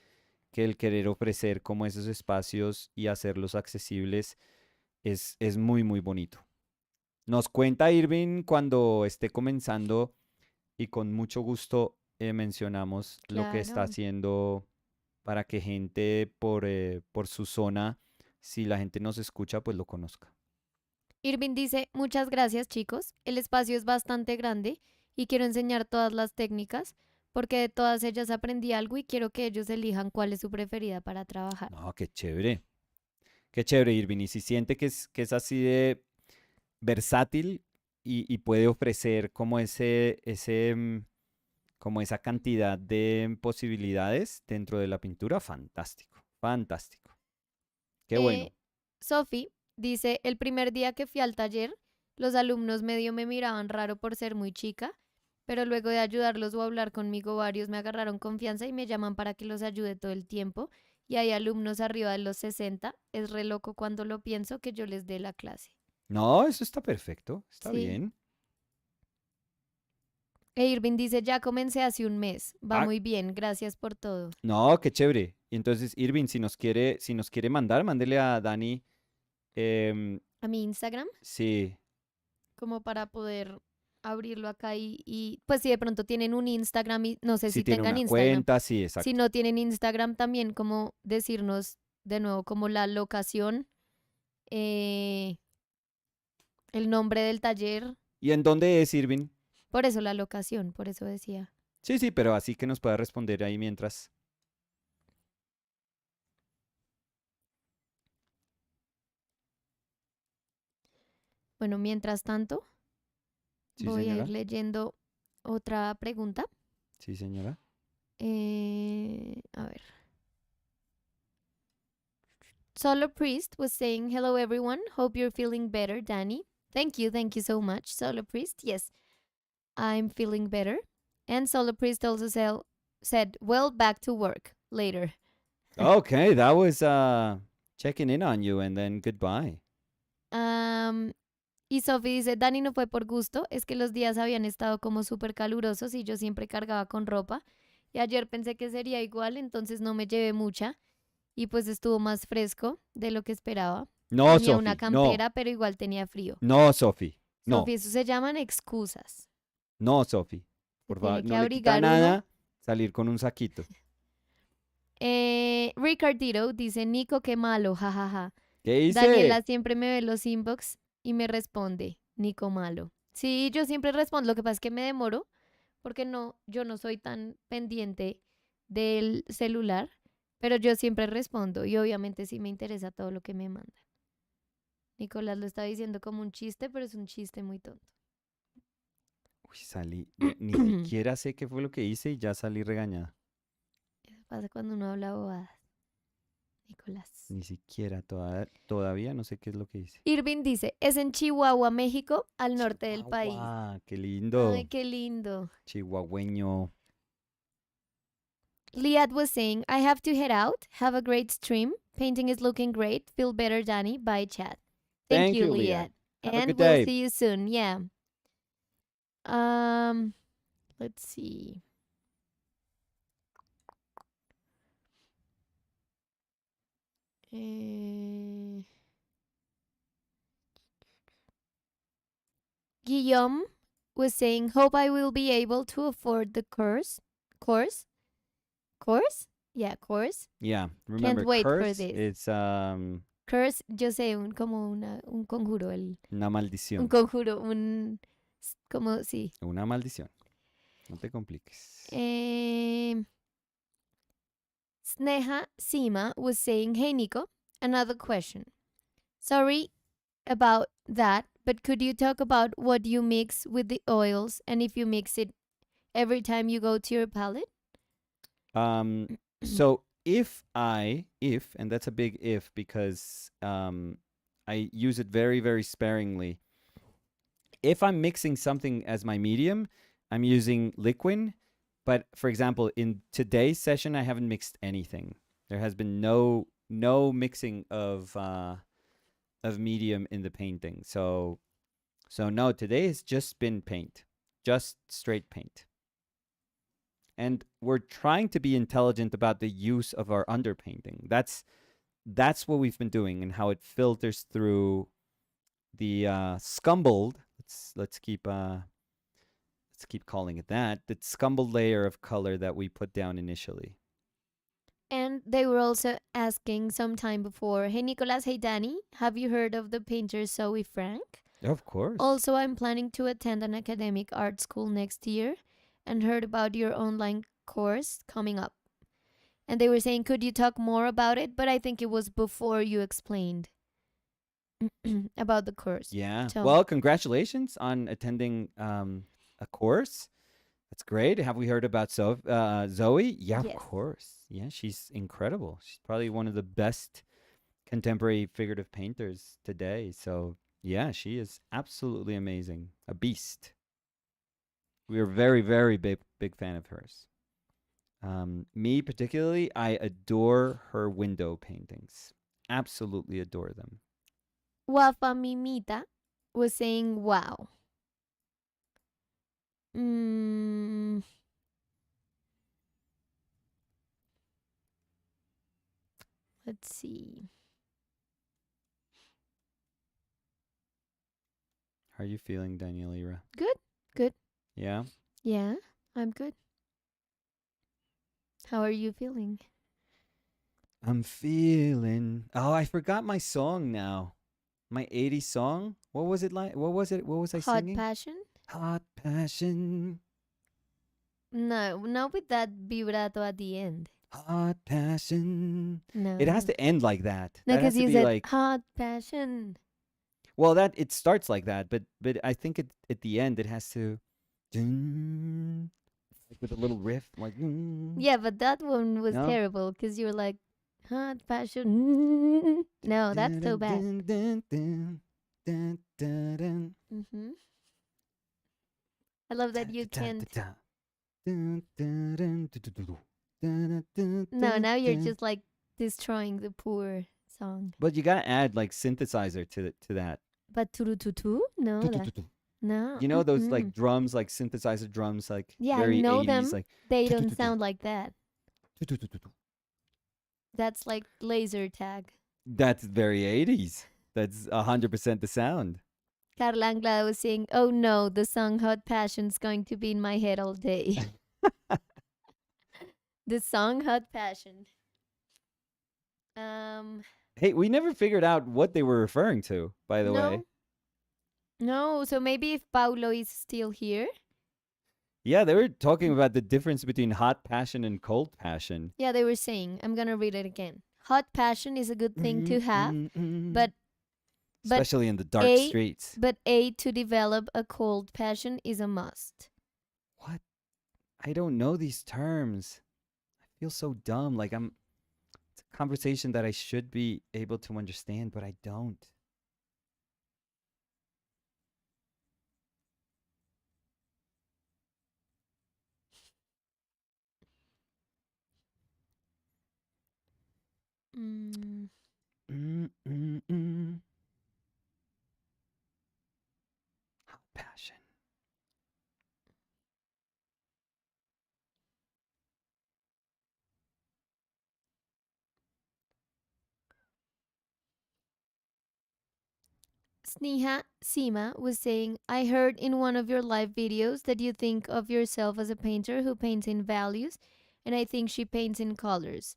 que el querer ofrecer como esos espacios y hacerlos accesibles es muy, muy bonito. Nos cuenta Irving cuando esté comenzando y con mucho gusto mencionamos lo que está Claro. haciendo para que gente por su zona, si la gente nos escucha, pues lo conozca. Irving dice, muchas gracias chicos, el espacio es bastante grande y quiero enseñar todas las técnicas porque de todas ellas aprendí algo y quiero que ellos elijan cuál es su preferida para trabajar. No, qué chévere Irving. Y si siente que es así de versátil y puede ofrecer como como esa cantidad de posibilidades dentro de la pintura, fantástico, fantástico. Qué Eh, bueno. Sophie dice, el primer día que fui al taller, los alumnos medio me miraban raro por ser muy chica, pero luego de ayudarlos o hablar conmigo varios me agarraron confianza y me llaman para que los ayude todo el tiempo. Y hay alumnos arriba de los 60. Es re loco cuando lo pienso que yo les dé la clase. No, eso está perfecto, está Sí. bien. E Irving dice, ya comencé hace un mes. Va Ah, muy bien, gracias por todo. no, qué chévere. Y entonces, Irving, si nos quiere mandar, mándele a Dani. A mi Instagram, Sí, como para poder abrirlo acá pues si de pronto tienen un Instagram y no sé si si tiene tengan una Instagram. cuenta, sí, Si exacto. no tienen Instagram también, como decirnos de nuevo como la locación, eh, el nombre del taller. ¿Y en dónde es Irving? Por eso la locación, por eso decía. Sí, sí, pero así que nos pueda responder ahí mientras. Bueno, mientras tanto, Sí, voy a ir señora. leyendo otra pregunta. Sí, señora. A ver. Solar Priest was saying, hello everyone. Hope you're feeling better, Danny. Thank you so much, Solar Priest. Yes, I'm feeling better. And Solar Priest also said, well, back to work later. Okay, that was checking in on you and then goodbye. Um, y Sophie dice, Dani no fue por gusto, es que los días habían estado como súper calurosos y yo siempre cargaba con ropa. Y ayer pensé que sería igual, entonces no me llevé mucha. Y pues estuvo más fresco de lo que esperaba. No, Tenía una Sophie, no, campera, pero igual tenía frío. no, Sophie, no, Sophie, eso se llaman excusas. no, Sophie. Se Por favor, tiene que no le quita abrigar uno. nada salir con un saquito. Ricardito dice, Nico, qué malo, jajaja. ¿Qué Daniela hice? siempre me ve los inbox y me responde, Nico malo. Sí, yo siempre respondo, lo que pasa es que me demoro porque no, yo no soy tan pendiente del celular, pero yo siempre respondo y obviamente sí me interesa todo lo que me mandan. Nicolás lo está diciendo como un chiste, pero es un chiste muy tonto. Uy, salí. Ni siquiera sé qué fue lo que hice y ya salí regañada. Eso pasa cuando uno habla bobadas, Nicolás. Ni siquiera todavía no sé qué es lo que hice. Irving dice, es en Chihuahua, México, al norte del país. Chihuahua, qué Ay, lindo. qué lindo. Chihuahueño. Liat was saying, I have to head out. Have a great stream. Painting is looking great. Feel better, Danny. Bye, chat. Thank Thank you, you, Leah. Liat. Have a good And we'll day. see you soon. Yeah. Um, let's see. Eh, Guillaume was saying, hope I will be able to afford the course. Course? Course? Yeah, course. Yeah, Can't remember wait for curse, this. it's Curse, yo sé, un conjuro, una un maldición. conjuro, como, sí. Una maldición. No te compliques. Sneha Sima was saying, hey Nico, another question. Sorry about that, but could you talk about what you mix with the oils and if you mix it every time you go to your palette? So if, and that's a big if because I use it very, very sparingly. If I'm mixing something as my medium, I'm using liquid. But for example, in today's session, I haven't mixed anything. There has been no mixing of medium in the painting. So no, today has just been paint, just straight paint. And we're trying to be intelligent about the use of our underpainting. That's what we've been doing and how it filters through the scumbled. Let's keep calling it that. The scumbled layer of color that we put down initially. And they were also asking some time before, hey Nicolas, hey Danny, have you heard of the painter Zoe Frank? Of course. Also, I'm planning to attend an academic art school next year and heard about your online course coming up. And they were saying, could you talk more about it? But I think it was before you explained about the course. Yeah. So, Well, congratulations on attending a course. That's great. Have we heard about Zoe? Yeah, yes. of course. Yeah, she's incredible. She's probably one of the best contemporary figurative painters today. So, yeah, she is absolutely amazing. A beast. We're very, very big fan of hers. Me particularly, I adore her window paintings. Absolutely adore them. Wafa Mimita was saying, wow. Mm, let's see. How are you feeling, Daniela? Good. Yeah? Yeah, I'm good. How are you feeling? I'm feeling. Oh, I forgot my song now. My 80s song. What was it like? What was it? What was I Hot singing? passion? Hot passion. No, not with that vibrato at the end. Hot passion. No. It has to end like that. No, That has because to you be said like. hot passion. Well, that it starts like that, but I think at the end it has to. Like with a little riff, like. Yeah, but that one was No? terrible because you were like, hot passion. No, that's so bad. Mm-hmm. I love that you can't. No, now you're just like destroying the poor song. But you gotta add like synthesizer to that. But tutu? No, no. You know those like drums, like synthesizer drums, like Yeah, very I know 80s, them. like. They don't sound like that. That's That's like laser tag. very 80s. That's 100% the sound. Carla Anglada was saying, "Oh no, the song Hot Passion's going to be in my head all day." The song Hot Passion. Um, Hey, we never figured out what they were referring to, by the way. no, no. So maybe if Paulo is still here, Yeah, they were talking about the difference between hot passion and cold passion. yeah, they were saying. I'm gonna read it again. Hot passion is a good thing to have, but but especially in the dark a streets. but a to develop a cold passion is a must. What? I don't know these terms. I feel so dumb. Like it's a conversation that I should be able to understand, but I don't. Mm. Mm, mm, mm. Hot passion. Sneha Sima was saying, I heard in one of your live videos that you think of yourself as a painter who paints in values, and I think she paints in colors.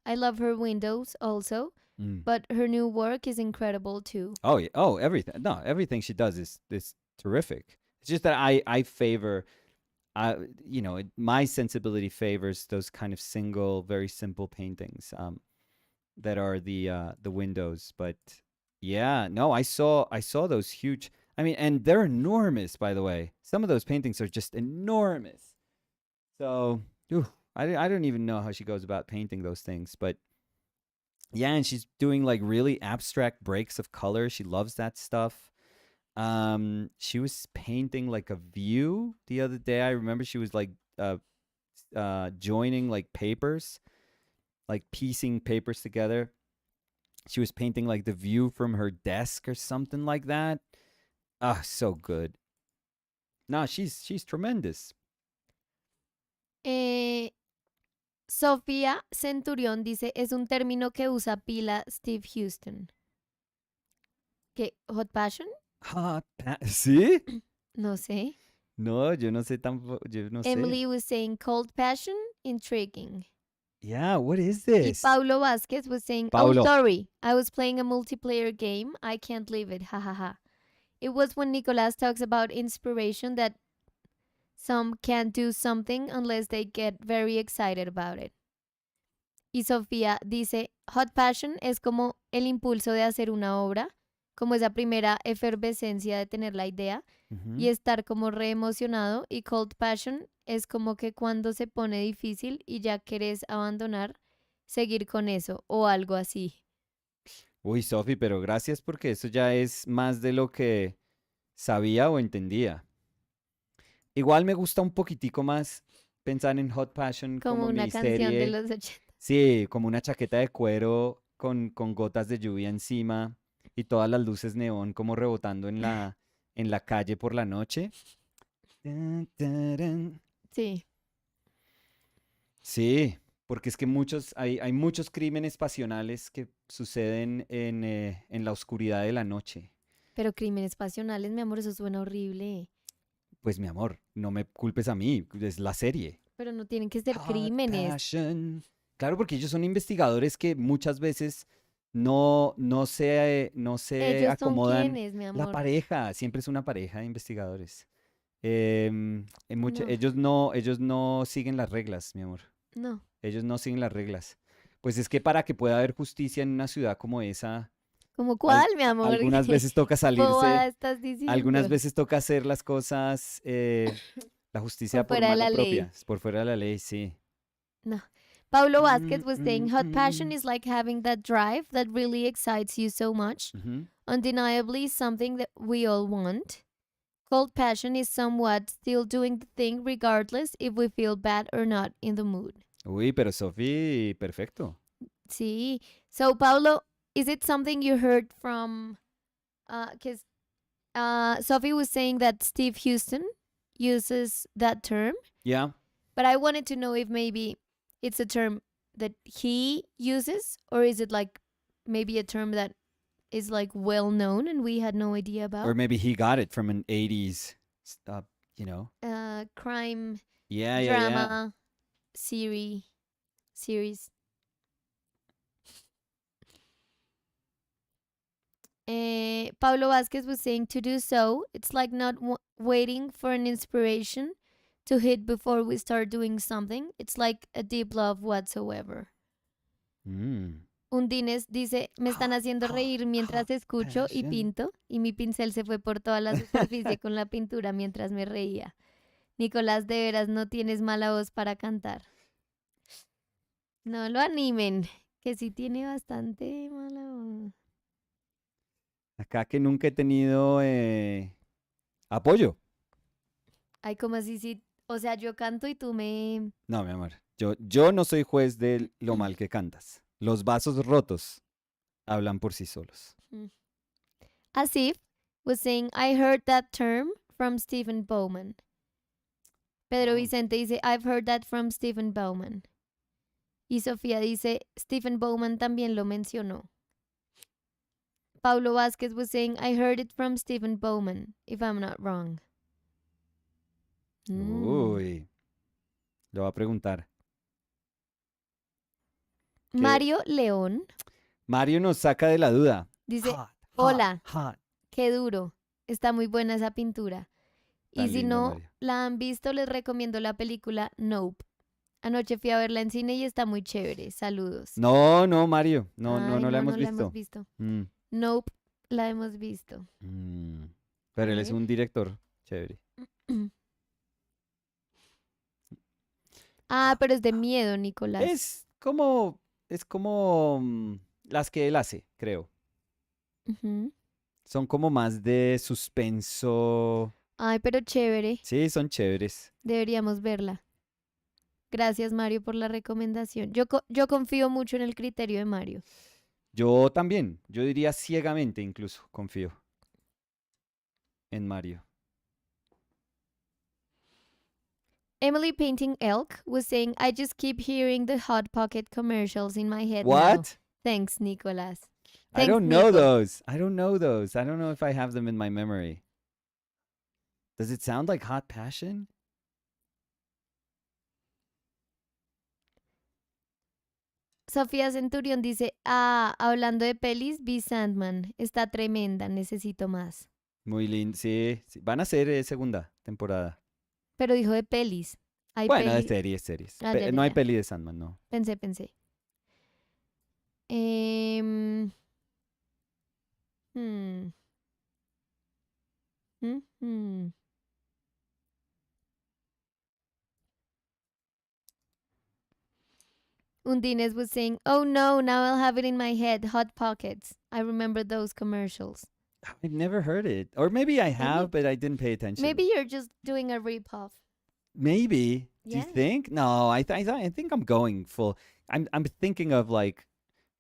I love her windows also, Mm. but her new work is incredible too. Oh yeah. Oh, everything. No, everything she does is terrific. It's just that I favor my sensibility favors those kind of single, very simple paintings that are the windows. But yeah, no, I saw those huge. I mean, and they're enormous, by the way. Some of those paintings are just enormous. So, ooh, I don't even know how she goes about painting those things, but yeah, and she's doing like really abstract breaks of color. She loves that stuff. She was painting like a view the other day. I remember she was like joining like papers, like piecing papers together. She was painting like the view from her desk or something like that. Ah, so good. No, she's tremendous. Eh, Sofía Centurión dice, es un término que usa pila Steve Houston. ¿Qué? ¿Hot passion? ¿Sí? No sé. No, yo no sé tampoco, yo no sé. Emily was saying cold passion, intriguing. Yeah, what is Y this? Paulo Vasquez was saying, oh, Paulo. sorry, I was playing a multiplayer game. I can't leave it. Ha ha ha. It was when Nicolas talks about inspiration that some can't do something unless they get very excited about it. Y Sofía dice, hot passion es como el impulso de hacer una obra, como esa primera efervescencia de tener la idea y estar como re emocionado. Y cold passion es como que cuando se pone difícil y ya querés abandonar, seguir con eso o algo así. Uy, Sofi, pero gracias porque eso ya es más de lo que sabía o entendía. Igual me gusta un poquitico más pensar en Hot Passion Como como una mi canción de serie. los 80. Sí, como una chaqueta de cuero con gotas de lluvia encima y todas las luces neón como rebotando en la calle por la noche. Tan, tarán. Sí, Sí, porque es que hay muchos crímenes pasionales que suceden en la oscuridad de la noche. pero crímenes pasionales, mi amor, eso suena horrible. Pues mi amor, no me culpes a mí, es la serie. Pero no tienen que ser Hot crímenes. Passion. Claro, porque ellos son investigadores que muchas veces no se Ellos son acomodan. quienes, mi La amor. pareja, siempre es una pareja de investigadores. No, Ellos no siguen las reglas, mi amor. no. Ellos no siguen las reglas. Pues es que para que pueda haber justicia en una ciudad como esa, ¿Como cuál, mi amor? algunas veces toca ¿Qué bobada salirse, estás algunas diciendo? veces toca hacer las cosas, la Por justicia por fuera de mano la propia, ley. por fuera de la ley, sí. No. Paulo Mm, Vázquez was saying mm, hot passion mm. is like having that drive that really excites you so much. Ujú. Undeniably something that we all want. Cold passion is somewhat still doing the thing regardless if we feel bad or not in the mood. Uy, pero Sofi, perfecto. See? So, Paulo, is it something you heard from? Because Sophie was saying that Steve Houston uses that term, Yeah. but I wanted to know if maybe it's a term that he uses, or is it like maybe a term that is like well known and we had no idea Or about. maybe he got it from an 80s, you know? Crime Yeah, yeah, yeah. drama series. Pablo Vasquez was saying to do so, it's like not waiting for an inspiration to hit before we start doing something. It's like a deep love whatsoever. Mm. Undines dice, me están haciendo reír mientras escucho y Passion. pinto, y mi pincel se fue por toda la superficie con la pintura mientras me reía. Nicolás, de veras no tienes mala voz para cantar. No lo animen, que sí tiene bastante mala voz. Acá que nunca he tenido apoyo. Ay, como así, sí. O sea, yo canto y tú me... No, mi amor. Yo no soy juez de lo mal que cantas. Los vasos rotos hablan por sí solos. Asif was saying, I heard that term from Stephen Bowman. Pedro Oh. Vicente dice, I've heard that from Stephen Bowman. Y Sofía dice, Stephen Bowman también lo mencionó. Paulo Vázquez was saying, I heard it from Stephen Bowman, if I'm not wrong. Uy. Lo va a preguntar. ¿Qué? Mario León Mario nos saca de la duda. dice, Hot, hola, hot. qué duro. Está muy buena esa pintura. Tan Y si lindo, no Mario. la han visto, les recomiendo la película Nope. Anoche fui a verla en cine y está muy chévere. Saludos. No, no, Mario. No, Ay, no la hemos no la visto. hemos visto. Mm, Nope, la hemos visto. Pero A él es ver. un director chévere. Pero es de miedo, Nicolás. Es como las que él hace, creo. Ujú. Son como más de suspenso. Ay, pero chévere. Sí, son chéveres. Deberíamos verla. Gracias, Mario, por la recomendación. Yo confío mucho en el criterio de Mario. Yo también, yo diría ciegamente incluso, confío en Mario. Emily Painting Elk was saying, I just keep hearing the Hot Pocket commercials in my head now. What? Thanks, Nicolás. I Thanks, don't know Nico. those. I don't know those. I don't know if I have them in my memory. Does it sound like Hot Passion? Sofía Centurión dice, hablando de pelis, vi Sandman. Está tremenda, necesito más. Muy lindo. Sí, sí. Van a ser segunda temporada. Pero dijo de pelis. Hay Bueno, de peli... series. Ya, No hay ya. peli de Sandman, no. Pensé. Hmm. Undines was saying, oh no, now I'll have it in my head. Hot Pockets. I remember those commercials. I've never heard it. Or maybe I have, but I didn't pay attention. Maybe you're just doing a rip-off. Maybe. Do you Yeah. think? No, I think I'm going full. I'm thinking of like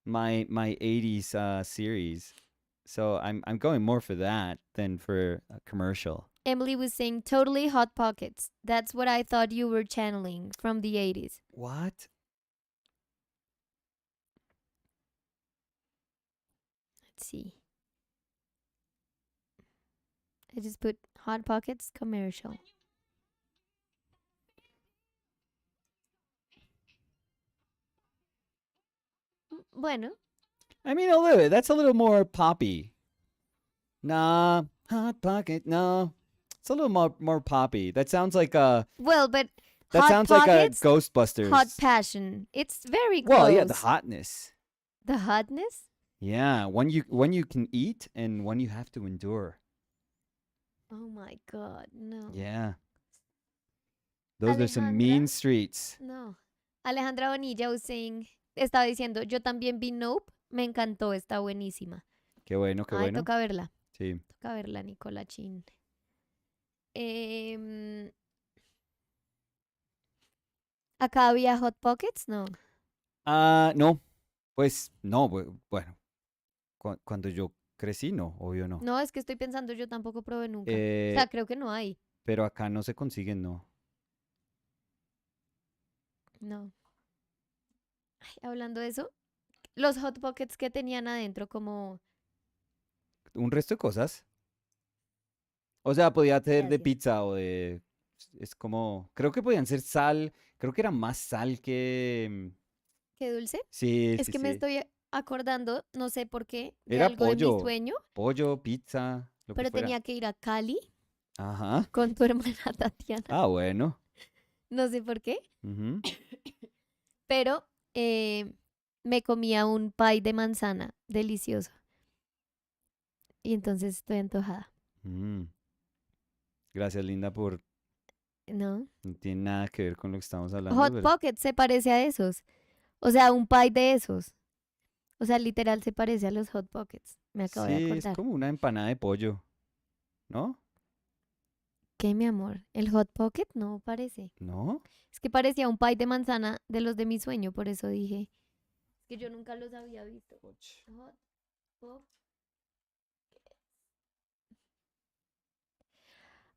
my 80s series. So I'm going more for that than for a commercial. Emily was saying, totally Hot Pockets. That's what I thought you were channeling from the 80s. What? Let's see. I just put Hot Pockets commercial. Bueno. I mean, a little bit. That's a little more poppy. Nah, Hot Pocket. No, it's a little more poppy. That sounds like a. Well, but That Hot sounds Pockets, like a Ghostbusters. Hot Passion. It's very close. Well, yeah, the hotness. The hotness? Yeah, one you can eat and one you have to endure. Oh my God, no. Yeah. Those are some mean streets. No. Alejandra Bonilla was saying, estaba diciendo, yo también vi Nope, me encantó, está buenísima. Qué bueno, qué Ay, bueno. toca verla. Sí. Toca verla, Nicolachín. ¿Acá había Hot Pockets? No. No. Pues no, bueno. Cuando yo crecí, no, obvio no. No, es que estoy pensando, yo tampoco probé nunca. O Eh, sea, creo que no hay. Pero acá no se consiguen, no. No. Ay, hablando de eso, los Hot Pockets que tenían adentro como un resto de cosas. O sea, podía ser de Gracias. pizza o de... Es como... Creo que podían ser sal. Creo que era más sal que... ¿Qué dulce? Sí, Es sí, que me sí. estoy acordando, no sé por qué, de Era algo de mi pollo. sueño, Pollo, pizza, lo que pero fuera. tenía que ir a Cali Ajá. con tu hermana Tatiana. Ah, bueno. No sé por qué, Ujú. pero me comía un pie de manzana delicioso. Y entonces estoy antojada. Mm. Gracias, Linda, por... ¿No? No tiene nada que ver con lo que estamos hablando, Hot pero... Pocket se parece a esos. O sea, un pie de esos. O sea, literal se parece a los Hot Pockets. Me acabo de Sí, es acordar. como una empanada de pollo, ¿no? ¿Qué, mi amor? ¿El Hot Pocket? No parece. ¿No? Es que parecía un pie de manzana de los de mi sueño, por eso dije. Es que yo nunca los había visto. Och. Hot Pocket.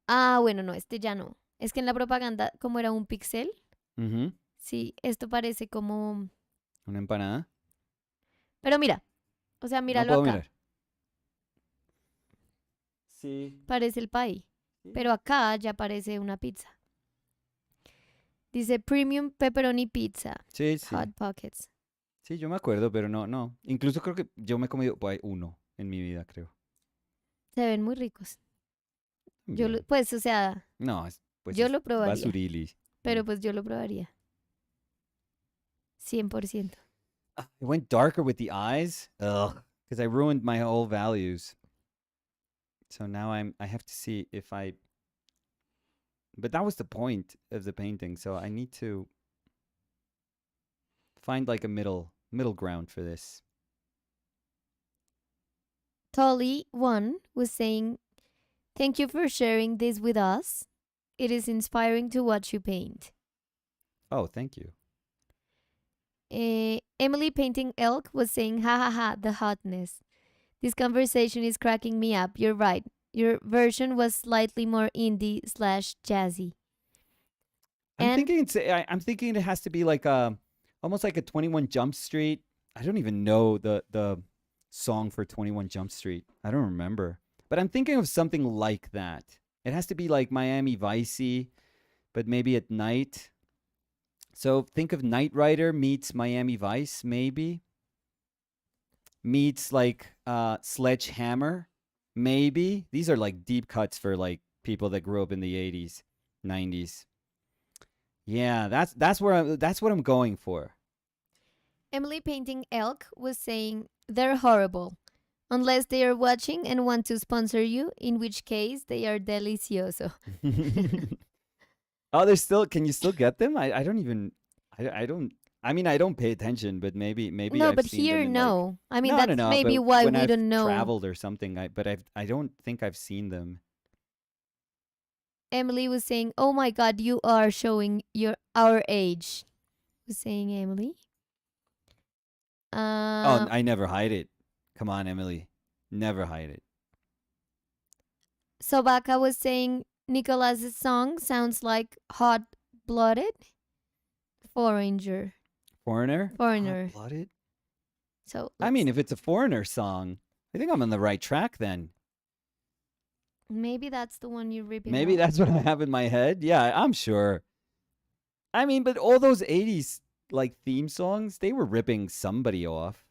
Ah, bueno, no, este ya no. Es que en la propaganda, como era un pixel, Ujú. sí, esto parece como... Una empanada. Pero mira, o sea, No míralo puedo acá. mirar. Sí. Parece el pie. Sí. Pero acá ya parece una pizza. Dice Premium Pepperoni Pizza. Sí, Hot sí. Pockets. Sí, yo me acuerdo, pero no, no. Incluso creo que yo me he comido pues, uno en mi vida, creo. Se ven muy ricos. Bien. Pues, o sea, No, pues yo es lo probaría. basurili. Mm. Pero pues yo lo probaría. 100%. It went darker with the eyes. Ugh. Because I ruined my whole values. So now I have to see if I... But that was the point of the painting, so I need to find like a middle ground for this. Tolly one was saying, "Thank you for sharing this with us. It is inspiring to watch you paint." Oh, thank you. Emily Painting Elk was saying, "Ha ha ha, the hotness. This conversation is cracking me up. You're right. Your version was slightly more indie slash jazzy." And I'm thinking it has to be like a almost like a 21 Jump Street. I don't even know the song for 21 Jump Street. I don't remember. But I'm thinking of something like that. It has to be like Miami Vicey, but maybe at night. So think of Knight Rider meets Miami Vice, maybe. Meets like Sledgehammer, maybe. These are like deep cuts for like people that grew up in the 80s, 90s. Yeah, that's what I'm going for. Emily Painting Elk was saying, "They're horrible. Unless they are watching and want to sponsor you, in which case they are delicioso." Oh, there's still can you still get them? I don't even I don't I mean I don't pay attention, but maybe No, I've but seen them here, in like no. I mean, no no that's no, maybe but why when we I've don't know. traveled or something, I don't think I've seen them. Emily was saying, "Oh my God, you are showing our age." Was saying Emily. Oh, Uh, I never hide it. Come on, Emily. Never hide it. Sobaka was saying, "Nicholas's song sounds like Hot Blooded Foreigner." Foreigner? Foreigner. Hot-blooded? So I mean, let's. if it's a foreigner song, I think I'm on the right track then. Maybe that's the one you're ripping Maybe off. that's what I have in my head. Yeah, I'm sure. I mean, but all those 80s like theme songs, they were ripping somebody off.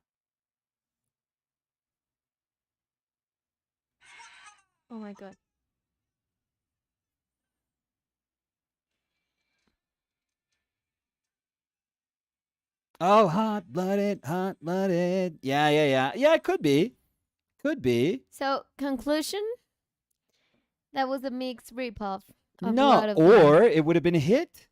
Oh my God. Oh, hot blooded, hot blooded. Yeah, yeah, yeah. Yeah, it could be. Could be. So, conclusion, that was a mixed ripoff of a No, lot of or bands. it would have been a hit.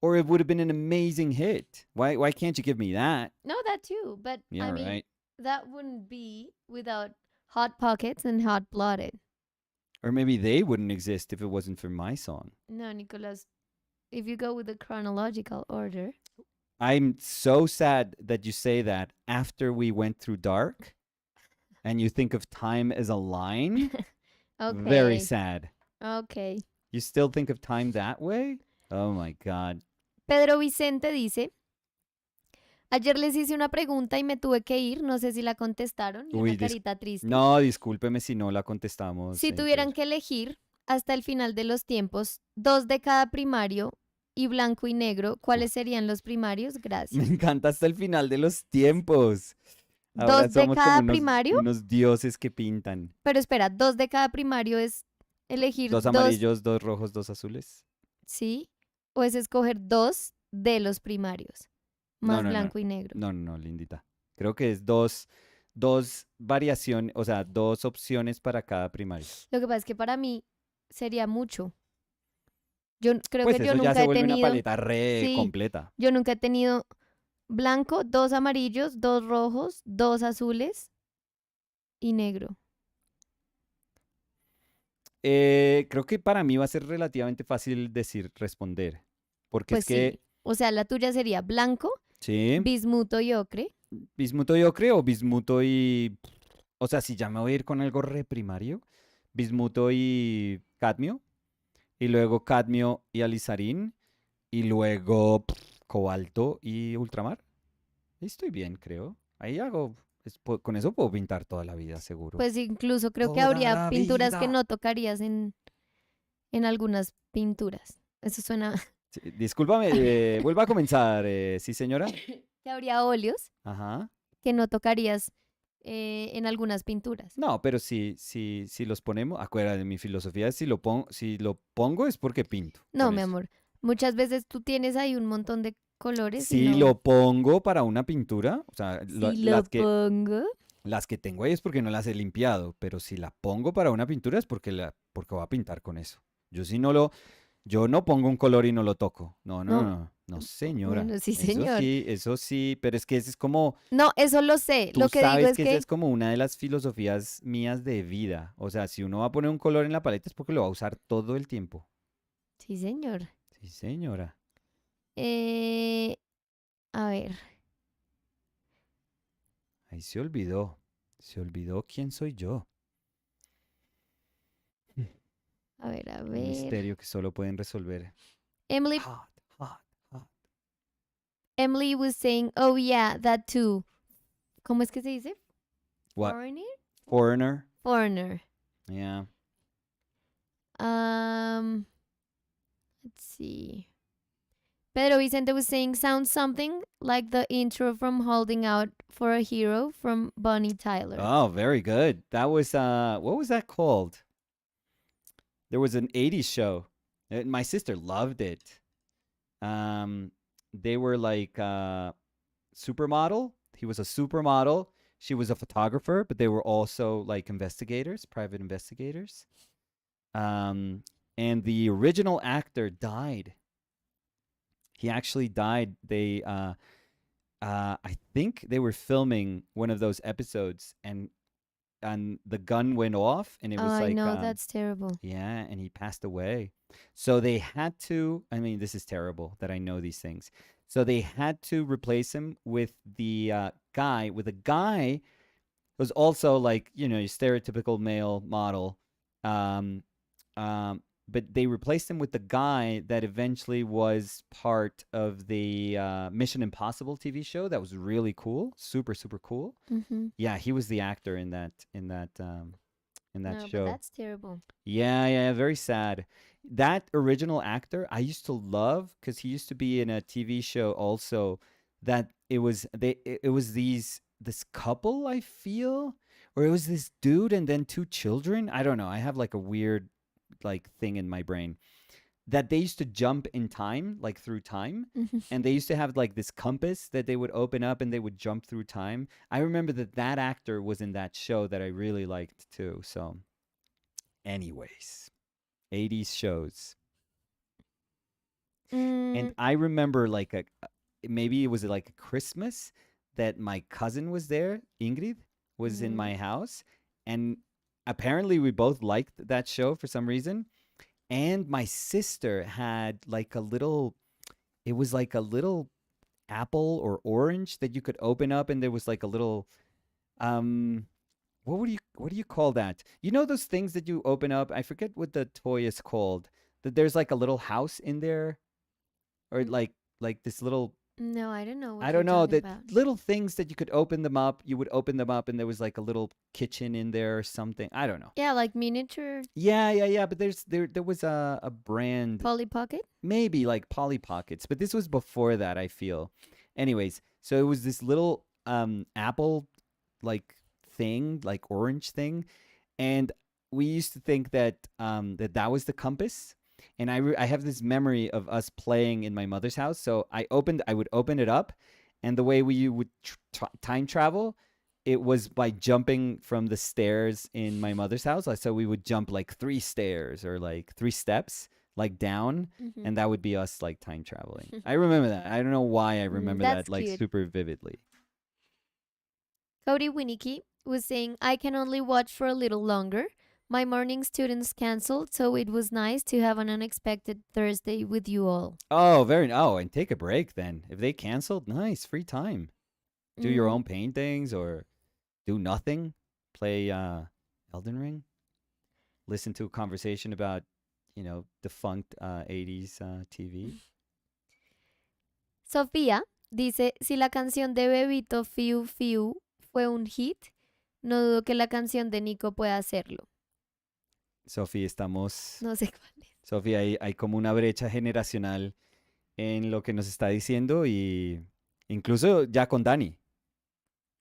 Or it would have been an amazing hit. Why can't you give me that? No, that too. But Yeah, I mean, right. that wouldn't be without Hot Pockets and Hot Blooded. Or maybe they wouldn't exist if it wasn't for my song. No, Nicolas, if you go with the chronological order. I'm so sad that you say that after we went through dark and you think of time as a line. Very Okay. sad. Okay. You still think of time that way? Oh my God. Pedro Vicente dice, Ayer les hice una pregunta y me tuve que ir, no sé si la contestaron y una Uy, carita triste. no, discúlpeme si no la contestamos, Si tuvieran Inter. que elegir hasta el final de los tiempos, dos de cada primario y blanco y negro, Uf, ¿cuáles serían los primarios? me Gracias. encanta hasta el final de los tiempos. Ahora Dos de somos como cada unos, primario, unos dioses que pintan. pero espera, dos de cada primario es elegir Dos dos, amarillos, dos rojos, dos azules. ¿sí? O es escoger dos de los primarios, No, más no, no. blanco y negro. No, no, no, Lindita. Creo que es dos variaciones, o sea, dos opciones para cada primario. Lo que pasa es que para mí sería mucho. Yo creo Pues que yo eso ya nunca se he vuelve una tenido, paleta re sí, completa. yo nunca he tenido blanco, dos amarillos, dos rojos, dos azules y negro. Creo que para mí va a ser relativamente fácil responder. Porque es Pues sí. que, O sea, la tuya sería blanco, sí, bismuto y ocre. bismuto yo creo, bismuto y... O sea, si ya me voy a ir con algo re primario, bismuto y cadmio, y luego cadmio y alizarín, y luego cobalto y ultramar. Ahí estoy bien, creo. Ahí hago, con eso puedo pintar toda la vida, seguro. Pues incluso creo que Toda habría la pinturas que vida. no tocarías en algunas pinturas. Eso suena Sí, discúlpame, vuelva a comenzar, ¿sí, señora? que habría óleos Ajá. que no tocarías en algunas pinturas. No, pero si los ponemos, acuérdate, mi filosofía es si lo pongo es porque pinto, No, con mi eso. amor. Muchas veces tú tienes ahí un montón de colores y Si no. lo pongo para una pintura, o sea, Si lo pongo. las que tengo ahí es porque no las he limpiado, pero si la pongo para una pintura es porque voy a pintar con eso. Yo si no lo, yo no pongo un color y no lo toco. No, no, No, no, no, señora. bueno, sí, señor. Eso sí, pero es que ese es como, No, eso lo sé. tú Lo que digo sabes es que esa que. es como una de las filosofías mías de vida. O sea, si uno va a poner un color en la paleta es porque lo va a usar todo el tiempo. Sí, señor. Sí, señora. Eh, a ver, Ahí se olvidó. Se olvidó quién soy yo. a ver, a Un ver. misterio que solo pueden resolver. Emily, Hot, hot, hot. Emily was saying, oh yeah, that too. ¿Cómo es que se dice? What? Foreigner? Foreigner? Foreigner. Yeah. Um, let's see. Pedro Vicente was saying, sounds something like the intro from Holding Out for a Hero from Bonnie Tyler. Oh, very good. That was what was that called? There was an 80s show. My sister loved it. Um they were like supermodel. He was a supermodel. She was a photographer, but they were also like investigators, private investigators. Um and the original actor died. He actually died. I think they were filming one of those episodes, and the gun went off, and it Oh, was I like know, that's terrible. yeah, and he passed away. So they had to. I mean, this is terrible that I know these things. So they had to replace him with a guy who was also like your stereotypical male model. Um, but they replaced him with the guy that eventually was part of the Mission Impossible TV show. That was really cool, super super cool. Mm-hmm. Yeah, he was the actor in that No, but show. that's terrible. Yeah, yeah, very sad. That original actor I used to love because he used to be in a TV show also that it was this couple, I feel, or it was this dude and then two children. I don't know. I have like a weird like thing in my brain that they used to jump in time, like through time, and they used to have like this compass that they would open up and they would jump through time. I remember that actor was in that show that I really liked too. So, anyways, 80s shows. And Mm, I remember like maybe it was like a Christmas that my cousin was there, Ingrid was in mhm. my house, and apparently we both liked that show for some reason. And my sister had like it was like a little apple or orange that you could open up, and there was like a little um what do you call that? You know those things that you open up? I forget what the toy is called. That there's like a little house in there, or like this little No, I don't know what I you're don't know, talking that about. little things that you could open them up. You would open them up and there was like a little kitchen in there or something. I don't know. Yeah, like miniature Yeah. But there was a brand, Polly Pocket. maybe like Polly Pockets, but this was before that, I feel. Anyways, so it was this little apple like thing, like orange thing, and we used to think that that was the compass. And I have this memory of us playing in my mother's house. So I would open it up, and the way we would time travel, it was by jumping from the stairs in my mother's house. Like, so we would jump like 3 stairs or like 3 steps, like down, Hmm. and that would be us like time traveling. I remember that. I don't know why I remember that That's like cute. super vividly. Cody Winnicky was saying, I can only watch for a little longer. My morning students canceled, so it was nice to have an unexpected Thursday with you all. Oh, and take a break then. If they canceled, nice, free time. Do your Mm, own paintings or do nothing. Play Elden Ring. Listen to a conversation about, defunct 80s TV. Sofía dice, si la canción de Bebito Fiu Fiu fue un hit, no dudo que la canción de Nico pueda hacerlo. Sofía, estamos... No sé cuál es. Sofía, hay como una brecha generacional en lo que nos está diciendo y incluso ya con Dani.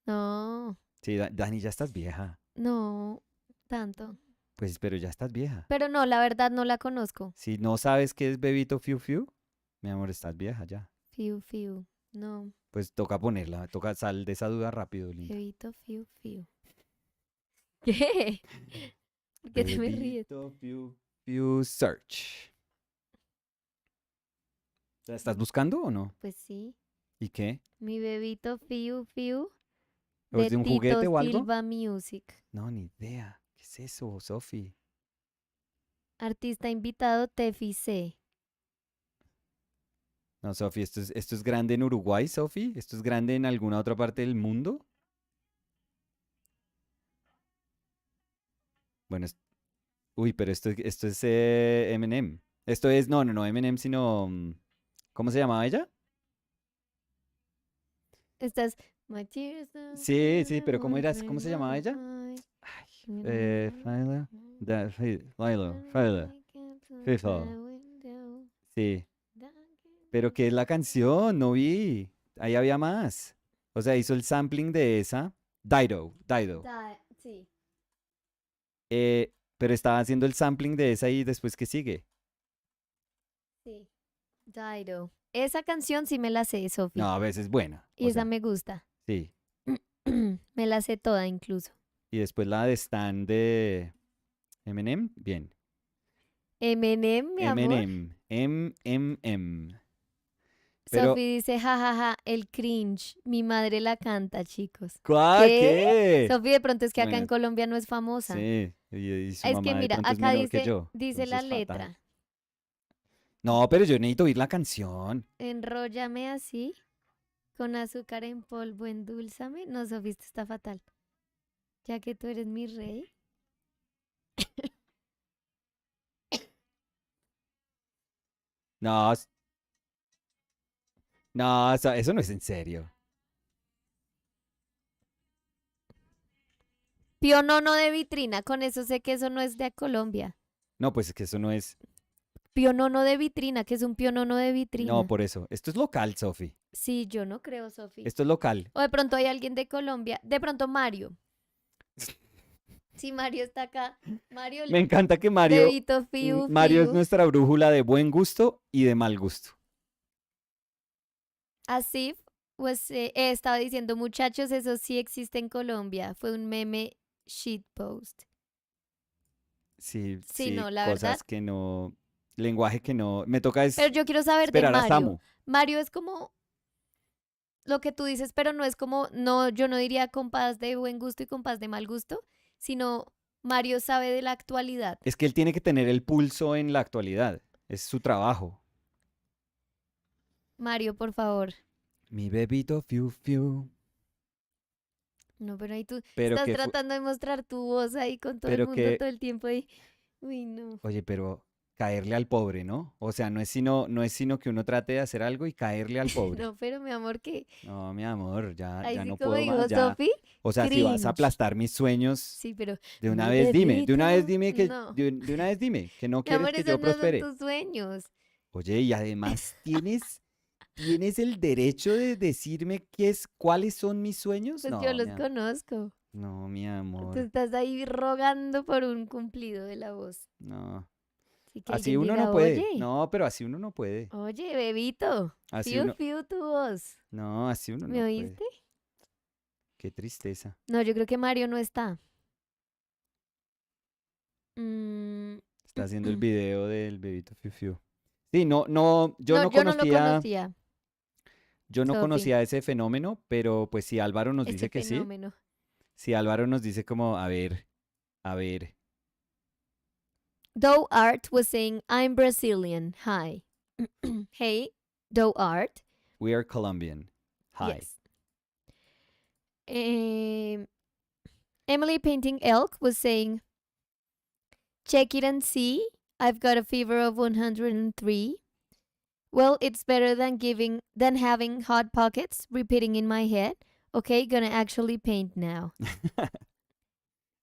No, Sí, Dani, ya estás vieja. no, tanto. Pues, pero ya estás vieja. Pero no, la verdad no la conozco. Si no sabes qué es Bebito Fiu Fiu, mi amor, estás vieja ya. Fiu Fiu, no. Pues toca ponerla, toca sal de esa duda rápido, linda. Bebito Fiu Fiu. ¿Qué? ¿Por qué te me ríes? Bebito Fiu Fiu Search. ¿La estás buscando o no? Pues sí. ¿Y qué? Mi bebito Fiu Fiu ¿O es de de un Tito juguete o algo? Silva Music. No, ni idea. ¿Qué es eso, Sofi? Artista invitado Tefi C. No, Sofi, esto es grande en Uruguay, Sofi. ¿Esto es grande en alguna otra parte del mundo? Bueno, uy, pero esto es Eminem. Esto es, no, Eminem, sino... ¿Cómo se llamaba ella? Estas. My tears don't Sí, pero ¿cómo bring se llamaba my ella? eyes. Ay, You know Philo, Lilo, when Philo, I can't look Fifo. my window, Sí, dark pero ¿qué es la canción? No vi. Ahí había más. O sea, hizo el sampling de esa. Dido. Sí. Pero estaba haciendo el sampling de esa y después ¿qué sigue? Sí. Dido. Esa canción sí me la sé, Sofi. No, a veces buena. Y O esa sea, me gusta. sí. Me la sé toda incluso. Y después la de Stan de Eminem, bien. Eminem, mi amor. M. Pero, Sofi dice, jajaja, el cringe. Mi madre la canta, chicos. ¿cuál? ¿Qué? ¿Qué? Sofi, de pronto es que acá en Bueno, Colombia no es famosa. sí. Y su Es que mamá de mira, pronto es acá menor que dice, yo. dice la Entonces, fatal. letra. No, pero yo necesito oír la canción. Enróllame así, con azúcar en polvo, endulzame. No, Sofi, esto está fatal. Ya que tú eres mi rey. No, no, eso no es en serio. Pionono de vitrina, con eso sé que eso no es de Colombia. No, pues es que eso no es. Pionono de vitrina, que es un pionono de No, vitrina. por eso. Esto es local, Sofi. Sí, yo no creo, Sofi. Esto es local. O de pronto hay alguien de Colombia. De pronto Mario. Si Mario está acá. Mario, Me encanta que Mario, bebito fiu Mario es fiu. nuestra brújula de buen gusto y de mal gusto. Así, pues estaba diciendo, muchachos, eso sí existe en Colombia. Fue un meme shitpost. Sí, Sí, sí, no, la verdad. cosas que no, lenguaje que no. Me toca Pero yo quiero saber de esperar a Mario. Samu. Mario es como lo que tú dices, pero no es como, no, yo no diría compás de buen gusto y compás de mal gusto, sino Mario sabe de la actualidad. Es que él tiene que tener el pulso en la actualidad. Es su trabajo. Mario, por favor. Mi bebito fiu fiu. No, pero ahí tú Pero estás que tratando de mostrar tu voz ahí con todo el pero mundo que, todo el tiempo ahí. Uy, no. oye, pero caerle al pobre, ¿no? O sea, no es sino que uno trate de hacer algo y caerle al pobre. No, pero mi amor, que No, mi amor, ya, ahí ya sí no como puedo más, dijo ya. Sophie, O sea, si vas a cringe. aplastar mis sueños, Sí, pero de una mi vez dime, de una vez bebito, dime que, no. de una vez dime que no Mi quieres amor, que esos yo no son prospere. tus sueños. Oye, y además tienes el derecho de decirme cuáles son mis sueños. Pues yo No, los conozco. no, mi Tú amor, estás ahí rogando por un cumplido de la voz. no. Así que Así alguien uno no diga, puede. oye, No, pero así uno no puede. oye, bebito, Así fiu, uno, fiu tu voz. no, así uno ¿Me no puede. oíste? Qué tristeza. No, yo creo que Mario no está. Mm, Está haciendo el video del bebito Fiu Fiu. Sí, no, no, no, yo no lo conocía, yo no Sophie, conocía ese fenómeno, pero pues si Álvaro nos ese dice que sí, fenómeno. si Álvaro nos dice como, a ver, Doe Art was saying, I'm Brazilian. Hi. Hey, Doe Art. we are Colombian. Hi. Yes. Um, Emily Painting Elk was saying, check it and see. I've got a fever of 103. Well, it's better than having hot pockets repeating in my head. Okay, gonna actually paint now.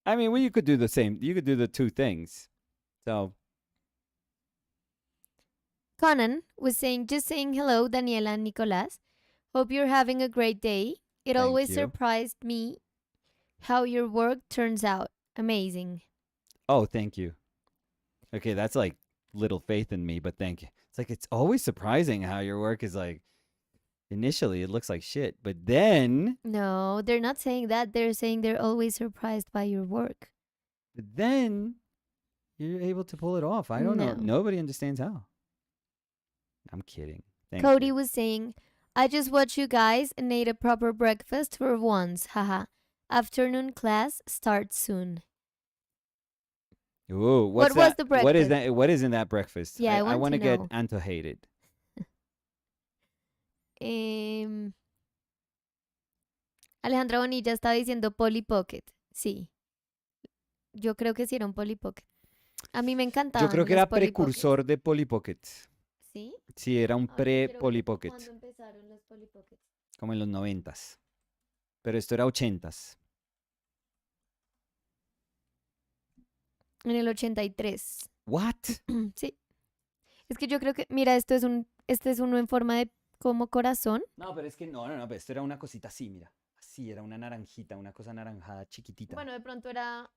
I mean, well, you could do the same. You could do the two things. So, Conan was saying, just saying hello, Daniela and Nicolas. Hope you're having a great day. It thank always you. surprised me how your work turns out. Amazing. Oh, thank you. Okay, that's like little faith in me, but thank you. It's like it's always surprising how your work is like initially it looks like shit, but then No, they're not saying that. They're saying they're always surprised by your work. but then you're able to pull it off. I don't know. No. Nobody understands how. I'm kidding. Thank Cody you. was saying, I just watched you guys and ate a proper breakfast for once. Haha. Afternoon class starts soon. Ooh, What what's was that? the What is breakfast? that? What is in that breakfast? Yeah, I, I I want want to to get know. antojated. Em, Alejandra Bonilla está diciendo Polly Pocket. Sí, yo creo que sí era un Polly Pocket. A mí me Yo creo encantaban que los era Polly Pockets. precursor de Polly Pocket. ¿Sí? Sí, era un A ver, yo quiero ver pre-Polly Pocket, cuándo empezaron los Polly Pockets. como en los noventas. Pero esto era ochentas. En el 83. What? Sí. Es que yo creo que, mira, este es uno en forma de como corazón. No, pero es que no, pero esto era una cosita así, mira. Así, era una naranjita, una cosa anaranjada chiquitita. Bueno, de pronto era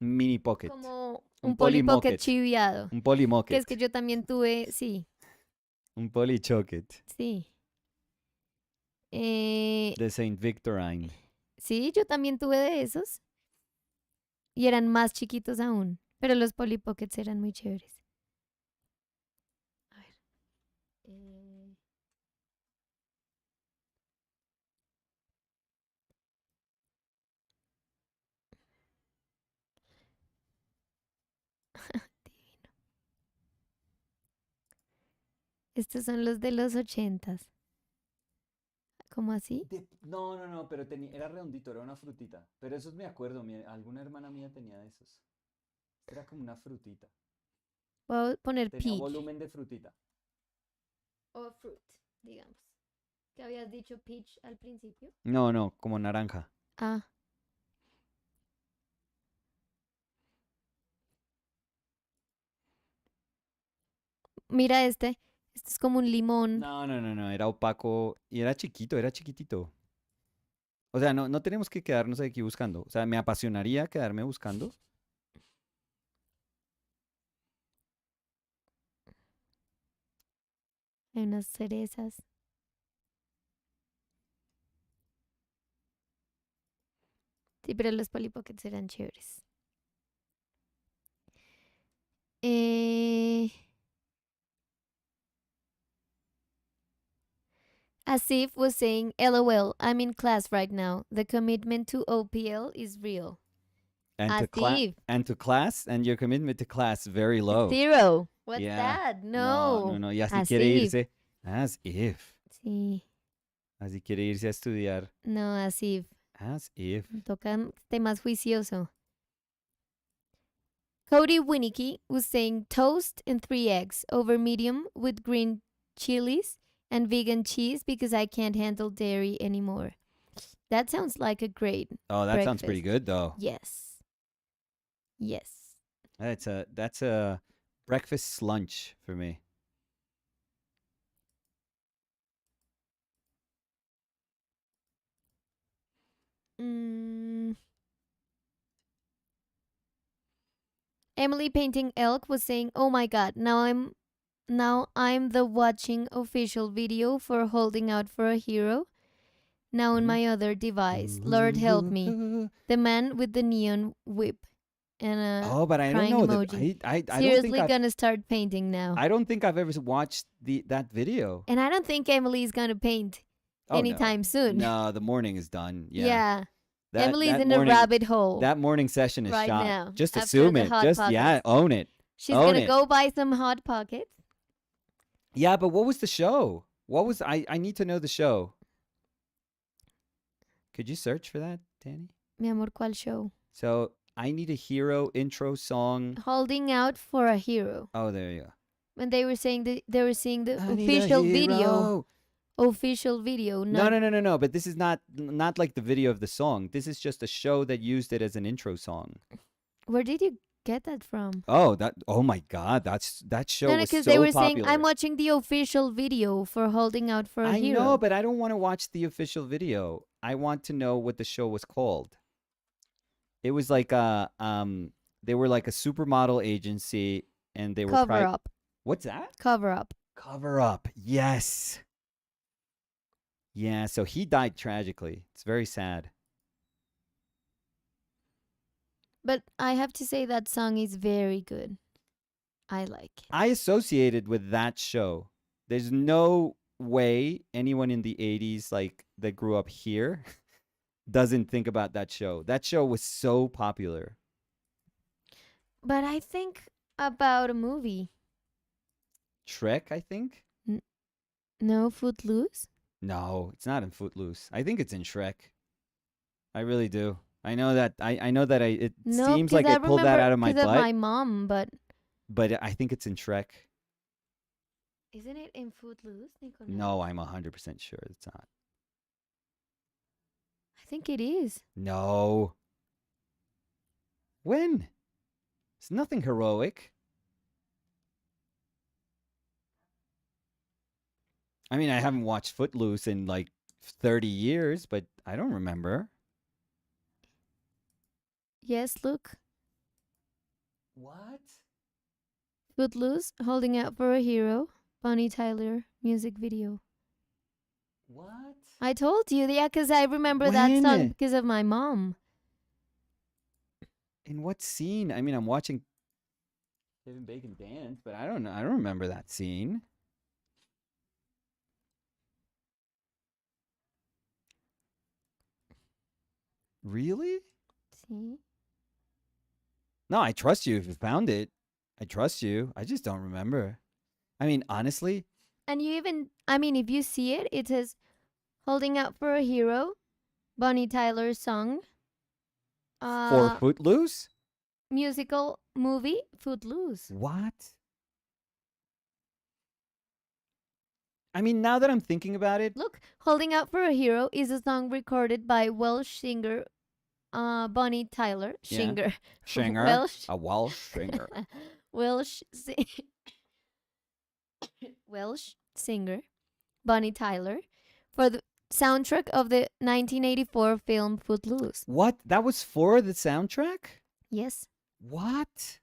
Mini Pocket. como Un un Polly Polly Pocket Mocket. chiviado. Un Polly Que es Mocket. que yo también tuve, sí, Un Polly Chocket. sí. Eh, De Saint Victorine. sí, yo también tuve de esos. Y eran más chiquitos aún. Pero los Polly Pockets eran muy chéveres. A ver. eh, Estos son los de los 80s. ¿Cómo así? No, pero era redondito, era una frutita. Pero esos me acuerdo, alguna hermana mía tenía de esos. Era como una frutita. Voy a poner Tenía peach. volumen de frutita. O fruit, digamos. ¿Qué habías dicho peach al principio? No, como naranja. Ah, mira este. Este es como un limón. No, era opaco y era chiquito, era chiquitito. O sea, no tenemos que quedarnos aquí buscando. O sea, me apasionaría quedarme buscando. Hay unas cerezas. Sí, pero los Polly Pockets eran chéveres. Eh, Asif was saying, LOL, I'm in class right now. The commitment to OPL is real. And Asif, to class, and your commitment to class very low. 0. What's Yeah. that? No. No. Y así quiere Asif. irse. As if. Sí, Así quiere irse a estudiar. no, Asif. As if. Toca temas juicioso. Cody Winicky was saying toast and 3 eggs over medium with green chilies and vegan cheese because I can't handle dairy anymore. That sounds like a great Oh, that sounds pretty breakfast. good though. Yes. Yes. That's a breakfast lunch for me. Mm. Emily Painting Elk was saying, "Oh my god, now I'm the watching official video for Holding Out for a Hero. Now on Mhm. my other device. Lord help me. The man with the neon whip and a Oh, but I don't crying know that emoji. I don't think Seriously gonna start painting now. I don't think I've ever watched that video. And I don't think Emily's gonna paint Oh no. anytime soon. No, the morning is done. Yeah. Yeah. That Emily's that in a morning rabbit hole that morning session is right shot. now Just after assume the it. Hot Just yeah, Pockets. own it. She's Own gonna it. go buy some Hot Pockets. Yeah, but what was the show? What was I need to know the show. Could you search for that, Danny? Mi amor, ¿cuál show? So, I need a hero intro song. Holding Out for a Hero. Oh, there you go. When they were saying they were seeing the I need a official video. hero. Official video. No, Not, no. But this is not like the video of the song. This is just a show that used it as an intro song. Where did you get that from? Oh, oh my God, that show No, was because so they were popular. saying I'm watching the official video for Holding Out for a I Hero. know, but I don't want to watch the official video. I want to know what the show was called. It was like they were like a supermodel agency, and they were Cover Up. What's that? Cover Up. Cover Up. Yes. Yeah, so he died tragically. It's very sad. But I have to say that song is very good. I like it. I associated with that show. There's no way anyone in the 80s like that grew up here doesn't think about that show. That show was so popular. But I think about a movie. Shrek, I think? No, Footloose? No, it's not in Footloose. I think it's in Shrek. I really do. I know that it No, seems 'cause like I I pulled that remember out of my 'cause butt, of my mom, but but I think it's in Shrek. isn't it in Footloose, Nicolas? No, I'm 100% sure it's not. I think it is. No. When? It's nothing heroic. I mean, I haven't watched Footloose in like 30 years, but I don't remember. Yes, look. What? Footloose, Holding Out for a Hero, Bonnie Tyler music video. What? I told you, yeah, because I remember that song When? because of my mom. In what scene? I mean, I'm watching Kevin Bacon dance, but I don't know. I don't remember that scene. Really? See? No, I trust you if you found it. I trust you. I just don't remember. I mean, honestly, And you even, I mean, if you see it, it says Holding Out for a Hero, Bonnie Tyler's song. for Footloose? Musical movie, Footloose. What? I mean, now that I'm thinking about it, Look, Holding Out for a Hero is a song recorded by Welsh singer Bonnie Tyler. Yeah. Singer. Singer, Welsh. a Welsh singer. Welsh, Welsh singer Bonnie Tyler for the soundtrack of the 1984 film Footloose. What? That was for the soundtrack? Yes. What?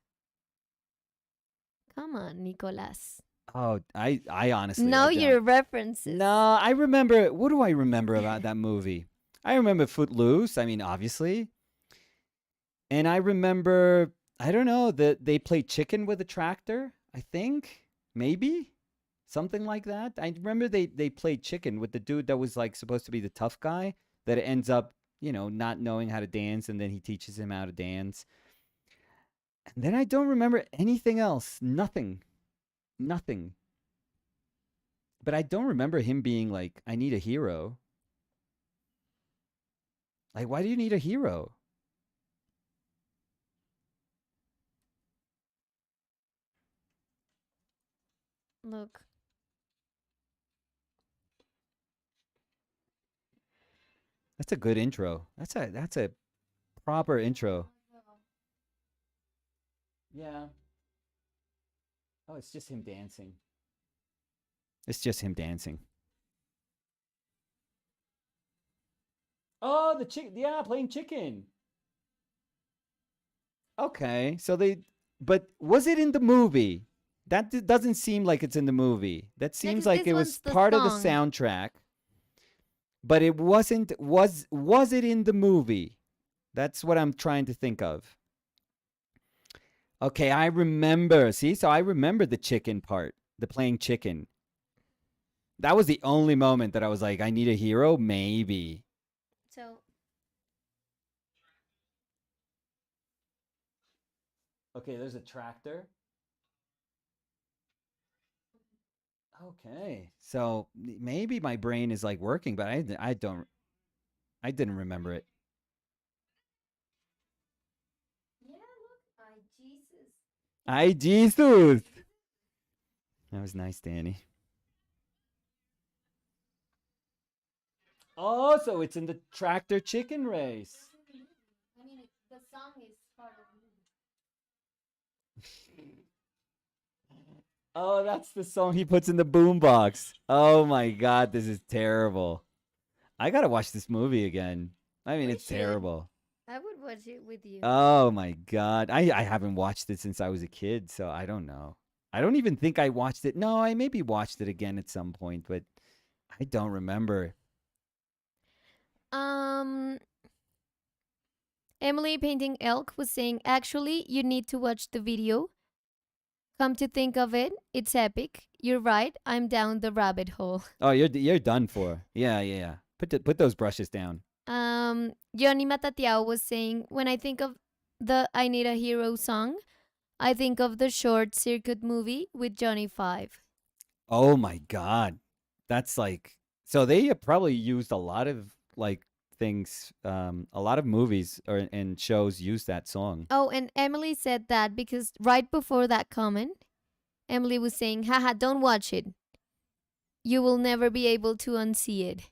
Come on, Nicolas. Oh, I honestly Know I don't. your references. No, I remember. What do I remember about that movie? I remember Footloose. I mean, obviously, and I remember. I don't know that they played chicken with a tractor. I think maybe something like that. I remember they played chicken with the dude that was like supposed to be the tough guy that ends up not knowing how to dance, and then he teaches him how to dance. And then I don't remember anything else. Nothing. But I don't remember him being like, I need a hero. Like, why do you need a hero? Look. That's a good intro. That's a proper intro. Yeah. Oh, it's just him dancing. It's just him dancing. Oh, the chick. Yeah, playing chicken. Okay, so they. But was it in the movie? That doesn't seem like it's in the movie. That Yeah, seems because like this it one's was the part of the song. soundtrack, but it wasn't. Was it in the movie? That's what I'm trying to think of. Okay, I remember. See, so I remember the chicken part, the playing chicken. That was the only moment that I was like, I need a hero, maybe. So, Okay, there's a tractor. Okay, so maybe my brain is like working, but I didn't remember it. yeah, look. I Jesus. Ay, Jesus. That was nice, Danny. Oh, so it's in the tractor chicken race. I mean, the song is part of Oh, that's the song he puts in the boombox. Oh my God, this is terrible. I gotta watch this movie again. I mean, We it's should. terrible. I would watch it with you. Oh my God. I haven't watched it since I was a kid, so I don't know. I don't even think I watched it. No, I maybe watched it again at some point, but I don't remember. Um, Emily Painting Elk was saying, actually, you need to watch the video. Come to think of it, it's epic. You're right. I'm down the rabbit hole. Oh, you're done for. Yeah, yeah, yeah. Put those brushes down. Johnny Matatiao was saying, when I think of the I Need a Hero song, I think of the short circuit movie with Johnny Five. Oh my God. That's like so they have probably used a lot of like things a lot of movies or and shows use that song. Oh, and Emily said that because right before that comment, Emily was saying, haha, don't watch it. You will never be able to unsee it.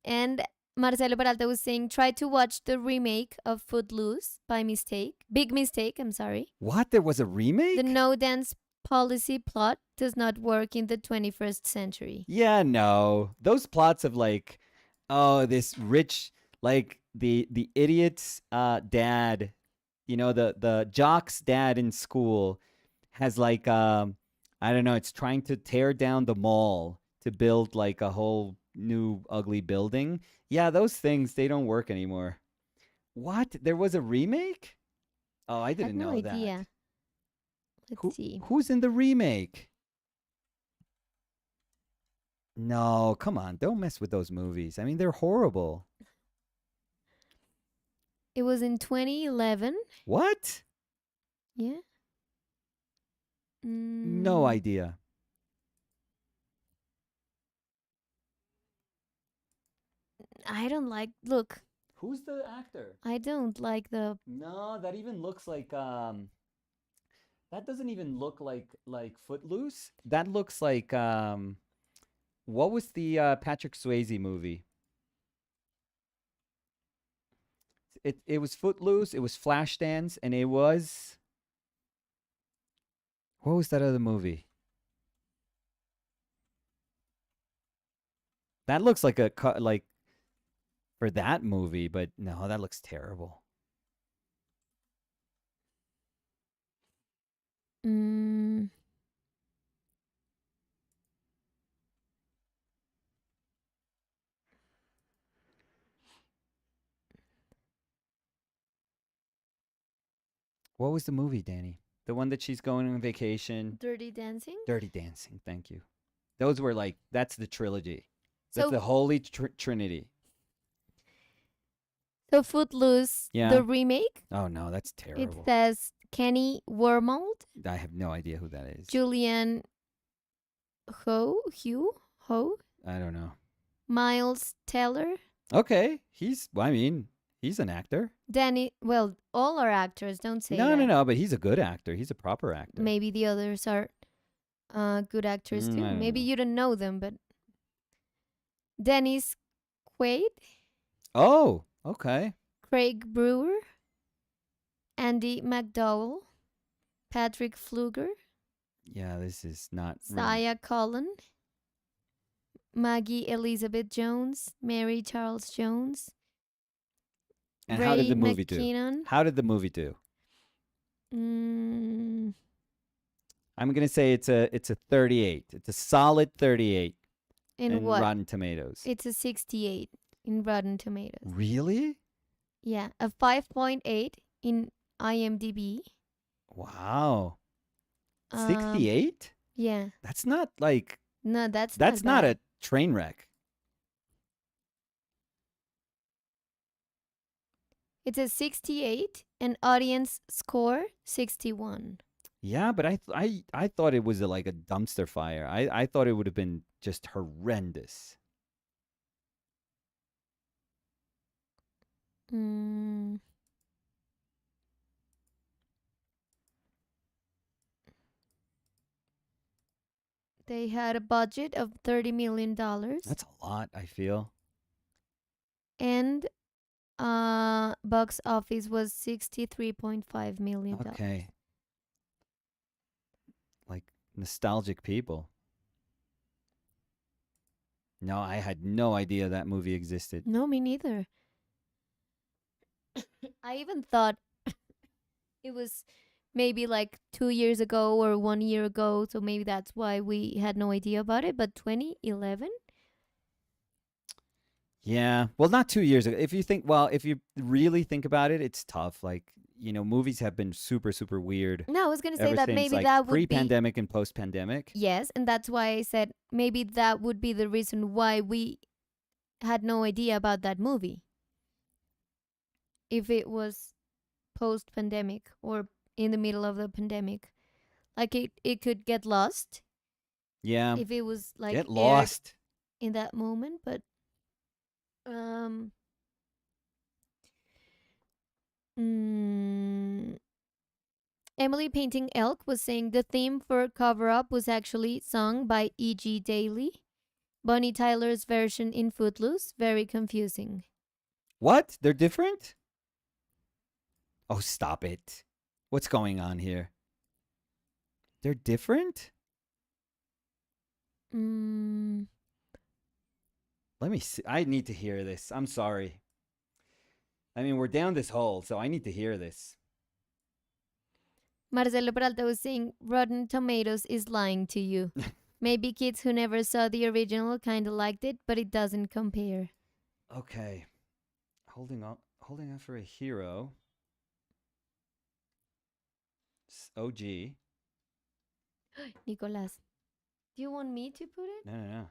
And Marcelo Peralta was saying, try to watch the remake of Footloose by mistake. Big mistake, I'm sorry. What? There was a The remake? no dance policy plot does not work in the 21st century. Yeah, no. Those plots of like oh, this rich like the idiot's dad, you know, the jock's dad in school has like I don't know, it's trying to tear down the mall to build like a whole new ugly building. Yeah, those things they don't work anymore. What? There was a remake? Oh, I I had didn't no know that. idea. Let's see. Who's in the remake? No, come on, don't mess with those movies. I mean, they're horrible. It was in 2011. What? Yeah. No Mm, idea. I don't like. Look, Who's the actor? I don't like the. No, that even looks like that doesn't even look like Footloose. That looks like what was the Patrick Swayze movie? It was Footloose, it was Flashdance, and it was what was that other movie? That looks like like for that movie, but no, that looks terrible. Mm, What was the movie, Danny? The one that she's going on vacation. Dirty Dancing. Dirty Dancing. Thank you. Those were like that's the trilogy. That's So, the holy trinity. so Footloose, Yeah. the remake. Oh no, that's It terrible. says Kenny Wormold, I have no idea who that is. Julian Ho, I don't know. Miles Teller, Okay, I mean, he's an actor. Danny. Well, all are actors. Don't say No, no, that. no, but he's a good actor. He's a proper actor. Maybe the others are. good actors too. I don't Maybe know. you don't know them, but Dennis Quaid, Oh, okay. Craig Brewer, Andy McDowell, Patrick Fluger, Yeah, this is not ringing. Saya Cullen, Maggie Elizabeth Jones, Mary Charles Jones, And how did Ray the movie do? McKinnon. How did the movie do? Mm, I'm gonna say it's a 38. It's a solid 38 in in what? Rotten Tomatoes. It's a 68 in Rotten Tomatoes. Really? Yeah, a 5.8 in IMDb. Wow. Um, 68? yeah, That's not like no, that's not that's not bad. a train wreck. It's a 68 and audience score 61. Yeah, but I thought it was like a dumpster fire. I thought it would have been just horrendous. Mm, they had a budget of $30 million That's a lot, I feel. and box office was $63.5 million. Okay. Like nostalgic people. No, I had no idea that movie existed. No, me neither. I even thought it was maybe like 2 years ago or 1 year ago, so maybe that's why we had no idea about it. But 2011? Yeah. Well, not 2 years ago. If you really think about it, it's tough. Like, movies have been super, super weird No, I was gonna say ever that since maybe like that would be pre-pandemic and post-pandemic. yes, and that's why I said maybe that would be the reason why we had no idea about that movie. If it was post pandemic or in the middle of the pandemic. Like it could get lost Yeah. if it was like Get aired lost. in that moment, but um mm, Emily Painting Elk was saying the theme for Cover Up was actually sung by E.G. Daily. Bonnie Tyler's version in Footloose, very confusing. What? They're different? Oh, stop it. What's going on here? They're different? Mm, Let me see. I need to hear this. I'm sorry. I mean, we're down this hole, so I need to hear this. Marcelo Peralta was saying Rotten Tomatoes is lying to you. Maybe kids who never saw the original kind of liked it, but it doesn't compare. Okay. Holding on for a hero. OG. Nicolas, do you want me to put it? No, no, no.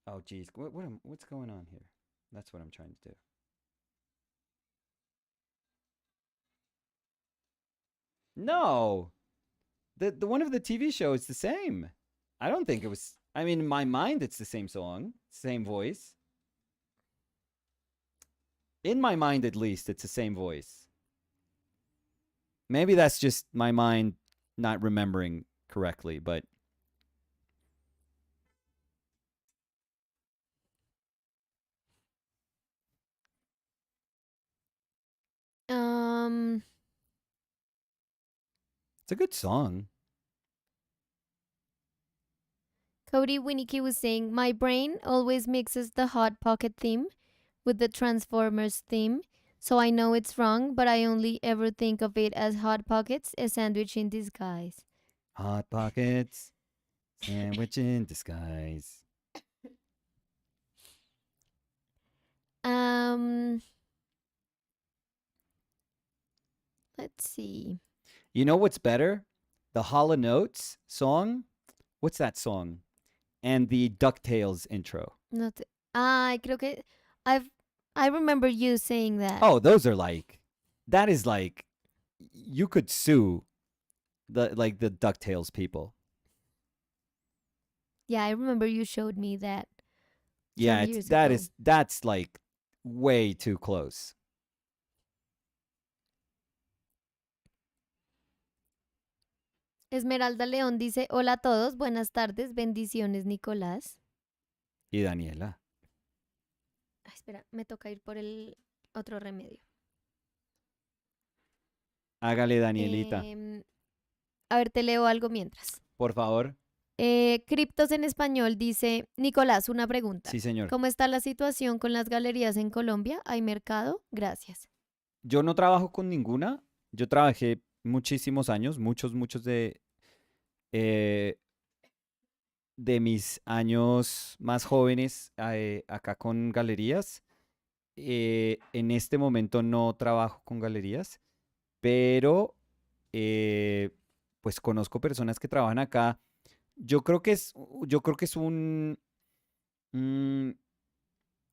Oh, geez. What's going on here? That's what I'm trying to do. No. The one of the TV show is the same. I don't think it was. I mean, in my mind, it's the same song, same voice. In my mind, at least, it's the same voice. Maybe that's just my mind not remembering correctly, but Um, it's a good song. Cody Winnicky was saying, my brain always mixes the Hot Pocket theme with the Transformers theme, so I know it's wrong, but I only ever think of it as Hot Pockets, a sandwich in disguise. Hot Pockets, sandwich in disguise. Um, let's see. You know what's better? The Hall & Notes song. What's that song? And the DuckTales intro. Not, creo que I've I remember you saying that. Oh, those are like, that is like, you could sue the DuckTales people. Yeah, I remember you showed me that Yeah, some it's years that ago. is that's like way too close. Esmeralda León dice, hola a todos, buenas tardes, bendiciones, Nicolás. Y Daniela. Ay, espera, me toca ir por el otro remedio. Hágale, Danielita. A ver, te leo algo mientras. Por favor. Criptos en español dice, Nicolás, una pregunta. Sí, señor. ¿Cómo está la situación con las galerías en Colombia? ¿Hay mercado? Gracias. Yo no trabajo con ninguna. Yo trabajé muchísimos años, muchos eh, de mis años más jóvenes acá con galerías. En este momento no trabajo con galerías, pero pues conozco personas que trabajan acá. Yo creo que es mm,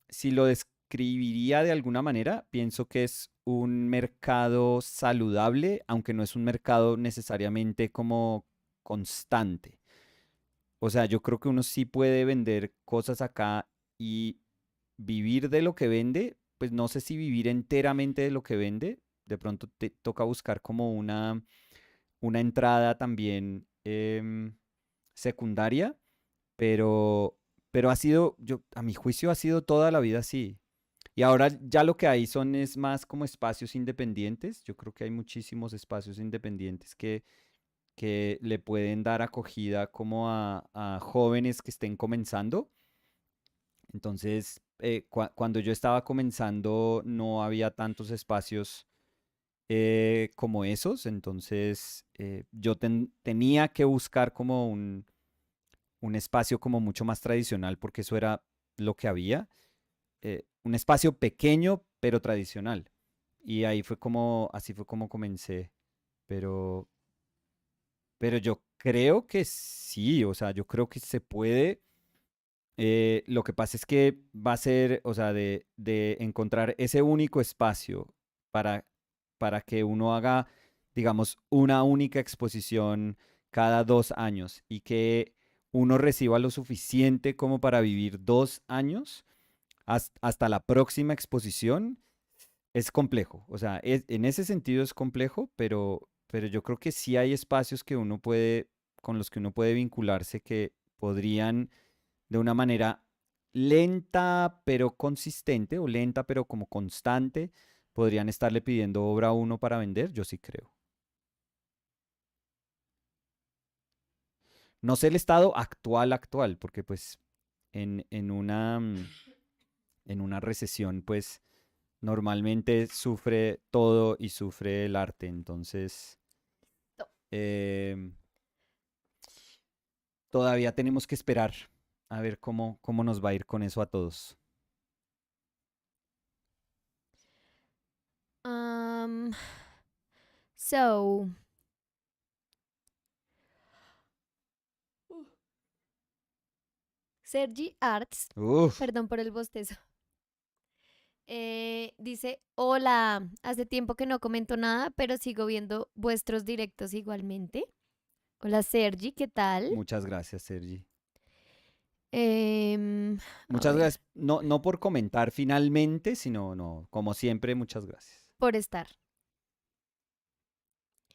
si lo describiría de alguna manera, pienso que es un mercado saludable, aunque no es un mercado necesariamente como constante. O sea, yo creo que uno sí puede vender cosas acá y vivir de lo que vende, pues no sé si vivir enteramente de lo que vende, de pronto te toca buscar como una entrada también secundaria, pero, pero ha sido, a mi juicio ha sido toda la vida así. Y ahora ya lo que hay es más como espacios independientes. Yo creo que hay muchísimos espacios independientes que le pueden dar acogida como a jóvenes que estén comenzando. Entonces, cuando yo estaba comenzando no había tantos espacios como esos, entonces yo tenía que buscar como un espacio como mucho más tradicional porque eso era lo que había, un espacio pequeño pero tradicional. Y así fue como comencé, pero, pero yo creo que sí, o sea, yo creo que se puede. Lo que pasa es que va a ser, o sea, de encontrar ese único espacio para, para que uno haga, digamos, una única exposición cada 2 años y que uno reciba lo suficiente como para vivir 2 años hasta la próxima exposición, es complejo. O sea, en ese sentido es complejo, pero yo creo que sí hay espacios con los que uno puede vincularse que podrían de una manera lenta pero consistente o lenta pero como constante, podrían estarle pidiendo obra a uno para vender, yo sí creo. No sé el estado actual, porque pues en una recesión pues normalmente sufre todo y sufre el arte, entonces No. em, todavía tenemos que esperar a ver cómo nos va a ir con eso a todos. Um, so, Sergi Arts, Uf, perdón por el bostezo, dice, hola, hace tiempo que no comento nada, pero sigo viendo vuestros directos igualmente. Hola Sergi, ¿qué tal? muchas gracias, Sergi. A Muchas ver, gracias. No, no por comentar finalmente, sino no, como siempre, muchas gracias. por estar.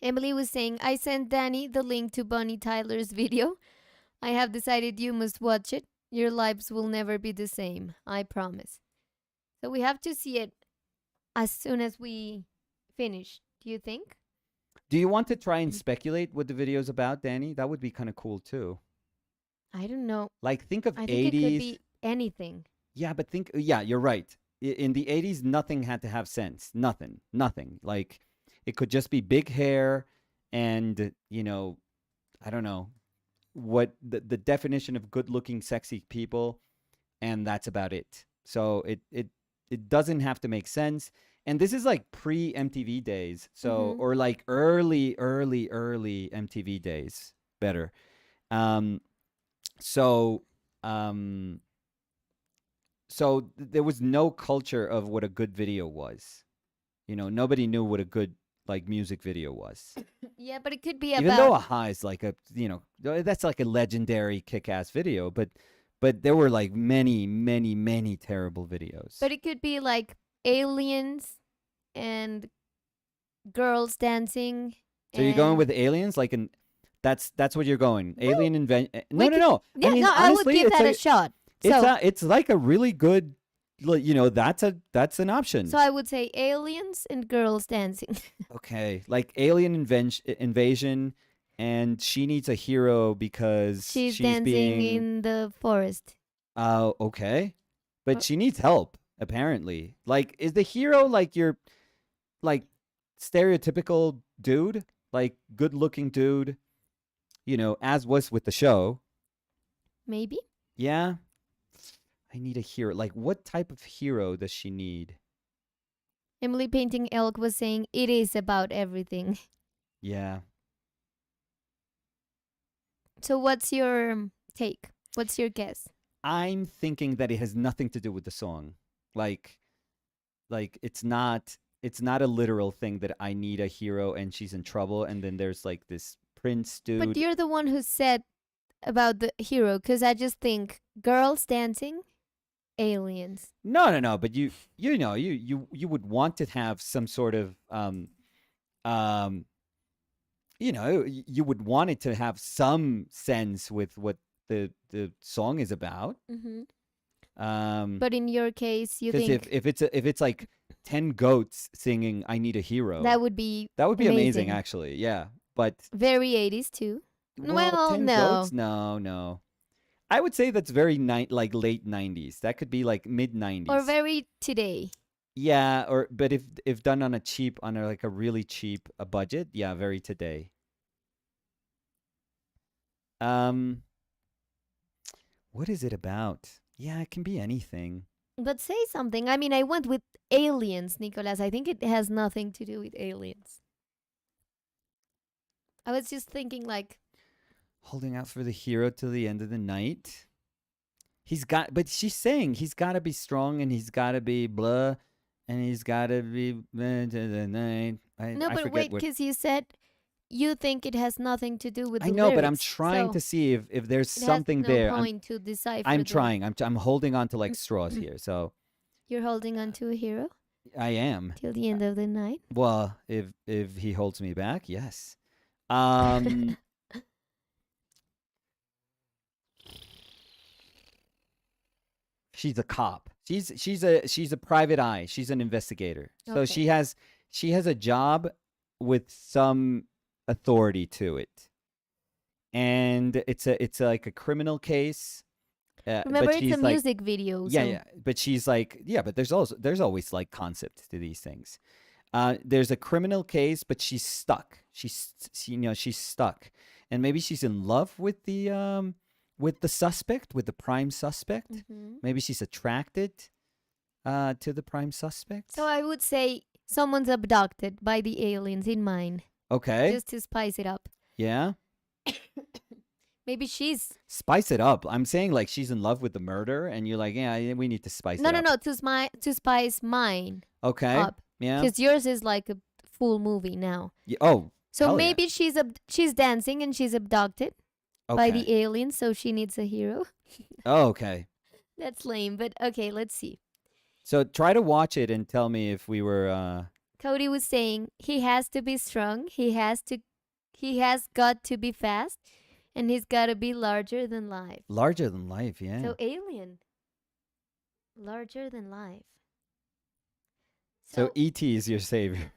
Emily was saying, I sent Danny the link to Bonnie Tyler's video. I have decided you must watch it. Your lives will never be the same. I promise. So we have to see it as soon as we finish. Do you think? Do you want to try and speculate what the video is about, Danny? That would be kind of cool too. I don't know. Like, think of I think it could 80s. be anything. Yeah, but yeah, you're right. In the 80s, nothing had to have sense. Nothing. Like, it could just be big hair and, I don't know, what the definition of good looking, sexy people, and that's about it. So it doesn't have to make sense. And this is like pre MTV days, so Mm-hmm. or like early MTV days, better. Um, so um, there was no culture of what a good video was. Nobody knew what a good like music video was. Yeah, but it could be Even though about. Aha is like that's like a legendary kick-ass video, but there were like many terrible videos. But it could be like aliens and girls dancing So you're going and with aliens, like That's what you're going. Alien invention. We No, no, could, no. I yeah, mean, no, I would honestly, give it's that a a shot. it's So, a it's like a really good. That's an option. so I would say aliens and girls dancing. Okay, like alien invasion, and she needs a hero because She's she's dancing being. in the forest. Okay, Uh, but she needs help apparently. Like, is the hero like your like stereotypical dude, like good looking dude? As was with the show. Maybe. Yeah, I need a hero. Like, what type of hero does she need? Emily Painting Elk was saying it is about everything. Yeah. So, what's your take? What's your guess? I'm thinking that it has nothing to do with the song. Like it's not a literal thing that I need a hero and she's in trouble and then there's like this prince But dude. you're the one who said about the hero, because I just think girls dancing, aliens. No, no, no, but you would want to have some sort of um you would want it to have some sense with what the song is about. Hmm. Um But in your case, you because think if it's like 10 goats singing I need a hero, that would be that would be amazing amazing. actually. Yeah. But Very 80s too. Well, 10 no. goats? No, no. I would say that's very like late 90s. That could be like mid Or 90s. very today. Yeah, but if done on like a really cheap budget, yeah, very today. Um what is it about? Yeah, it can be anything. But say something. I mean, I went with aliens, Nicolas. I think it has nothing to do with aliens. I was just thinking, like, Holding out for the hero till the end of the night. But she's saying he's got to be strong and he's got to be blah and he's got to be to the night. no, I but forget wait, what. because you said you think it has nothing to do with I the know, but I'm lyrics. trying So to see if there's it has something no there. point to decipher I'm the. trying. I'm holding on to like straws here. So You're holding on to a hero I am. till the end of the night. Well, if he holds me back, yes. Um she's a cop. She's a private eye. She's an investigator. So Okay. she has a job with some authority to it. And it's like a criminal case. Remember, But it's a she's like music video, yeah, so yeah. But she's like yeah, but there's always like concept to these things. There's a criminal case, but she's stuck. She's stuck, and maybe she's in love with the suspect, with the prime suspect. Mhm. Maybe she's attracted to the prime suspect. So I would say someone's abducted by the aliens in mine, Okay, just to spice it up. yeah, Maybe she's spice it up. I'm saying like she's in love with the murder, and you're like, yeah, we need to spice no, it no, up. no, to spice mine Okay, up, yeah, because yours is like a full movie now. Oh, So hell yeah. maybe she's dancing and she's abducted by the Okay. aliens, so she needs a hero. Oh, okay. That's lame, but okay, let's see. So try to watch it and tell me if we were Cody was saying he has to be strong, he has got to be fast, and he's got to be larger than life. larger than life. Yeah. So alien, larger than life. So E.T. is your savior.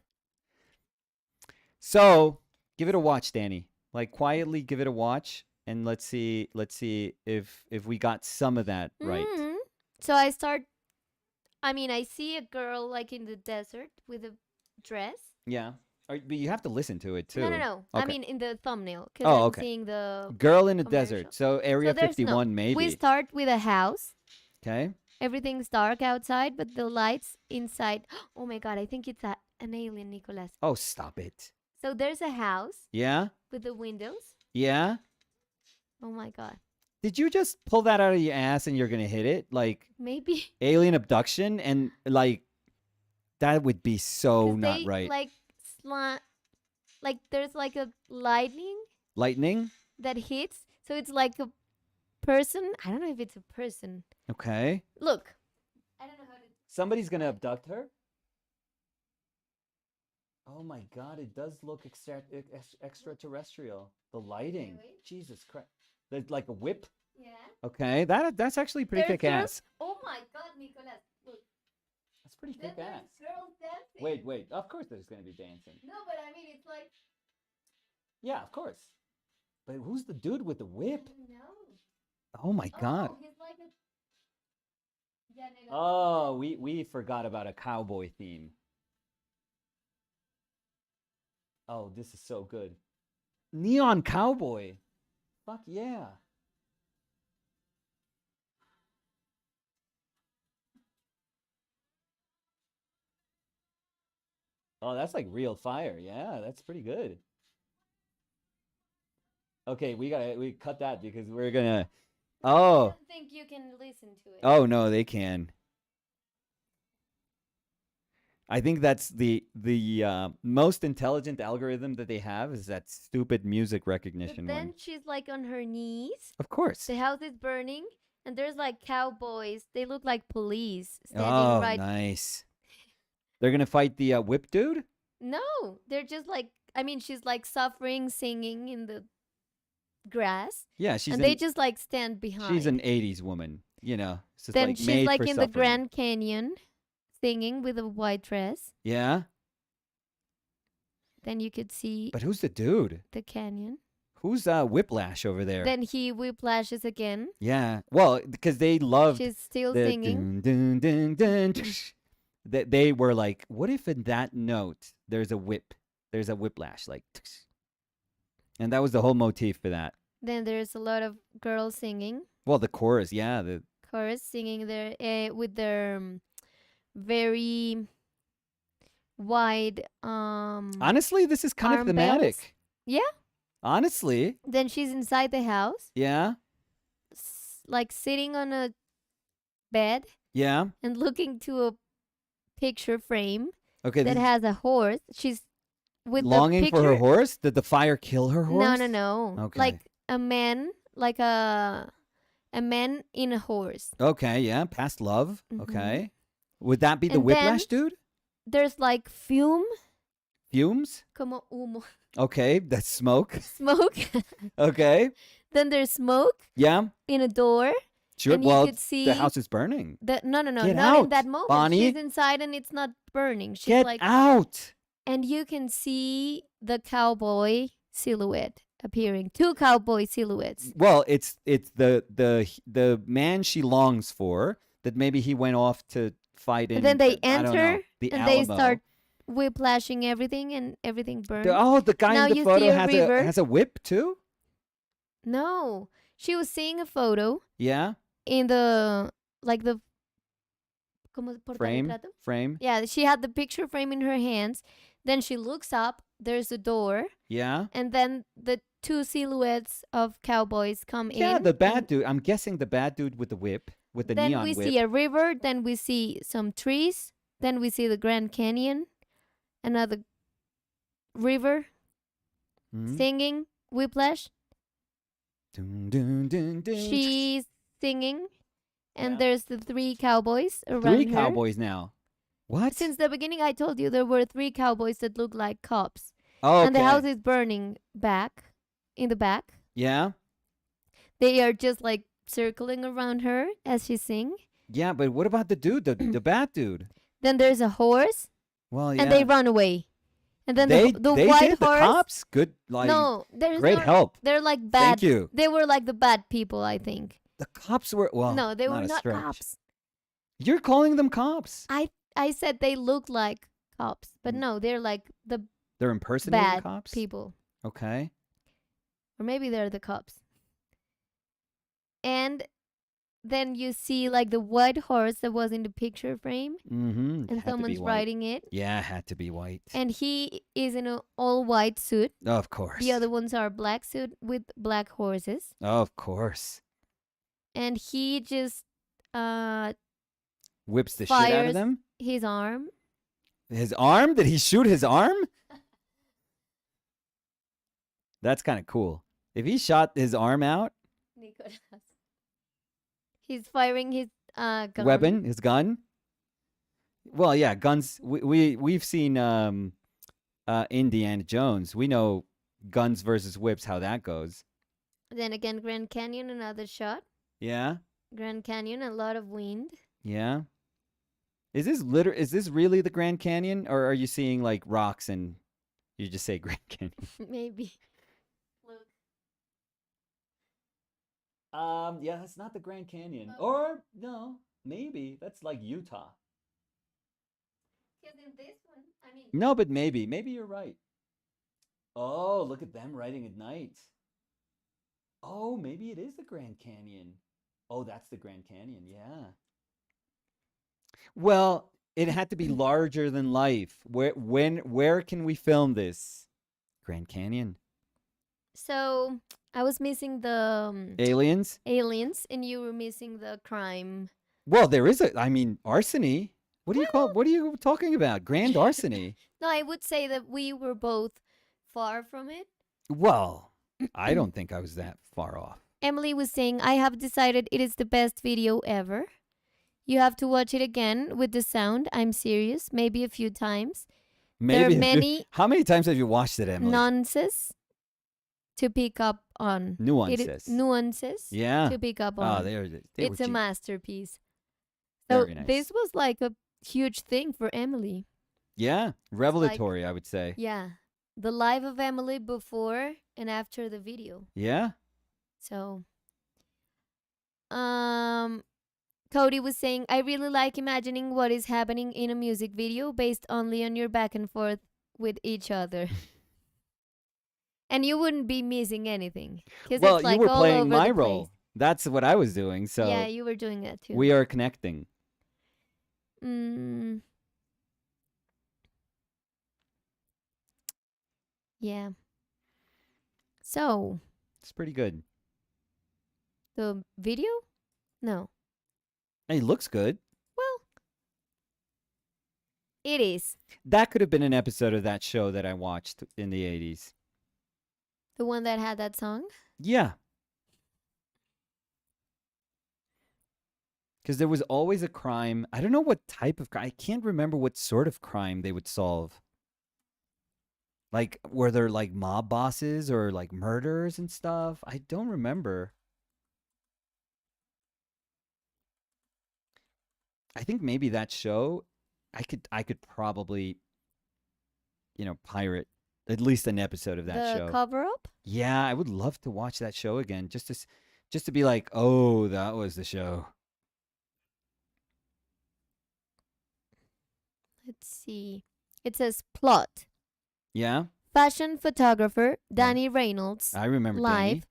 So give it a watch, Danny. Like quietly give it a watch, and let's see if we got some of that right. Mhm. So I see a girl like in the desert with a dress. Yeah. But you have to listen to it too. No, no, no. I Okay. mean in the thumbnail, because Oh, I'm okay. seeing the Girl in the commercial. desert. So Area So there's 51 We maybe. start with a house. Okay. Everything's dark outside, but the lights inside. Oh my god, I think it's an alien, Nicolas. Oh, stop it. So there's a house Yeah? with the windows. Yeah? Oh my god. Did you just pull that out of your ass and you're going to hit it? Like Maybe alien abduction and like that would be so 'cause not they right. like there's like a lightning Lightning? that hits. So it's like a person. I don't know if it's a person. Okay. Look. I don't know how to. Somebody's going to abduct her? Oh my God, it does look extraterrestrial. The lighting. wait. Jesus Christ. There's like a whip. Yeah. Okay, that's actually pretty There's kick ass. girls. Oh my God, Nicolas. Look. That's pretty Then kick there's ass. girls dancing. Wait. Of course there's going to be dancing. No, but I mean, it's like. Yeah, of course. But who's the dude with the whip? No. Oh my God. Oh, he's like a. Yeah, no, Oh, we forgot about a cowboy theme. Oh, this is so good. Neon cowboy. Fuck yeah. Oh, that's like real fire. Yeah, that's pretty good. Okay, we cut that because we're gonna. I Oh, don't think you can listen to it. oh no, they can. I think that's the most intelligent algorithm that they have is that stupid music But recognition then one. she's like on her knees. Of course. The house is burning, and there's like cowboys. They look like police standing Oh, right. nice. They're gonna fight the whip dude. No, they're just like. I mean, she's like suffering, singing in the grass, Yeah, she's and they just like stand behind. she's an '80s woman. You know, it's just Then like she's made like for in the suffering. Grand Canyon, singing with a white dress. Yeah, Then you could see but who's the dude? the canyon. Who's Whiplash over there? Then he whiplashes again. Yeah, well, because they loved She's still the singing. dun, dun, dun, dun, that they were like, what if in that note there's a whip, there's a whiplash, like, and that was the whole motif for that. Then there's a lot of girls singing. Well, the chorus, yeah, the Chorus singing their with their very wide honestly, this is kind of arm thematic. belts. Yeah. Honestly, Then she's inside the house, yeah, like sitting on a bed yeah. and looking to a picture frame Okay, that this- has a horse. She's with longing the for her picture. horse. Did the fire kill her horse? No. Okay. Like a man, like a man in a horse. Okay, yeah, past love. Mhm. Okay, would that be the And whiplash dude? There's like fume, Fumes. como humo, Okay, that's smoke. smoke. Okay, Then there's smoke yeah, in a door. sure. And you Well, could see the house is burning. No, Get not in out, that moment. Bonnie. She's inside and it's not burning. She's Get like, out. and you can see the cowboy silhouette appearing. Two cowboy silhouettes. Well, it's the man she longs for. That maybe he went off to fight in. And then they I don't know, enter the and Alamo. they start whiplashing everything and everything burns. The guy Now in the you photo see a has river. has a whip too. No, she was seeing a photo Yeah, in the like the como frame. portarretrato? Frame. Yeah, she had the picture frame in her hands. Then she looks up. There's a door, Yeah. and then the two silhouettes of cowboys come in. Yeah, the bad and dude. I'm guessing the bad dude with the whip, with the then neon we whip. see a river. Then we see some trees. Then we see the Grand Canyon, another river, Mhm. singing whiplash. Dun, dun, dun, dun. She's singing, and Yeah. there's the three cowboys around Three her. cowboys now. What? Since the beginning, I told you there were three cowboys that look like cops, Oh, and the okay. house is burning in the back. Yeah. They are just like circling around her as she sing. Yeah, but what about the dude, the bad dude? Then there's a horse, Well, yeah. and they run away. And then they the they white did, horse. the cops. Good, like No, there's great no, help. They're like bad. Thank you. They were like the bad people, I think. The cops were No, they were a not stretch. cops. You're calling them cops. I said they looked like cops, but Mm. no, they're like the They're impersonating bad cops. people. Okay. Or maybe they're the cops. And then you see like the white horse that was in the picture frame, Mm-hmm. and someone's riding it. Yeah, it had to be white. And he is in an all white suit. Of course. The other ones are black suit with black horses. Of course. And he just Whips the shit out of fires them. his arm. His arm? Did he shoot his arm? That's kind of cool. If he shot his arm out, Nicolas. He's firing his gun. weapon, his gun. Well, yeah, guns. We've seen Indiana Jones. We know guns versus whips, how that goes. Then again, Grand Canyon, another shot. Yeah, Grand Canyon, a lot of wind. yeah. Is this really the Grand Canyon, or are you seeing like rocks and you just say Grand Canyon? Maybe. Look. Yeah, that's not the Grand Canyon. Or no, maybe that's like Utah. Because in this one, I mean, No, but maybe you're right. Oh, look at them riding at night. Oh, maybe it is the Grand Canyon. Oh, that's the Grand Canyon. Yeah. Well, it had to be larger than life. Where can we film this? Grand Canyon. so I was missing the Aliens? aliens, and you were missing the crime. Well, there is I mean, arsony. Well, What are you talking about? Grand arsony. no, I would say that we were both far from it. Well, I don't think I was that far off. Emily was saying, I have decided it is the best video ever. You have to watch it again with the sound. I'm serious, maybe a few times. There are Maybe many how many times have you watched it, Emily? nuances to pick up on. Nuances. Nuances Yeah. to pick up Oh, on. they were It's a cheap. masterpiece. So Very nice. this was like a huge thing for Emily. Yeah, revelatory, I would say. Yeah. The life of Emily before and after the video. Yeah. So Cody was saying, I really like imagining what is happening in a music video based only on your back and forth with each other. And you wouldn't be missing anything. Because Well, it's like you were all playing over my the role. place. That's what I was doing. So Yeah, you were doing that too. we are connecting. Mm, yeah. So, It's pretty good. the video? No. Hey, it looks good. Well, it is. That could have been an episode of that show that I watched in the 80s. The one that had that song? Yeah. Because there was always a crime. I don't know what type of crime. I can't remember what sort of crime they would solve. Like, were there like mob bosses or like murders and stuff? I don't remember. I think maybe that show, I could probably, pirate at least an episode of that The show. cover up? Yeah, I would love to watch that show again, just to be like, oh, that was the show. Let's see. It says plot. Yeah, Fashion photographer Danny Reynolds' I remember life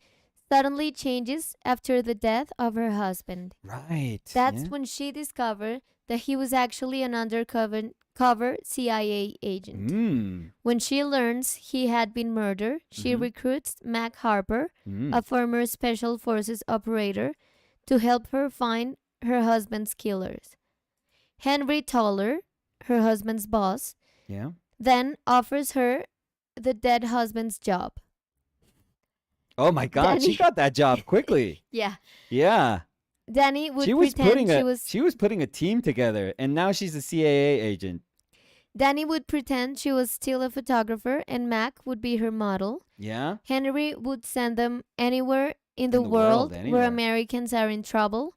suddenly changes after the death of her husband. Danny. Right. That's yeah. when she discovered that he was actually an undercover CIA agent. Mm. When she learns he had been murdered, she Mhm. recruits Mac Harper, Mm. a former Special Forces operator, to help her find her husband's killers. Henry Toller, her husband's boss, Yeah. then offers her the dead husband's job. Oh my God, she Danny- got that job quickly. Yeah. Yeah. Danny would She was pretend she was putting a team together, and now she's a CIA agent. Danny would pretend she was still a photographer and Mac would be her model. Yeah. Henry would send them anywhere in the the world, world anywhere. where Americans are in trouble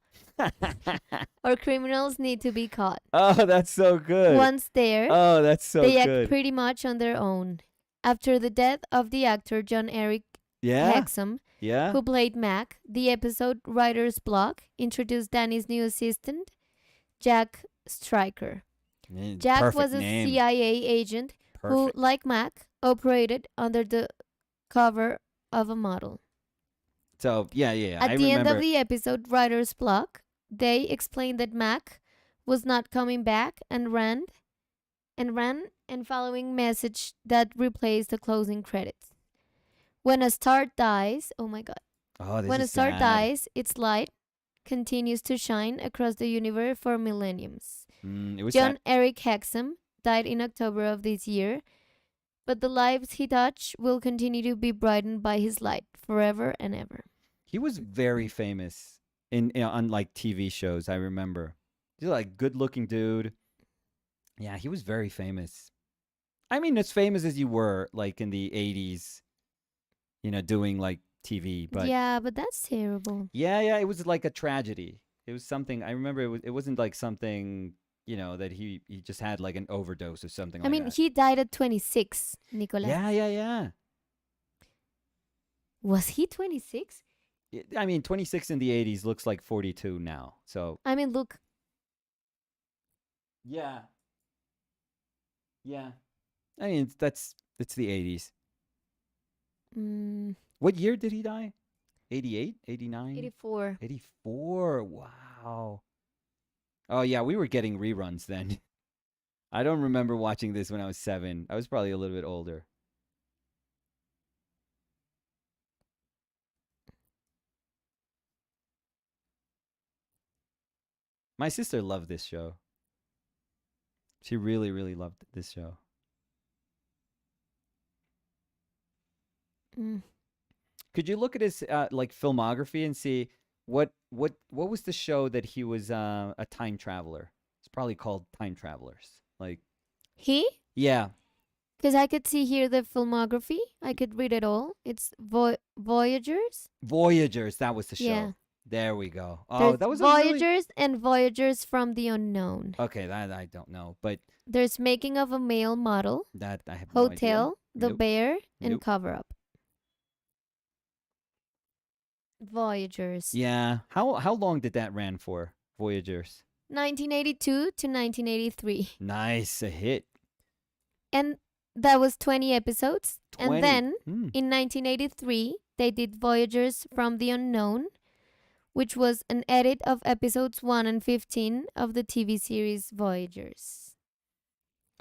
or criminals need to be caught. Oh, that's so good. Once there, Oh, that's so they good. act pretty much on their own. After the death of the actor John Eric Yeah. Hexum, Yeah. who played Mac, the episode Writer's Block introduced Danny's new assistant, Jack Stryker. Jack Perfect was a name. CIA agent who, Perfect. like Mac, operated under the cover of a model. So yeah. At I the end remember. of the episode Writer's Block, they explained that Mac was not coming back and ran and following message that replaced the closing credits. When a star dies, oh my god. Oh, this When a is star sad. dies, its light continues to shine across the universe for millenniums. It was John sad. Eric Hexum died in October of this year, but the lives he touched will continue to be brightened by his light forever and ever. He was very famous on like TV shows. I remember. He's like good-looking dude. Yeah, he was very famous. I mean, as famous as you were, like in the 80s, doing like TV, but Yeah, but that's terrible. yeah, it was like a tragedy. It was something I remember. It wasn't like something that he just had like an overdose or something I like mean, that. he died at 26, Nicolas. Yeah. Was he 26? I mean, 26 in the 80s looks like 42 now. So I mean, look, yeah, yeah. I mean, it's the 80s. mm, What year did he die? 88, 89, 84. 84. Wow. Oh yeah, we were getting reruns then. I don't remember watching this when I was 7. I was probably a little bit older. My sister loved this show. She really, really loved this show. Mm. Could you look at his like filmography and see what was the show that he was a time traveler? It's probably called Time Travelers. Like He? yeah, Because I could see here the filmography. I could read it all. It's Voyagers. Voyagers. That was the show. Yeah. There we go. Oh, There's that was a really Voyagers and Voyagers from the Unknown. okay. That I don't know, but There's Making of a Male Model, that I have no idea. Hotel, The Nope. Bear, and Nope. Cover Up. Voyagers. Yeah. How long did that ran for? Voyagers. 1982 to 1983. Nice, a hit. And that was 20 episodes. 20. And then Hmm. in 1983, they did Voyagers from the Unknown, which was an edit of episodes 1 and 15 of the TV series Voyagers.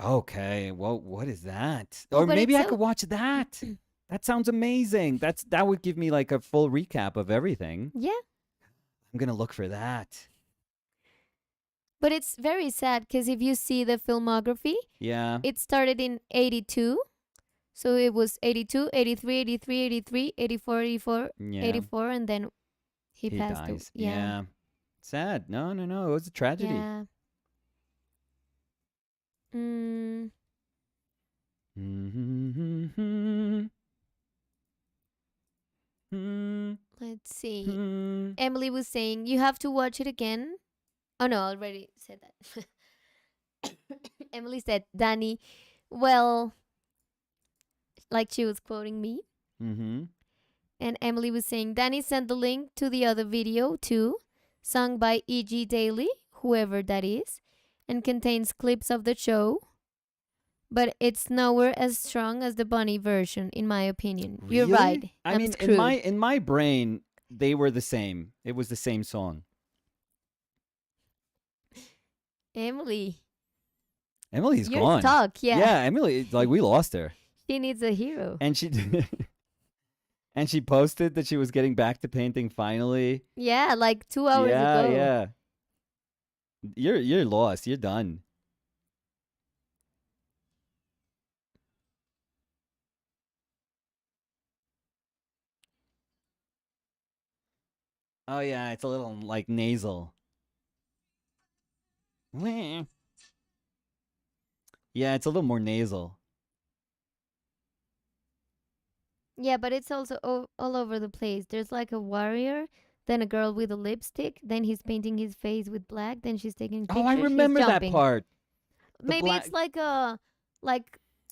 Okay. Well, what is that? Oh, Or but maybe it's I so- could watch that. That sounds amazing. That would give me like a full recap of everything. Yeah, I'm gonna look for that. but it's very sad because if you see the filmography, Yeah. it started in 82. So it was 82, 83, 83, 83, 84, 84, Yeah. 84, and then he He passed away. dies. Yeah. Sad. No. It was a tragedy. Yeah. Mm, let's see. Emily was saying you have to watch it again. Oh no, I already said that. Emily said, Danny, well, like she was quoting me. Mm-hmm. And Emily was saying, Danny sent the link to the other video too, sung by E.G. Daily, whoever that is, and contains clips of the show. But it's nowhere as strong as the bunny version, in my opinion. You're Really? right. I I'm mean, screwed. in my brain, they were the same. It was the same song. Emily, Emily's you're gone. stuck. Yeah. Emily, like we lost her, She needs a hero. and she and she posted that she was getting back to painting finally. Yeah, like 2 hours ago. Yeah. You're lost. You're done. Oh yeah, it's a little like nasal. Wah. Yeah, it's a little more nasal. Yeah, but it's also all over the place. There's like a warrior, then a girl with a lipstick, then he's painting his face with black, then she's taking pictures. Oh, I he's remember that jumping. part. Maybe black- it's like a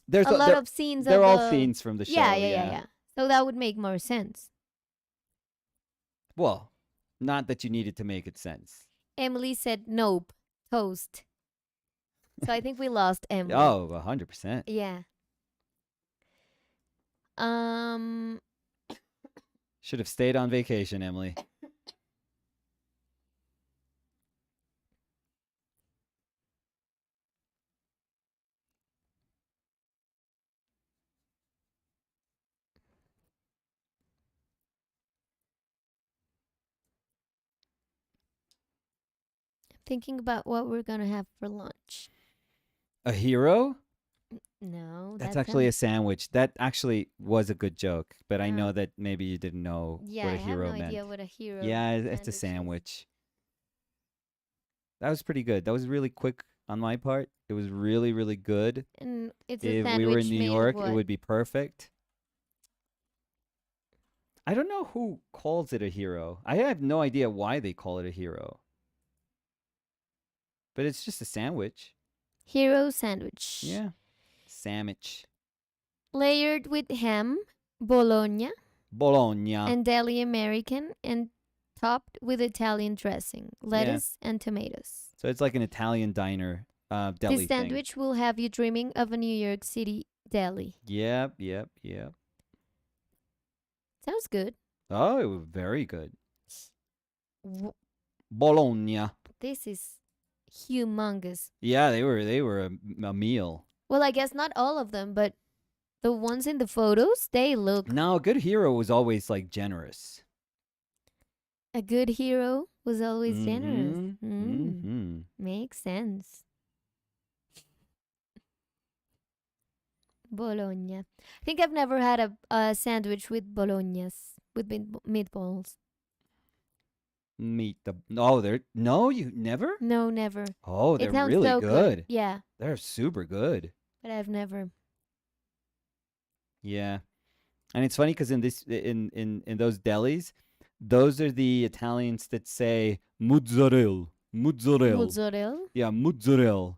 There's a lot of scenes. they're of all the- scenes from the show. Yeah. So that would make more sense. Well, not that you needed to make it sense. Emily said nope, toast. So I think we lost Emily. Oh, 100%. Yeah. Should have stayed on vacation, Emily. thinking about what we're gonna have for lunch. A hero? No, That's actually a sounds- sandwich. That actually was a good joke, but I Oh. know that maybe you didn't know Yeah, what I a hero have no meant. idea what a hero. Yeah, it's a sandwich is. sandwich. That was pretty good. That was really quick on my part. It was really, really good. And it's a If we were in sandwich New made of York, it what? would be perfect. I don't know who calls it a hero. I have no idea why they call it a hero. But it's just a sandwich. Hero sandwich. Yeah. Sandwich. Layered with ham, bologna, Bologna. and deli American, and topped with Italian dressing, Yeah. lettuce, and tomatoes. So it's like an Italian diner This deli thing. sandwich will have you dreaming of a New York City deli. Yep, yep, yep. Sounds good. Oh, it was very good. W- Bologna. This is humongous. Yeah, they were a meal. Well, I guess not all of them, but the ones in the photos, they look. No, a good hero was always like generous. A good hero was always generous. Mm-hmm. Makes sense. Bologna. I think I've never had a sandwich with bolognas, with meatballs. Meet the oh, they're no, you never. No, never. Oh, It they're sounds really so good. Yeah, They're super good. but I've never. Yeah, and it's funny because in this in those delis, those are the Italians that say mozzarella, mozzarella. Mozzarella? Yeah, mozzarella.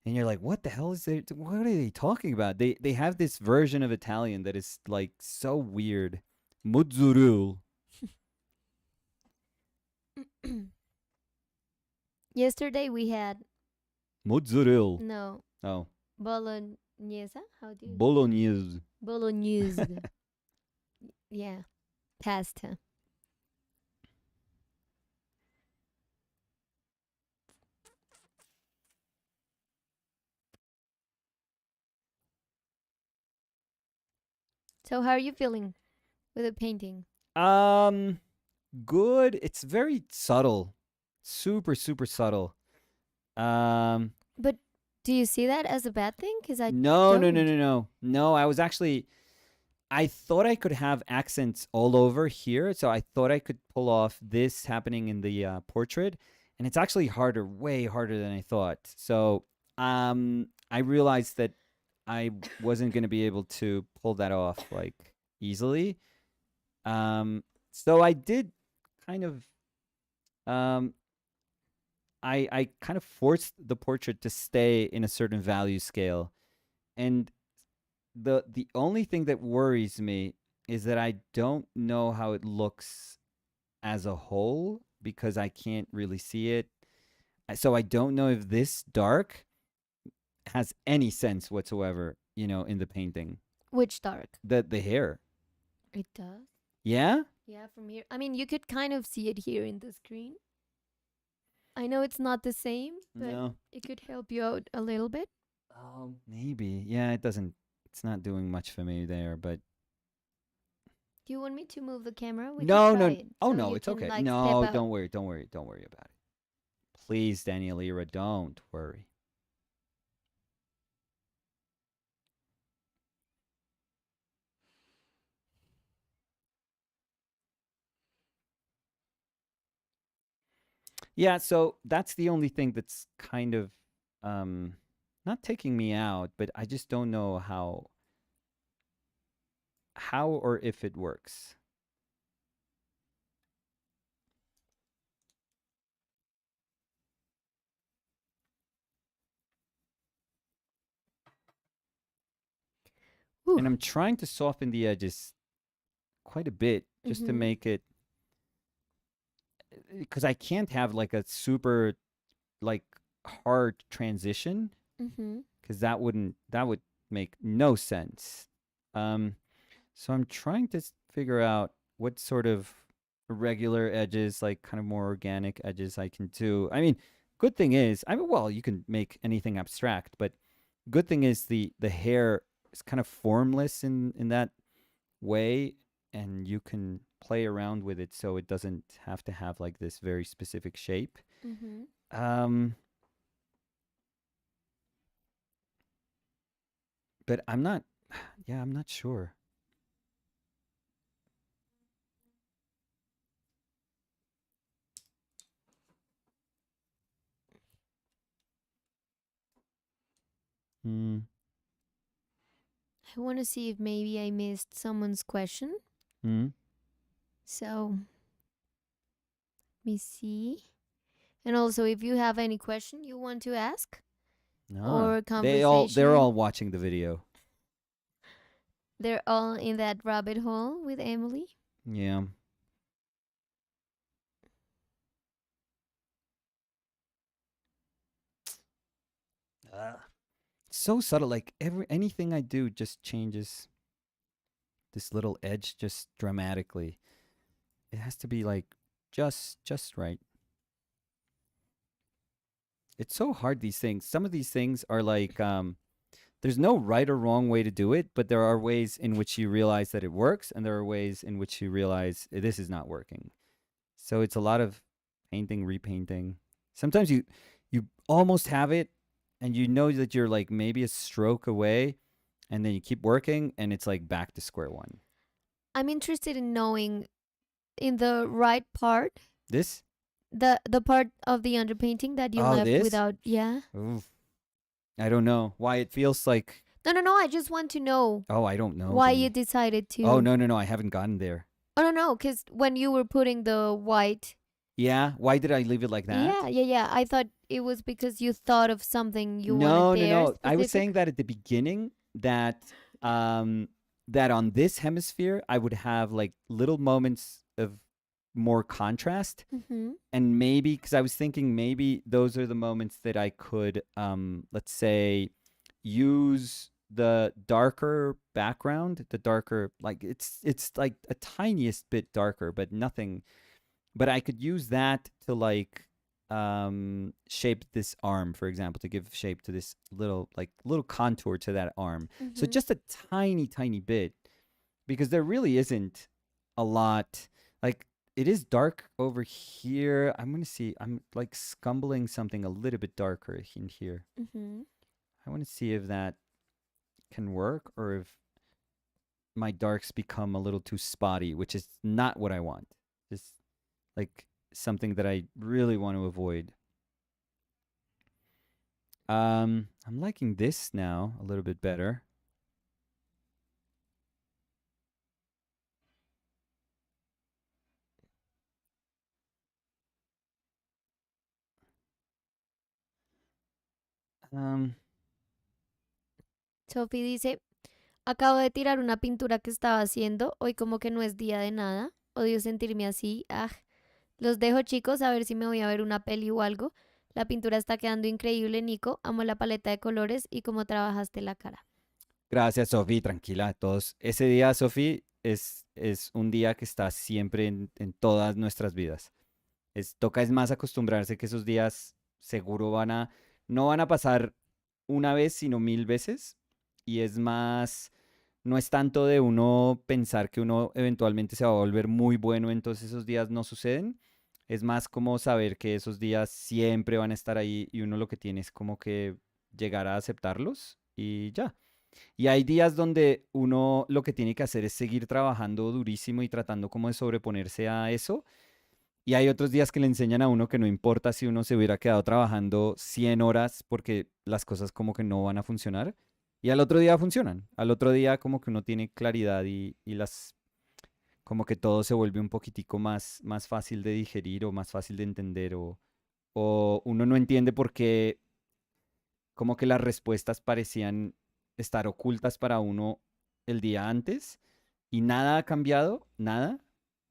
And you're like, what the hell is it? What are they talking about? They have this version of Italian that is like so weird. Mozzarella. Yesterday we had Mozzarella. no Oh, bolognese. How do you bolognese. bolognese? Yeah, pasta. So how are you feeling with the painting? Um, good. It's very subtle, super super subtle. Um, But do you see that as a bad thing? Because I no, no, no, don't. no, no, no. I was actually. I thought I could have accents all over here, so I thought I could pull off this happening in the portrait, and it's actually harder, way harder than I thought. So, I realized that I wasn't going to be able to pull that off like easily. So I did kind of, um, I kind of forced the portrait to stay in a certain value scale, and the only thing that worries me is that I don't know how it looks as a whole because I can't really see it. So I don't know if this dark has any sense whatsoever, in the painting. Which dark? The hair. It does. Yeah? Yeah, from here. I mean, you could kind of see it here in the screen. I know it's not the same, but No. it could help you out a little bit. Oh, maybe. Yeah, it's not doing much for me there, but Do you want me to move the camera? We could no, try no. it. Oh So no, you it's can okay. like step No, out. don't worry, don't worry, don't worry about it. Please, Daniel Ira, don't worry. Yeah, so that's the only thing that's kind of um not taking me out, but I just don't know how or if it works. Whew. And I'm trying to soften the edges quite a bit just to Mm-hmm. make it because I can't have like a super like hard transition Mm-hmm. because that would make no sense. So I'm trying to figure out what sort of regular edges, like kind of more organic edges I can do. I mean, good thing is, well, you can make anything abstract, but good thing is the hair is kind of formless in that way, and you can play around with it so it doesn't have to have like this very specific shape. Mm-hmm. Um, but I'm not, yeah, I'm not sure. Mm, I want to see if maybe I missed someone's question. mm. So, let me see. And also, if you have any question you want to ask Ah, or they're all conversation, watching the video. they're all in that rabbit hole with Emily. Yeah. So subtle. Like anything I do just changes this little edge just dramatically. It has to be like just right. It's so hard, these things. Some of these things are like there's no right or wrong way to do it, but there are ways in which you realize that it works, and there are ways in which you realize this is not working. So it's a lot of painting, repainting. Sometimes you almost have it, and you know that you're like maybe a stroke away, and then you keep working, and it's like back to square one. I'm interested in knowing in the right part, This? the part of the underpainting that you Oh, left this? without. Yeah. Oof. I don't know why it feels like. No, no, no. I just want to know Oh, I don't know, why you Jenny. decided Oh, to. no, no, no. I haven't gotten there. Oh, no, no. Because when you were putting the white. Yeah. Why did I leave it like Yeah, that? yeah, yeah. I thought it was because you thought of something you wanted No, no, there no. I was saying specific. that at the beginning that um that on this hemisphere I would have like little moments of more contrast, Mm-hmm. and maybe because I was thinking maybe those are the moments that I could let's say use the darker background, the darker, like it's like a tiniest bit darker, but nothing, but I could use that to like shape this arm, for example, to give shape to this little contour to that arm. So Mm-hmm. just a tiny bit, because there really isn't a lot. Like, it is dark over here. I'm gonna see. I'm like scumbling something a little bit darker in here. Mm-hmm. I want to see if that can work, or if my darks become a little too spotty, which is not what I want. Just like something that I really want to avoid. I'm liking this now a little bit better. Um, Sophie dice, acabo de tirar una pintura que estaba haciendo, hoy como que no es día de nada, odio sentirme así, ah, los dejo chicos a ver si me voy a ver una peli o algo. La pintura está quedando increíble, Nico, amo la paleta de colores y cómo trabajaste la cara. Gracias, Sofi. Tranquila, todos. Ese día, Sofi, es un día que está siempre en todas nuestras vidas. Toca es más acostumbrarse que esos días seguro no van a pasar una vez, sino mil veces. Y es más, no es tanto de uno pensar que uno eventualmente se va a volver muy bueno, entonces esos días no suceden. Es más como saber que esos días siempre van a estar ahí, y uno lo que tiene es como que llegar a aceptarlos y ya. Y hay días donde uno lo que tiene que hacer es seguir trabajando durísimo y tratando como de sobreponerse a eso. Y hay otros días que le enseñan a uno que no importa si uno se hubiera quedado trabajando 100 horas, porque las cosas como que no van a funcionar. Y al otro día funcionan. Al otro día como que uno tiene claridad, y como que todo se vuelve un poquitico más fácil de digerir, o más fácil de entender, o uno no entiende por qué como que las respuestas parecían estar ocultas para uno el día antes, y nada ha cambiado, nada.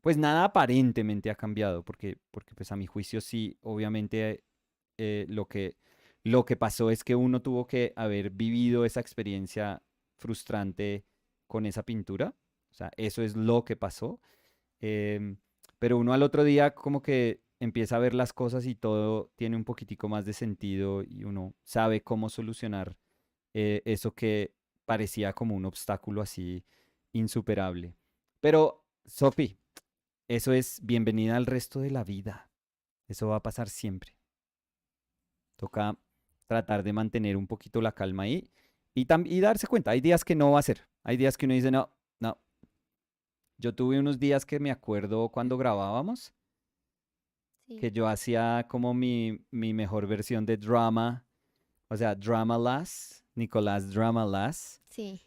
Pues nada aparentemente ha cambiado, porque pues a mi juicio sí, obviamente lo que pasó es que uno tuvo que haber vivido esa experiencia frustrante con esa pintura. O sea, eso es lo que pasó. Em, pero uno al otro día como que empieza a ver las cosas y todo tiene un poquitico más de sentido, y uno sabe cómo solucionar eso que parecía como un obstáculo así insuperable. Pero, Sophie, eso es bienvenida al resto de la vida. Eso va a pasar siempre. Toca tratar de mantener un poquito la calma ahí, y darse cuenta. Hay días que no va a ser. Hay días que uno dice, no, no. Yo tuve unos días que me acuerdo cuando grabábamos, Sí. que yo hacía como mi mejor versión de drama, o sea, drama last, Nicolás Dramalas. Sí,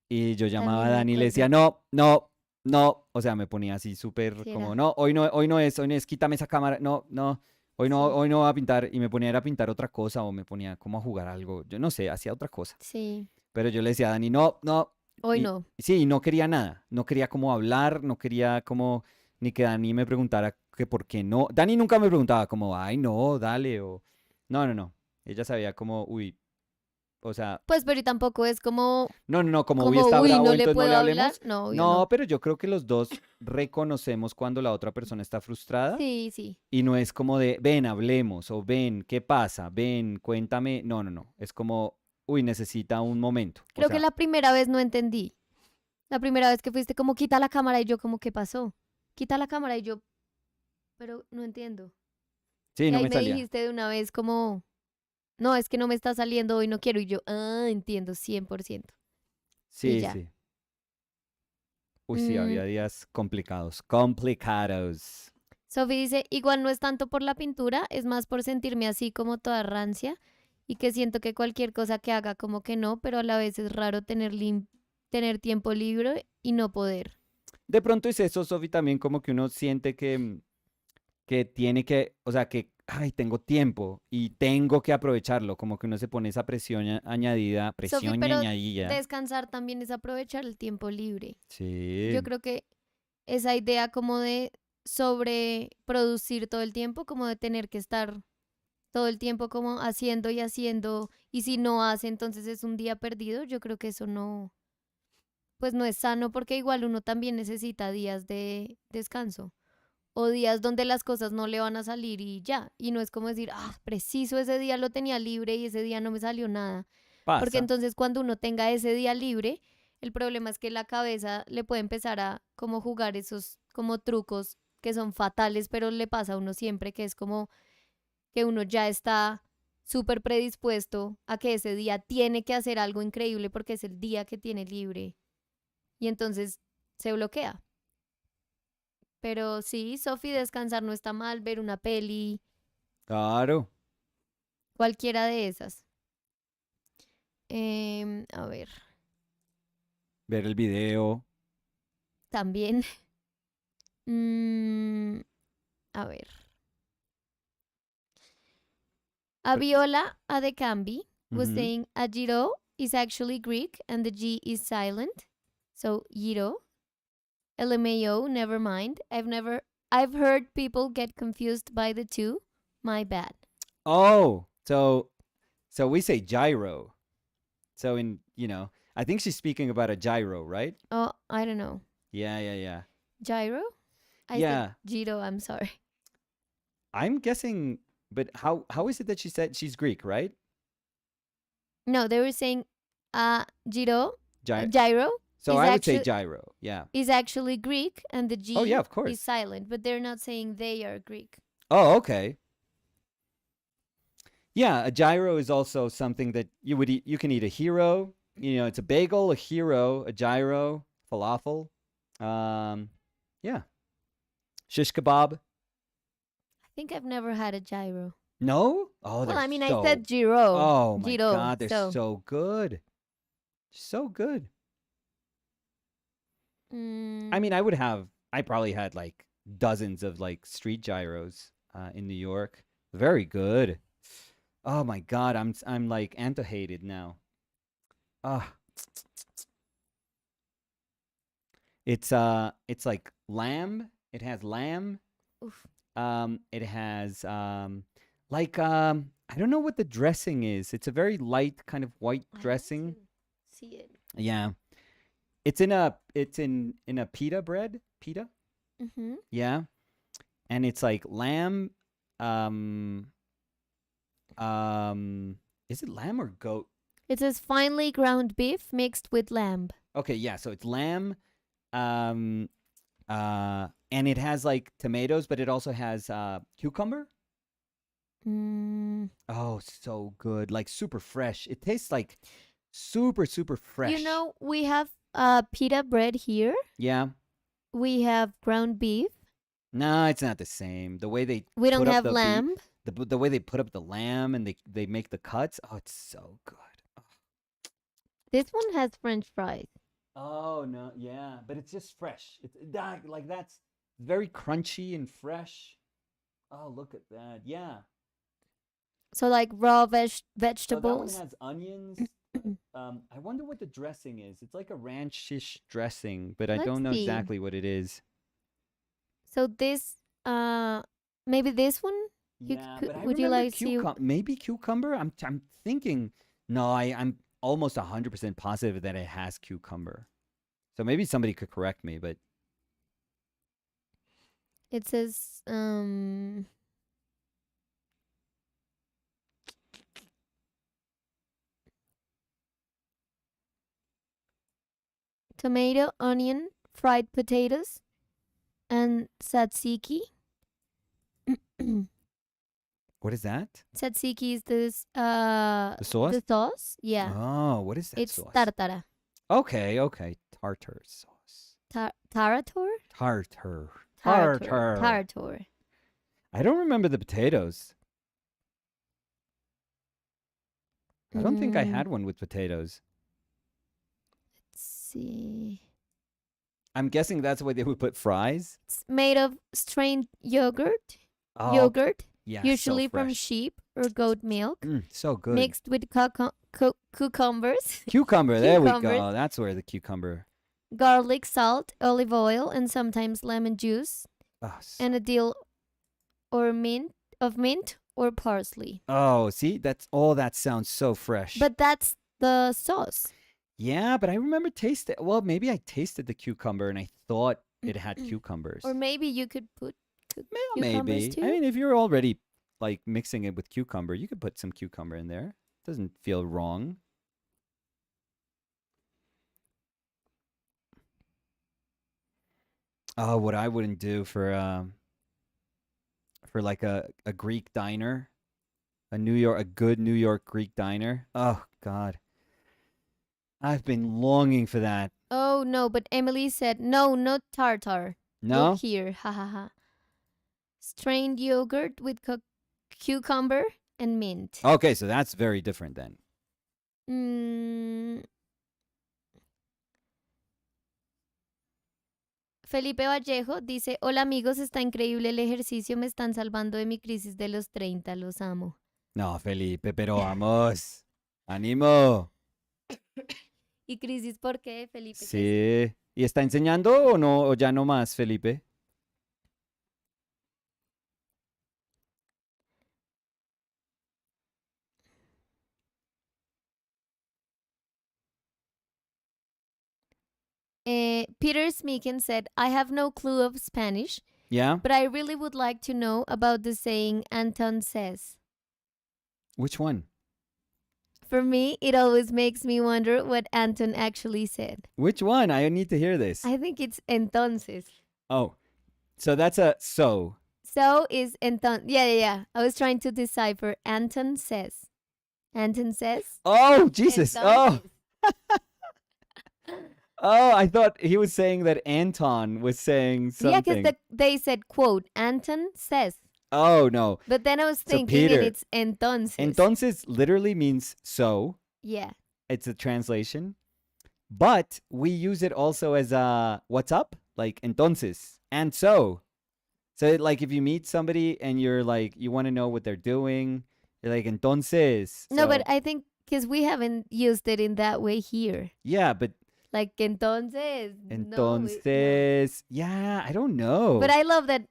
Y yo llamaba a también me Dani y le acuerdo. decía, no, no, no. O sea, me ponía así súper Sí, como, era. no, hoy no es, quítame esa cámara, no, no, Sí, hoy no va a pintar. Y me ponía era a pintar otra cosa o me ponía como a jugar algo. Yo no sé, hacía otra cosa. sí. Pero yo le decía a Dani, no, no. Hoy no. Y sí, no quería nada. No quería como hablar, no quería como ni que Dani me preguntara que por qué no. Dani nunca me preguntaba como, ay, no, dale, o... No, no, no. Ella sabía como, uy, o sea, Pues, pero y tampoco es como, no, no, no, como uy como, está uy, no bravo, le entonces no puedo le hablar. hablemos. No, obvio No, no. pero yo creo que los dos reconocemos cuando la otra persona está frustrada Sí, sí. y no es como de, ven, hablemos, o ven, ¿qué pasa? Ven, cuéntame. No, no, no. Es como, uy, necesita un momento. O Creo que sea, la primera vez no entendí. La primera vez que fuiste como, quita la cámara y yo como, ¿qué pasó? Quita la cámara y yo, pero no entiendo. sí, Y no ahí me me salía. dijiste de una vez como, no, es que no me está saliendo hoy, no quiero. Y yo, entiendo, 100%. Y Sí, ya. sí. Uy, sí, Mm, había días complicados. Complicados. Sophie dice, igual no es tanto por la pintura, es más por sentirme así como toda rancia y que siento que cualquier cosa que haga como que no, pero a la vez es raro tener tiempo libre y no poder. De pronto es eso, Sofi, también como que uno siente que tiene que, o sea, que, ay, tengo tiempo y tengo que aprovecharlo, como que uno se pone esa presión añadida, Sophie, presión y pero añadida. descansar también es aprovechar el tiempo libre. Yo Sí, creo que esa idea como de sobreproducir todo el tiempo, como de tener que estar todo el tiempo como haciendo y haciendo, y si no hace, entonces es un día perdido, yo creo que eso no, pues no es sano porque igual uno también necesita días de descanso o días donde las cosas no le van a salir y ya, y no es como decir, preciso ese día lo tenía libre y ese día no me salió nada, porque pasa, entonces cuando uno tenga ese día libre, el problema es que la cabeza le puede empezar a como jugar esos como trucos que son fatales, pero le pasa a uno siempre, que es como que uno ya está súper predispuesto a que ese día tiene que hacer algo increíble porque es el día que tiene libre y entonces se bloquea. Pero sí, Sofi, descansar no está mal, ver una peli, claro, cualquiera de esas. A ver, ver el video. también, mm, a ver. Abiola Adekambi was Ujú. saying Ajiro is actually Greek and the G is silent. So, Yiro. LMAO, never mind. I've heard people get confused by the two. My bad. Oh, so we say gyro. So I think she's speaking about a gyro, right? Oh, I don't know. Yeah, yeah, yeah. Gyro? I said Yeah, Giro, I'm sorry. I'm guessing, but how is it that she said she's Greek, right? No, they were saying Giro, Gy- gyro so is I would say actually gyro. Yeah. is actually Greek and the Oh yeah, G of is course. silent, but they're not saying they are Greek. Oh, okay. Yeah, a gyro is also something that you would eat. You can eat a hero. It's a bagel, a hero, a gyro, falafel. Um, yeah, shish kebab. I think I've never had a gyro. No? Oh, Well, they're I mean, I so. said Giro. Oh my Giro. God, they're So, so good. So good. I mean, mm, I would have. I probably had like dozens of like street gyros in New York. Very good. Oh my God, I'm like antohated now. Ah, it's like lamb. It has lamb. oof. It has like I don't know what the dressing is. It's a very light kind of white I don't dressing. see it. Yeah. It's in a pita bread. Pita? Mm-hmm. Yeah. And it's like lamb um is it lamb or goat? It says finely ground beef mixed with lamb. Okay, yeah, so it's lamb um and it has like tomatoes, but it also has cucumber. Mm. Oh, so good. Like super fresh. It tastes like super, super You fresh. know, we have pita bread here. Yeah. We have ground beef. No, it's not the same. The way they We don't put up have the beef, lamb. the way they put up the lamb and they make the cuts. Oh, it's so good. Oh, This one has French fries. Oh no, yeah, but it's just fresh. It's that like that's very crunchy and fresh. Oh, look at that. Yeah. So like raw So that one vegetables. has onions. I wonder what the dressing is. It's like a ranchish dressing, but I Let's don't know see. exactly what it is. So this maybe this one Yeah, but I would you remember like to cucumber. Maybe cucumber. I'm thinking. No, I'm almost 100% positive that it has cucumber. So maybe somebody could correct me, but it says tomato, onion, fried potatoes, and tzatziki. what is that? Tzatziki is this The sauce? the sauce. Yeah, Oh, what is that it's sauce? tartara. Okay, okay. Tartar sauce. Tarator? Tartar. Tarator. Tartar. Tarator. I don't remember the potatoes. I don't think I Mm, had one with potatoes. let's see. I'm guessing that's why they would put fries. It's made of strained yogurt. Oh, okay. Yogurt, Yeah, so usually from fresh. sheep or goat milk, So good. mixed with cucumbers, Cucumber, there we cucumbers, go. That's where the cucumber. garlic, salt, olive oil, and sometimes lemon juice, Oh, so, and a dill or mint or parsley. oh, see, that's all. That sounds so fresh. But that's the sauce. Yeah, but I remember tasting. Well, maybe I tasted the cucumber and I thought it had cucumbers. Or maybe you could put Well, cucumbers maybe. I too. mean, if you're already like mixing it with cucumber, you could put some cucumber in there. Doesn't feel wrong. Oh, what I wouldn't do for like a Greek diner, a good New York Greek diner. Oh God, I've been longing for that. Oh no, but Emily said no, not tartar. Look No? here, ha ha ha. Strained yogurt with cucumber and mint. Okay, so that's very different then. Mm, Felipe Vallejo dice, hola amigos, está increíble el ejercicio, me están salvando de mi crisis de los 30, los amo. No, Felipe, pero vamos. Ánimo. ¿Y crisis por qué, Felipe? ¿Qué es eso? Sí. ¿Y está enseñando o no, o ya no más, Felipe? Peter Smeeken said, I have no clue of Spanish, Yeah? but I really would like to know about the saying Anton says. Which one? For me, it always makes me wonder what Anton actually said. Which one? I need to hear this. I think it's entonces. Oh, so that's a so. So is enton. Yeah. I was trying to decipher. Anton says. Anton says. Oh, Jesus. Oh, Entonces. oh, I thought he was saying that Anton was saying Yeah, because something. they said, quote, Anton says. Oh, no. But then I was So thinking, and Peter. it's entonces. Entonces literally means so. Yeah. It's a translation. But we use it also as what's up? Like entonces. And so. So like if you meet somebody and you're like you want to know what they're doing, you're like entonces. No, but So, I think because we haven't used it in that way here. yeah, but Like entonces. No, entonces, yeah, I don't know. But I love that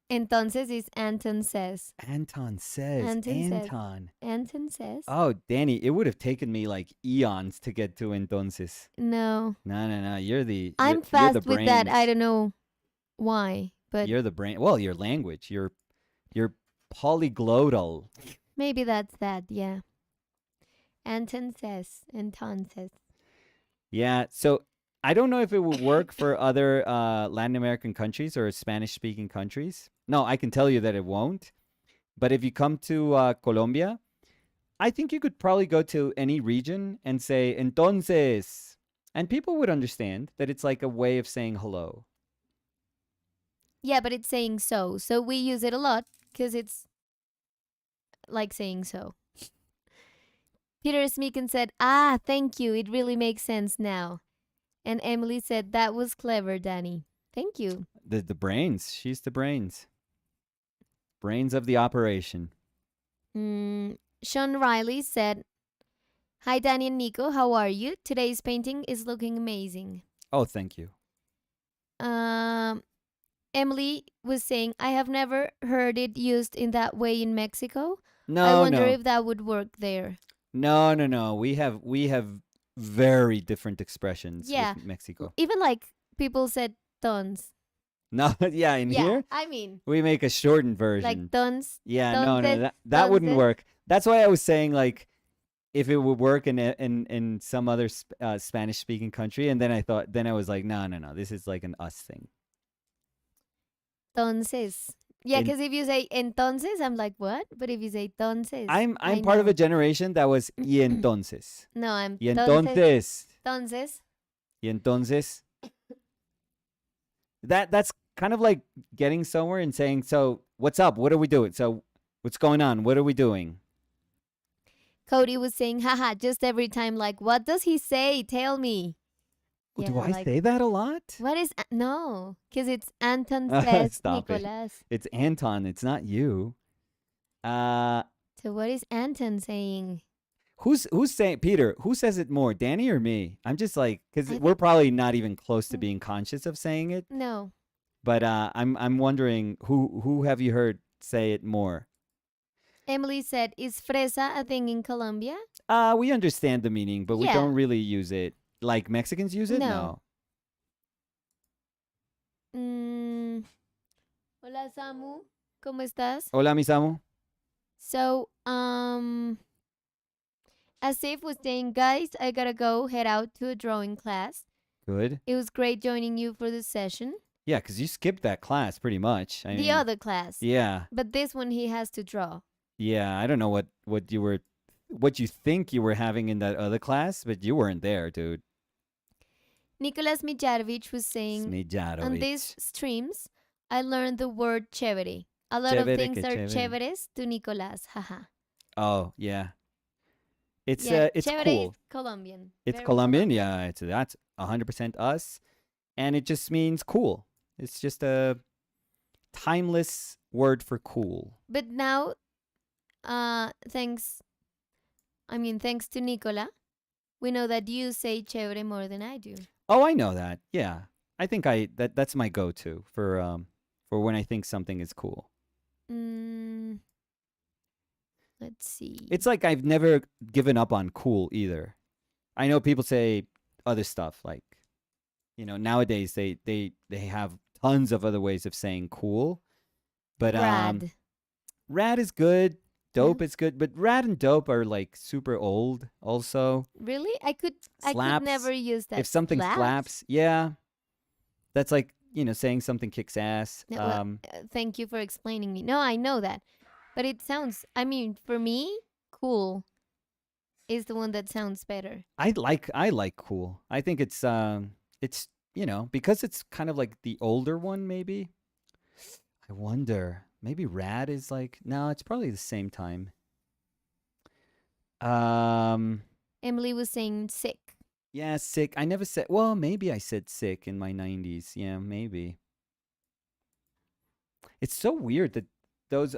entonces is Anton says. Anton says. Anton says. Anton. Anton says. Oh, Danny, it would have taken me like eons to get to entonces. No. No. You're I'm you're fast the with that. I brains. don't know why, but You're the brain. Well, your language. You're polyglottal. maybe that's that. Yeah. Anton says. Anton says. Yeah. So I don't know if it would work for other Latin American countries or Spanish-speaking countries. No, I can tell you that it won't. But if you come to Colombia, I think you could probably go to any region and say entonces, and people would understand that it's like a way of saying hello. Yeah, but it's saying so. So we use it a lot because it's like saying so. Peter Smeeken said, "Ah, thank you. It really makes sense now." And Emily said, "That was clever, Danny. Thank you." The brains. She's the brains. Brains of the operation. Sean Riley said, "Hi, Danny and Nico. How are you? Today's painting is looking amazing." Oh, thank you. Um, Emily was saying, "I have never heard it used in that way in Mexico. I No, wonder no. if that would work there." No. We have very different expressions Yeah. with Mexico. Even like people said tons. No, yeah, in Yeah, here I mean, we make a shortened like version. tons. Yeah, no, Entonces, that wouldn't entonces. work. That's why I was saying like if it would work in some other Spanish speaking country, and then I was like, no, this is like an us thing. Entonces. Yeah, In, because if you say entonces, I'm like, what? But if you say entonces, I'm I part of know. a generation that was y entonces, No, I'm y entonces. entonces, Entonces. y entonces. That's kind of like getting somewhere and saying, so what's up? What are we doing? So what's going on? What are we doing? Cody was saying, haha, just every time, like, what does he say? Tell me. Oh, Yeah, do I like, say that a lot? what is. No, because it's Anton says, Stop it. Nicolas. It's Anton. It's not you. Uh, So what is Anton saying? who's saying Peter? Who says it more, Danny or me? I'm just like because I we're think. probably not even close to being conscious of saying it. No. But I'm wondering who have you heard say it more? Emily said, is fresa a thing in Colombia? We understand the meaning, but we Yeah. don't really use it like Mexicans use it. No. No. Hola, Samu. ¿Cómo estás? Hola, mis amo. So, Asif was saying, guys, I gotta go head out to a drawing class. Good. It was great joining you for the session. Yeah, because you skipped that class pretty much. I The mean, other class. yeah, But this one he has to draw. yeah. I don't know what you think you were having in that other class, but you weren't there, dude. Nicolas Mijarovich was saying, on Smijarovich. these streams, I learned the word chévere. A lot of Chévere things que are chévere. chéveres to Nicolas. Haha. Oh yeah, it's Yeah, it's chévere cool. is Colombian. It's Very Colombian, yeah. That's 100% us, and it just means cool. It's just a timeless word for cool. But now, thanks to Nicola, we know that you say chévere more than I do. Oh, I know that. Yeah, I think that's my go-to for when I think something is cool. Let's see. It's like I've never given up on cool either. I know people say other stuff like, nowadays they have tons of other ways of saying cool, but rad is good, dope is good, but rad and dope are like super old also. Really? I could Slaps. never use that. If something slaps, yeah, that's like saying something kicks ass. No, well, thank you for explaining me. No, I know that, but it sounds. I mean, for me, cool is the one that sounds better. I like cool. I think it's because it's kind of like the older one maybe. I wonder. Maybe rad is like no, it's probably the same time. Emily was saying sick. Yeah, sick. I never said. Well, maybe I said sick in my 90s. Yeah, maybe. It's so weird that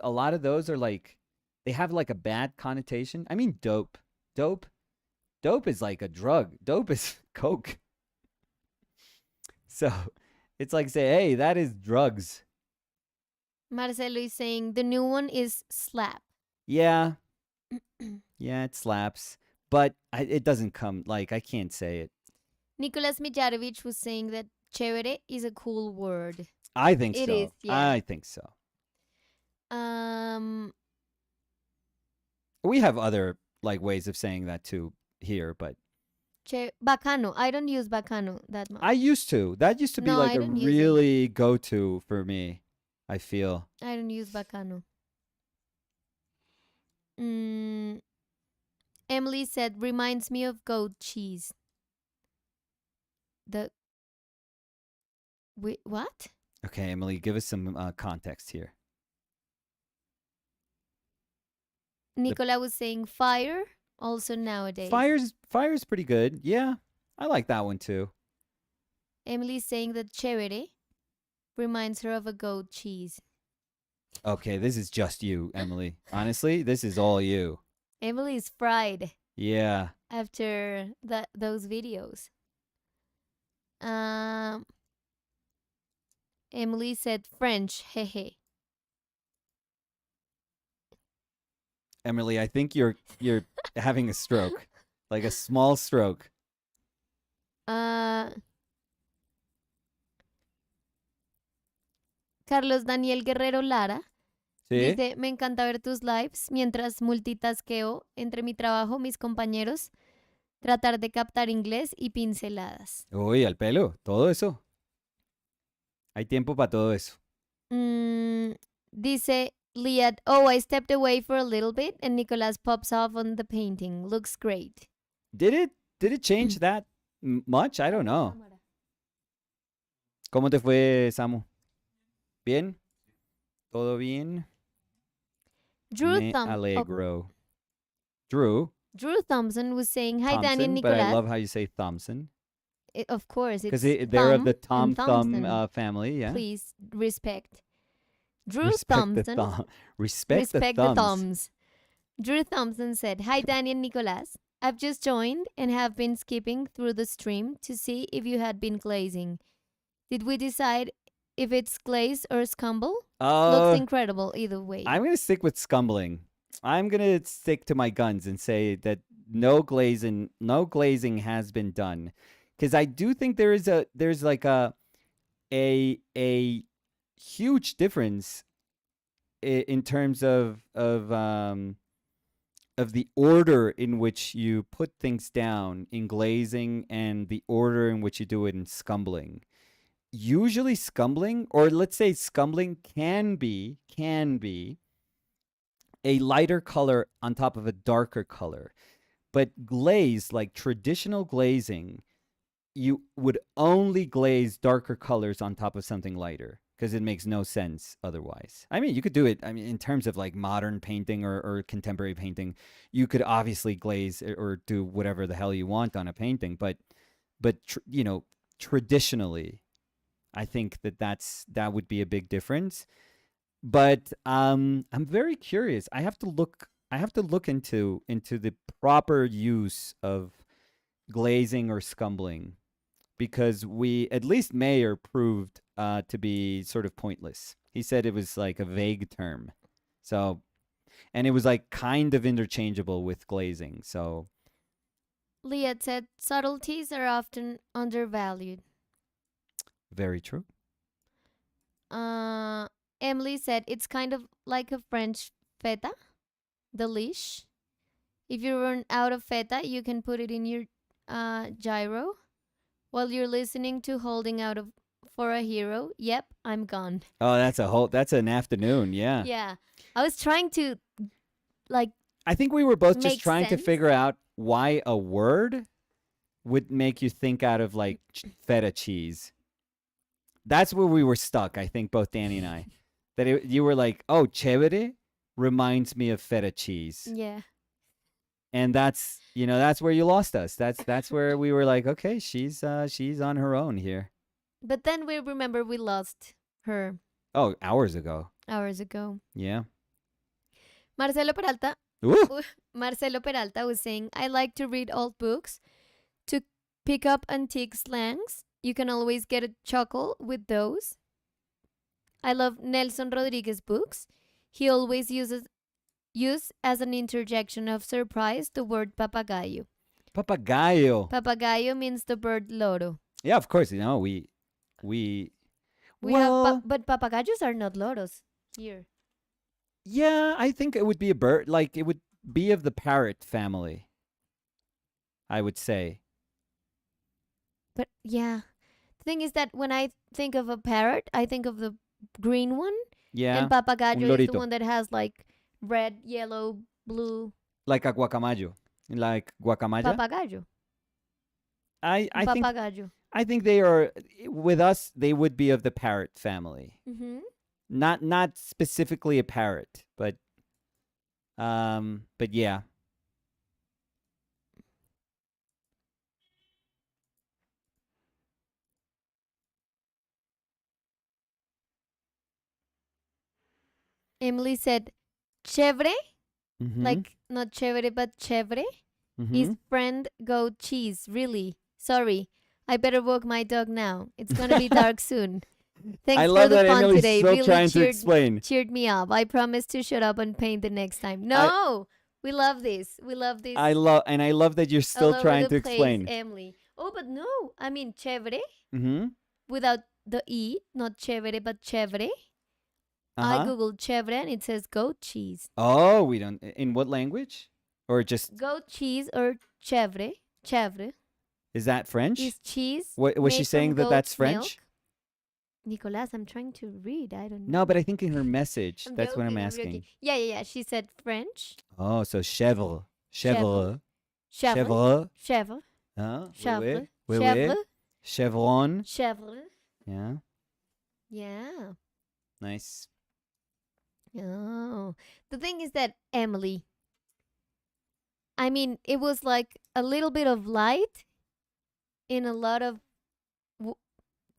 a lot of those are like they have like a bad connotation. I mean, dope is like a drug. Dope is coke. So it's like say, hey, that is drugs. Marcelo is saying the new one is slap. Yeah. Yeah, it slaps. But it doesn't come, like, I can't say it. Nicolas Mijarovich was saying that chévere is a cool word. I think so. It is, yeah. I think so. We have other, like, ways of saying that, too, here, but... Bacano. I don't use bacano that much. I used to. That used to be, like, a really go-to for me, I feel. I don't use bacano. Emily said, reminds me of goat cheese. What? Okay, Emily, give us some context here. Nicola was saying fire. also nowadays. Fire's pretty good. Yeah, I like that one too. Emily's saying that chévere reminds her of a goat cheese. Okay, this is just you, Emily. Honestly, this is all you. Emily's fried Yeah. after those videos. Um, Emily said French, hehe. Emily, I think you're having a stroke. Like a small stroke. Uh, Carlos Daniel Guerrero Lara ¿Sí? dice, me encanta ver tus lives mientras multitaskeo entre mi trabajo, mis compañeros, tratar de captar inglés y pinceladas. Uy, al pelo, todo eso. Hay tiempo para todo eso. Dice Liat, oh, I stepped away for a little bit and Nicolas pops off on the painting. Looks great. Did it change that much? I don't know. ¿Cómo te fue, Samu? ¿Bien? ¿Todo bien? Drew Me Thumb. alegro. Drew Drew Thompson was saying, hi, Danny and Thompson, but I Nicolas. love how you say Thompson. Of course, it's Because they're of the Thumb Tom and Thumb family, yeah? Please respect. Drew Respect the Thompson. thumb. Respect the the thumbs. thumbs. Drew Thompson said, hi, Danny and Nicolas. I've just joined and have been skipping through the stream to see if you had been glazing. Did we decide if it's glaze or scumble? Looks incredible either way. I'm going to stick with scumbling. I'm going to stick to my guns and say that no glazing has been done. Because I do think there's like a huge difference in terms of the order in which you put things down in glazing and the order in which you do it in scumbling. Usually scumbling, or let's say scumbling can be a lighter color on top of a darker color. But glaze, like traditional glazing, you would only glaze darker colors on top of something lighter because it makes no sense otherwise. I mean, you could do it. I mean, in terms of like modern painting or contemporary painting, you could obviously glaze or do whatever the hell you want on a painting. But traditionally, I think that would be a big difference. But I'm very curious. I have to look into the proper use of glazing or scumbling, because at least Mayer proved to be sort of pointless. He said it was like a vague term. So, and it was like kind of interchangeable with glazing. So, Liat said subtleties are often undervalued. very true. Emily said it's kind of like a French feta, the leash. If you run out of feta, you can put it in your gyro while you're listening to Holding Out for a Hero. Yep, I'm gone. Oh, that's an afternoon. Yeah. Yeah. I was trying to like I think we were both just make trying to sense. figure out why a word would make you think out of like feta cheese. That's where we were stuck, I think, both Danny and I. That you were like, oh, chévere reminds me of feta cheese. Yeah. And that's where you lost us. That's where we were like, okay, she's on her own here. But then we remember we lost her Oh, hours ago. Yeah. Ooh. Marcelo Peralta was saying, I like to read old books to pick up antique slangs. You can always get a chuckle with those. I love Nelson Rodriguez books. He always use as an interjection of surprise the word papagayo. Papagayo. Papagayo means the bird loro. Yeah, of course. We have but papagayos are not loros here. Yeah, I think it would be a bird. Like it would be of the parrot family, I would say. But yeah, the thing is that when I think of a parrot, I think of the green one. Yeah. And papagayo is lorito. the one that has like red, yellow, blue. Like a guacamayo. Like guacamaya. Papagayo. I think they are, with us, they would be of the parrot family. Mm-hmm. Not specifically a parrot, but yeah. Emily said, chévere, Mm-hmm. like not chévere, but chévere, Mm-hmm. is friend goat cheese. Really? Sorry. I better walk my dog now. It's gonna be dark soon. I Thanks for love the that fun Emily's today. still Really trying to explain. cheered me up. I promise to shut up and paint the next time. I No, we love this. We love this I love that you're all still over trying the to place, explain. Emily. Oh, but no. I mean, chévere Mm-hmm. without the e, not chévere, but chévere. I Uh-huh. googled chévere and it says goat cheese. Oh, we don't. In what language? Or just Goat cheese or chèvre, chèvre is that French? is cheese What was she made from saying that that's goat's French? milk. Nicolas, I'm trying to read. I don't No, know. but I think in her message, I'm that's what I'm joking. I'm asking. joking. Yeah, yeah, yeah. She said French. Oh, so chèvre, Chèvre. chèvre, Chèvre. chèvre. Chèvre. Huh? Oui, Chèvre. oui, oui, Chèvre. oui. Chevron. Chèvre. Yeah, Yeah. nice. Oh. The thing is that Emily, I mean, it was like a little bit of light in a lot of w-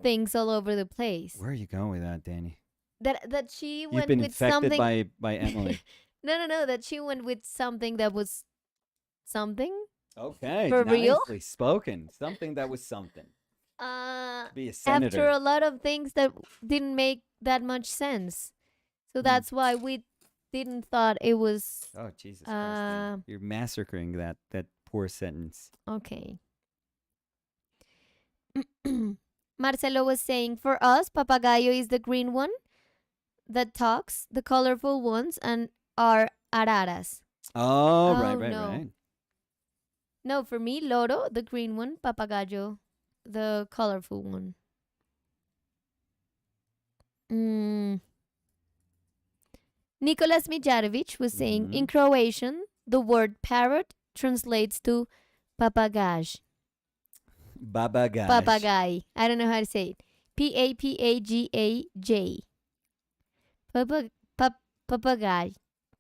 things all over the place. Where are you going with that, Danny? That she You've went been with infected something. by Emily. No. That she went with something that was something Okay, for real. nicely spoken. Something that was something. Be a After senator. a lot of things that didn't make that much sense, so Mm. that's why we didn't thought it was Oh Jesus Christ! Danny. You're massacring that poor sentence. okay. Marcelo was saying, for us, papagayo is the green one that talks, the colorful ones, and are araras. Oh, right, Oh, right, no. right. No, for me, loro, the green one, papagayo, the colorful one. Mm. Nicolas Mijarovic was saying, in Mhm. Croatian, the word parrot translates to papagaj. Babagash. Papagay. I don't know how to say it. Papagaj. Papa, papagay.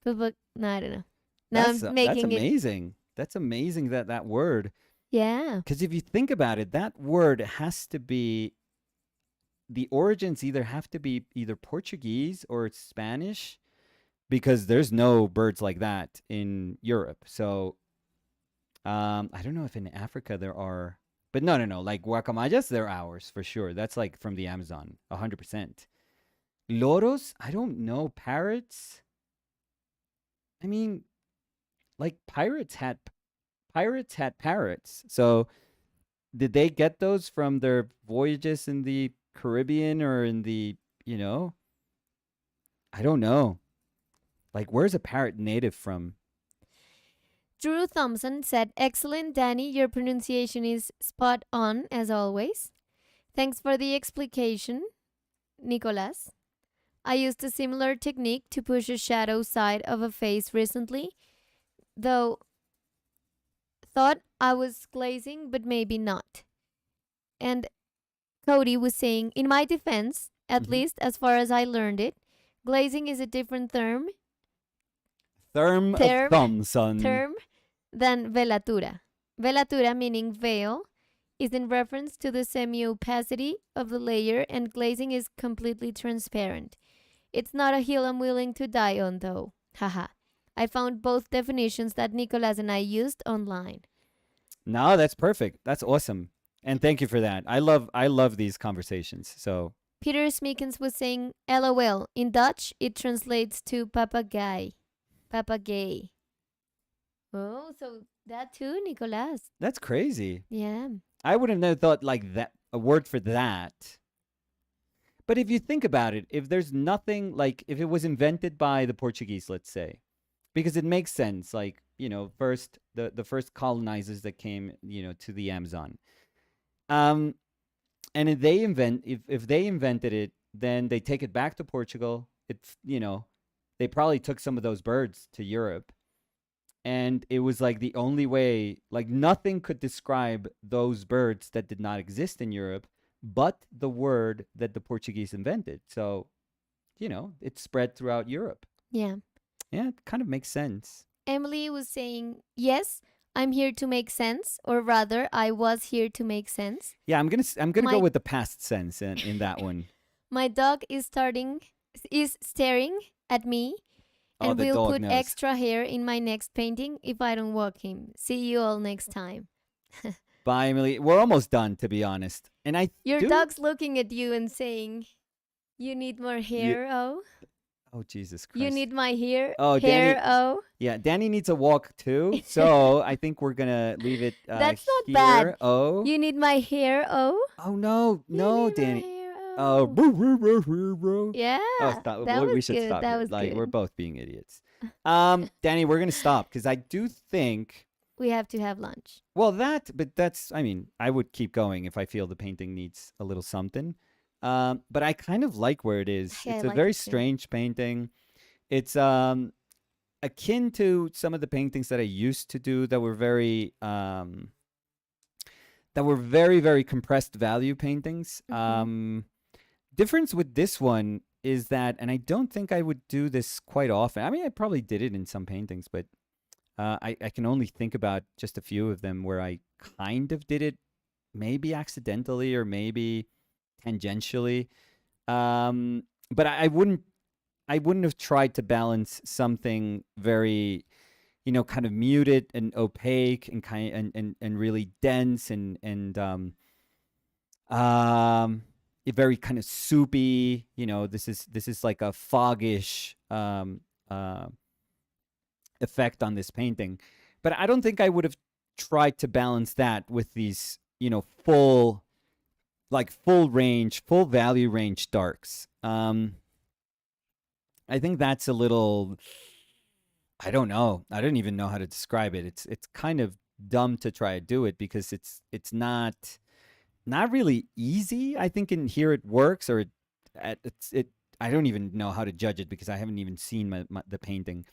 No, I don't know. Now That's I'm that's making it. amazing. That's amazing that word. Yeah. Because if you think about it, that word has to be the origins either have to be either Portuguese or it's Spanish because there's no birds like that in Europe. So I don't know if in Africa there are, but no. Like guacamayas, they're ours for sure. That's like from the Amazon, 100%. Loros, I don't know. Parrots, I mean, like pirates had parrots. So did they get those from their voyages in the Caribbean or in the, I don't know. Like, where's a parrot native from? Drew Thompson said, excellent, Danny. Your pronunciation is spot on, as always. Thanks for the explication, Nicolas. I used a similar technique to push a shadow side of a face recently, though thought I was glazing, but maybe not. And Cody was saying, in my defense, at Mhm. least as far as I learned it, glazing is a different term Therm of Term- thumb, son. term than velatura. Velatura, meaning veil, is in reference to the semi opacity of the layer, and glazing is completely transparent. It's not a hill I'm willing to die on, though. Haha. I found both definitions that Nicolas and I used online. No, that's perfect. That's awesome. And thank you for that. I love these conversations. So Peter Smikens was saying, LOL. In Dutch, it translates to papagay. Papagay. Oh, so that too, Nicolas. that's crazy. Yeah. I would have never thought like that a word for that. But if you think about it, if there's nothing like if it was invented by the Portuguese, let's say, because it makes sense, like, first the first colonizers that came, to the Amazon. And if they invented it, then they take it back to Portugal. They probably took some of those birds to Europe. And it was like the only way, like nothing could describe those birds that did not exist in Europe but the word that the Portuguese invented. So, it spread throughout Europe. Yeah. Yeah, it kind of makes sense. Emily was saying, yes, I'm here to make sense, or rather, I was here to make sense. Yeah, I'm gonna My- go with the past sense in that one. My dog is staring at me, Oh, and the will dog put knows. extra hair in my next painting if I don't walk him. See you all next time. Bye, Emily. We're almost done, to be honest. And I Your do. dog's looking at you and saying, "You need more Yeah. hair, oh? Oh, Jesus You Christ. need my hair, Oh, hair, Danny. oh?" Yeah, Danny needs a walk too. So I think we're gonna leave it That's not bad. here. Oh. You need my hair, oh? Oh no, You no, need my Danny. hair, Oh, oh. boo, boo, boo, boo, boo. Yeah, Oh, stop. that was We should good. stop That here. was Like we're good. both being idiots. Danny, we're gonna stop because I do think. We have to have lunch. Well, but that's. I mean, I would keep going if I feel the painting needs a little something. But I kind of like where it is. Yeah, I It's a like very it too. strange painting. It's akin to some of the paintings that I used to do that were very very compressed value paintings. Mm-hmm. Difference with this one is that, and I don't think I would do this quite often. I mean, I probably did it in some paintings, but I can only think about just a few of them where I kind of did it, maybe accidentally or maybe tangentially. But I wouldn't have tried to balance something very, kind of muted and opaque and and really dense and very kind of soupy. This is like a foggish uh, effect on this painting. But I don't think I would have tried to balance that with these, full range, full value range darks. I think that's a little. I don't know. I don't even know how to describe it. It's kind of dumb to try to do it because it's not really easy. I think in here it works, or it. I don't even know how to judge it because I haven't even seen the painting.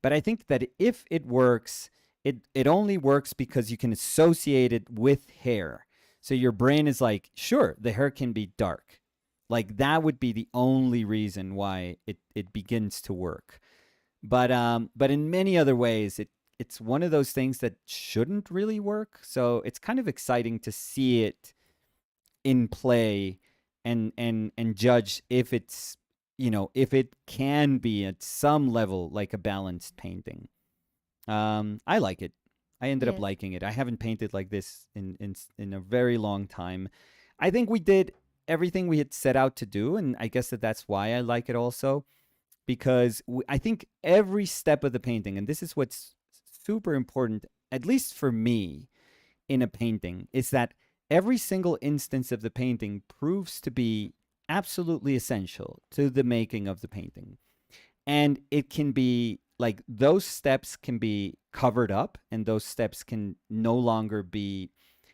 But I think that if it works, it only works because you can associate it with hair. So your brain is like, sure, the hair can be dark. Like that would be the only reason why it begins to work. But in many other ways, it's one of those things that shouldn't really work. So it's kind of exciting to see it in play and judge if if it can be at some level like a balanced painting. I like it. I ended up Yes. liking it. I haven't painted like this in a very long time. I think we did everything we had set out to do, and I guess that's why I like it also, because I think every step of the painting, and this is what's super important, at least for me, in a painting, is that every single instance of the painting proves to be absolutely essential to the making of the painting. And it can be like those steps can be covered up, and those steps can no longer be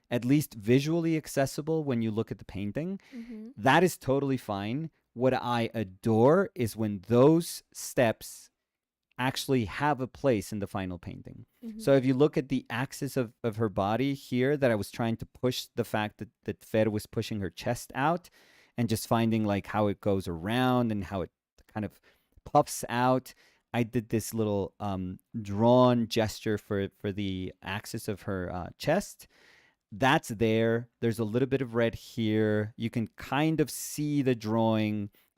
at least visually accessible when you look at the painting. Mm-hmm. That is totally fine. What I adore is when those steps actually have a place in the final painting. Mm-hmm. So if you look at the axis of her body here, that I was trying to push the fact that Fer was pushing her chest out and just finding like how it goes around and how it kind of puffs out. I did this little drawn gesture for the axis of her chest. That's there. There's a little bit of red here. You can kind of see the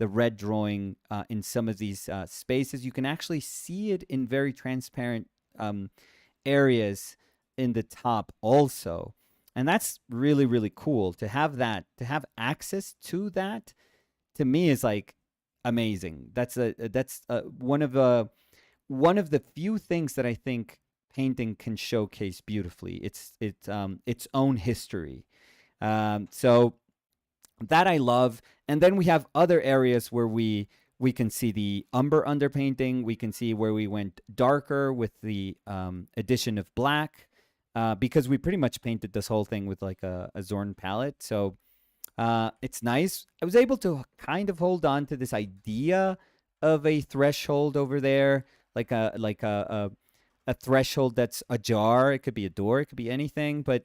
red drawing in some of these spaces. You can actually see it in very transparent areas in the top also. And that's really, really cool to have that, to have access to that. To me, is like amazing. That's one of the few things that I think painting can showcase beautifully. Its own history. So that I love. And then we have other areas where we can see the umber underpainting. We can see where we went darker with the addition of black, because we pretty much painted this whole thing with like a Zorn palette. So it's nice. I was able to kind of hold on to this idea of a threshold over there, like a threshold that's ajar. It could be a door. It could be anything. But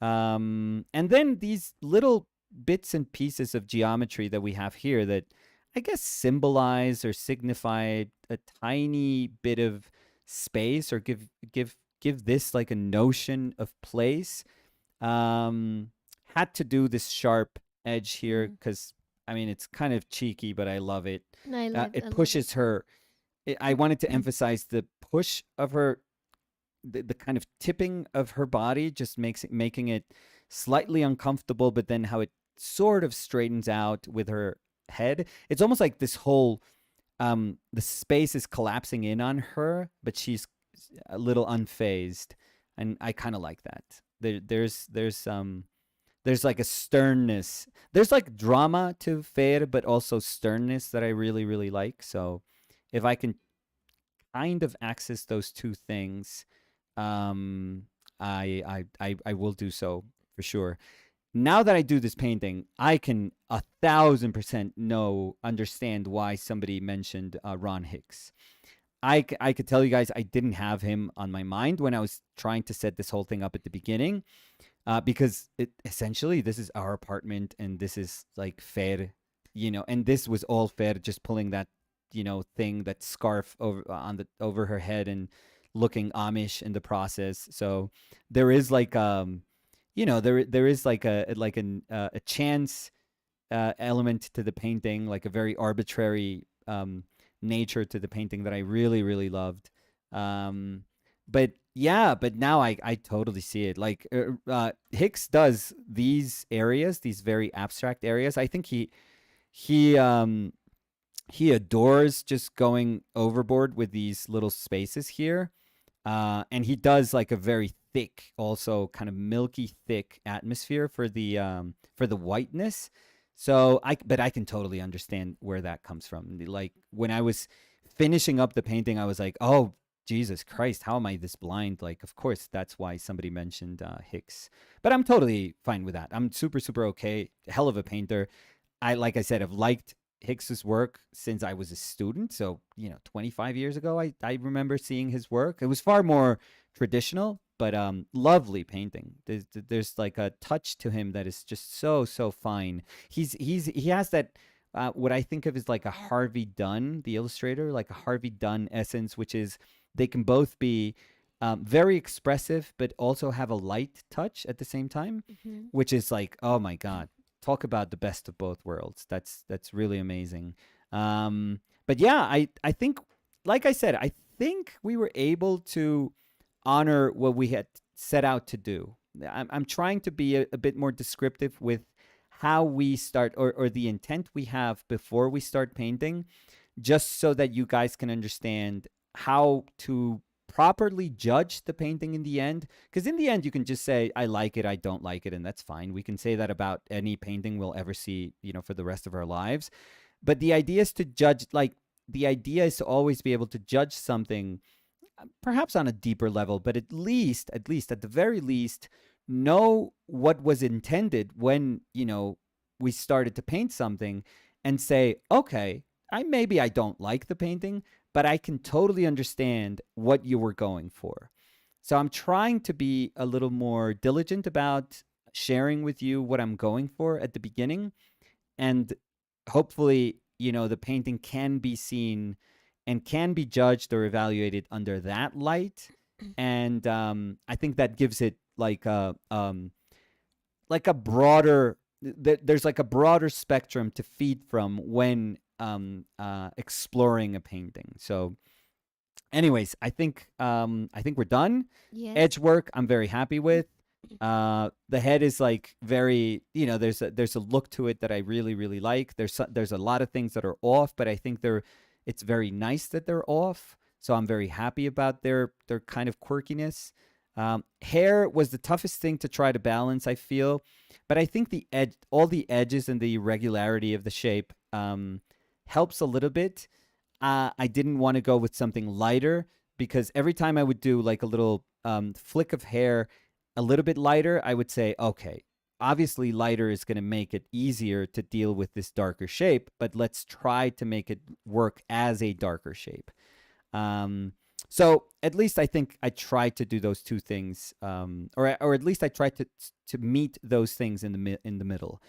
and then these little bits and pieces of geometry that we have here that I guess symbolize or signify a tiny bit of space, or give this like a notion of place. Had to do this sharp edge here Mm. because I mean it's kind of cheeky, but I love it. I It love it. pushes her. I wanted to emphasize the push of her, the kind of tipping of her body just making it slightly uncomfortable, but then how it sort of straightens out with her head. It's almost like this whole the space is collapsing in on her, but she's a little unfazed, and I kind of like that. There's like a sternness. There's like drama to Fer, but also sternness that I really really like. So if I can kind of access those two things, um, I will do so for sure. Now that I do this painting, I can 1,000% understand why somebody mentioned Ron Hicks. I could tell you guys I didn't have him on my mind when I was trying to set this whole thing up at the beginning, because essentially this is our apartment and this is like Fer, and this was all Fer just pulling that thing, that scarf over her head and looking Amish in the process. So there is like there is like a chance element to the painting, like a very arbitrary nature to the painting that I really really loved. But yeah, but now I totally see it. Like Hicks does these areas, these very abstract areas. I think he he adores just going overboard with these little spaces here. And he does like a very thick, also kind of milky thick atmosphere for the whiteness. So but I can totally understand where that comes from. Like when I was finishing up the painting, I was like, oh Jesus Christ, how am I this blind? Like, of course, that's why somebody mentioned Hicks. But I'm totally fine with that. I'm super super okay. Hell of a painter. Like I said, I've liked Hicks's work since I was a student. So, 25 years ago, I remember seeing his work. It was far more traditional, but lovely painting. There's like a touch to him that is just so, so fine. He has that, what I think of as like a Harvey Dunn, the illustrator, like a Harvey Dunn essence, which is they can both be very expressive, but also have a light touch at the same time, Mhm. which is like, oh my God, talk about the best of both worlds. That's really amazing. But yeah, I think, like I said, I think we were able to honor what we had set out to do. I'm trying to be a bit more descriptive with how we start, or the intent we have before we start painting, just so that you guys can understand how to properly judge the painting in the end. Because in the end, you can just say, I like it, I don't like it, and that's fine. We can say that about any painting we'll ever see, for the rest of our lives. But the idea is to judge, like, the idea is to always be able to judge something, perhaps on a deeper level, but at least, at the very least, know what was intended when, we started to paint something, and say, okay, maybe I don't like the painting, but I can totally understand what you were going for. So I'm trying to be a little more diligent about sharing with you what I'm going for at the beginning. And hopefully, the painting can be seen and can be judged or evaluated under that light. And I think that gives it like a broader, there's like a broader spectrum to feed from when exploring a painting. So anyways, I think we're done. Yes. Edge work, I'm very happy with. The head is like very, there's a look to it that I really really like. There's a lot of things that are off, but I think it's very nice that they're off. So I'm very happy about their kind of quirkiness. Hair was the toughest thing to try to balance, I feel, but I think all the edges and the regularity of the shape helps a little bit. I didn't want to go with something lighter, because every time I would do like a little flick of hair a little bit lighter, I would say, okay, obviously lighter is going to make it easier to deal with this darker shape, but let's try to make it work as a darker shape. So at least I think I tried to do those two things, or at least I tried to meet those things in the middle.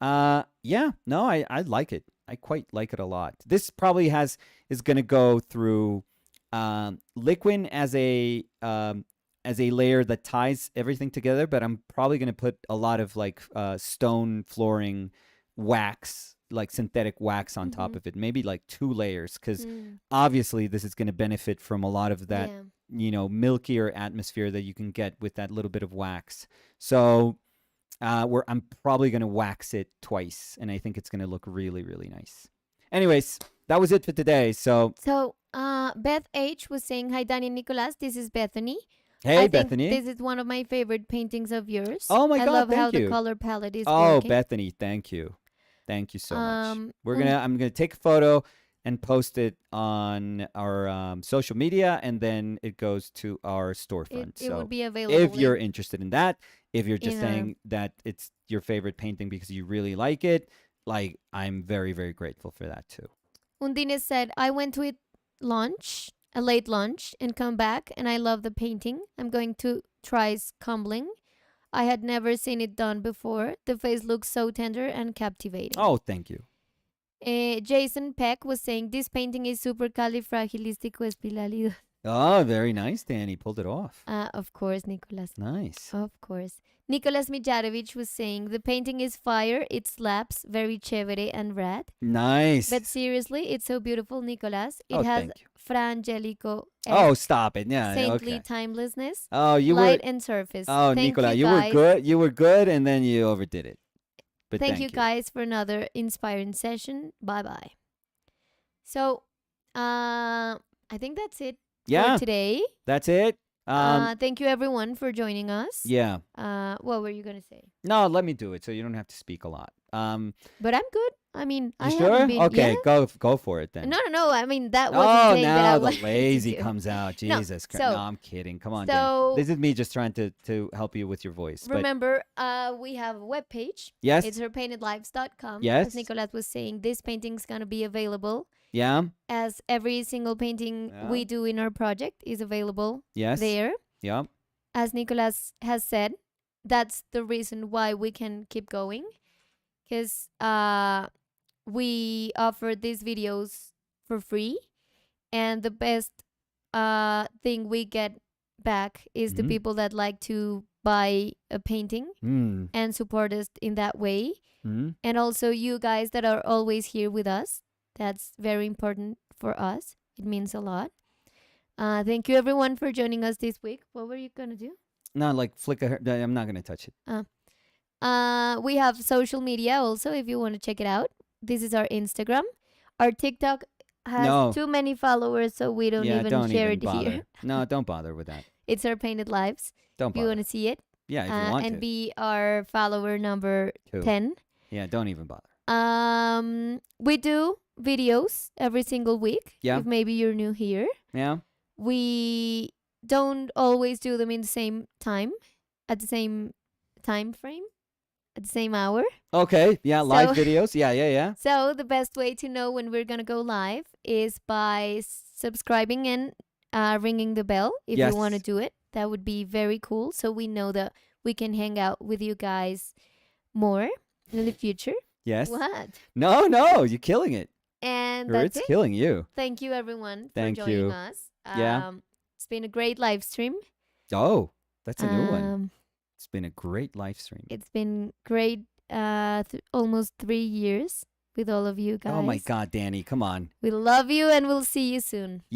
Yeah, no, I like it. I quite like it a lot. This probably is going to go through liquid as a layer that ties everything together, but I'm probably going to put a lot of like stone flooring wax like synthetic wax on top Mhm. of it, maybe like 2 layers, because Mm. obviously this is going to benefit from a lot of that, Yeah. milkier atmosphere that you can get with that little bit of wax. So I'm probably going to wax it twice, and I think it's going to look really, really nice. Anyways, that was it for today. So, So, Beth H was saying, "Hi, Danny and Nicolas. This is Bethany. hey, I think Bethany. this is one of my favorite paintings of yours. Oh my I God, love how thank the you. color palette is Oh, working." Bethany, thank you. Thank you so much. Um, I'm gonna take a photo and post it on our social media, and then it goes to our storefront. it would So be if available you're interested in that, if you're just in our. saying that it's your favorite painting because you really like it, like, I'm very, very grateful for that too. Undine said, "I went to eat lunch, a late lunch, and come back, and I love the painting. I'm going to try scumbling. I had never seen it done before. The face looks so tender and captivating." Oh, thank you. Jason Peck was saying, "This painting is supercalifragilisticexpialidocious." Oh, very nice, Danny. Pulled it off. Of course, Nicolas. Nice. Of course. Nicolas Mijarovich was saying, "The painting is fire. It slaps. Very chévere and rad." Nice. But seriously, it's so beautiful, Nicolas. It Oh, has thank you. frangelico, Oh, stop it. Yeah, saintly okay. timelessness, Oh, you were. light and surface. Oh, Thank Nicola, you you were guys. good. You were good, and then you overdid it. But Thank thank you guys for another inspiring session. Bye bye. So, I think that's it Yeah, for today. that's it. Thank you everyone for joining us. Yeah. What were you gonna say? No, let me do it so you don't have to speak a lot. But I'm good. I mean, I You haven't sure? been. Okay, Yeah. go for it then. No. I mean, that wasn't Oh, saying that I now the wanted to lazy do. comes out. No, Jesus Christ. so- No, I'm kidding. Come on, so- Dan. This is me just trying to help you with your voice. But Remember, we have a webpage. yes, It's herpaintedlives.com. Yes. As Nicolas was saying, this painting's gonna be available, yeah, as every single painting Yeah. we do in our project is available yes, there. yeah, As Nicolas has said, that's the reason why we can keep going, because we offer these videos for free, and the best thing we get back is the Mhm. people that like to buy a painting and support us in that way. And also you guys that are always here with us. That's very important for us. It means a lot. Thank you everyone for joining us this week. What were you gonna do? No, like flick a. I'm not gonna touch it. We have social media also if you want to check it out. This is our Instagram. Our TikTok has No. too many followers, so we don't Yeah, even don't share even it bother. here. No, don't bother with that. It's our Painted Lives. Don't If you bother. want to see it. Yeah, if you want And to. be our follower number Two. 10. Yeah, don't even bother. We do videos every single week. Yeah. If maybe you're new here. Yeah. We don't always do them in the same time, at the same time frame, at the same hour. Okay. Yeah, live So- videos. Yeah. So the best way to know when we're gonna go live is by subscribing and ringing the bell if Yes. you want to do it. That would be very cool. So we know that we can hang out with you guys more in the future. Yes. What? No, you're killing it. And Or that's it's it. killing you. Thank you everyone Thank for joining you. us. Yeah. It's been a great live stream. Oh, that's a new one. Um, It's been a great live stream. It's been great. Almost 3 years with all of you guys. Oh my God, Danny, come on. We love you and we'll see you soon.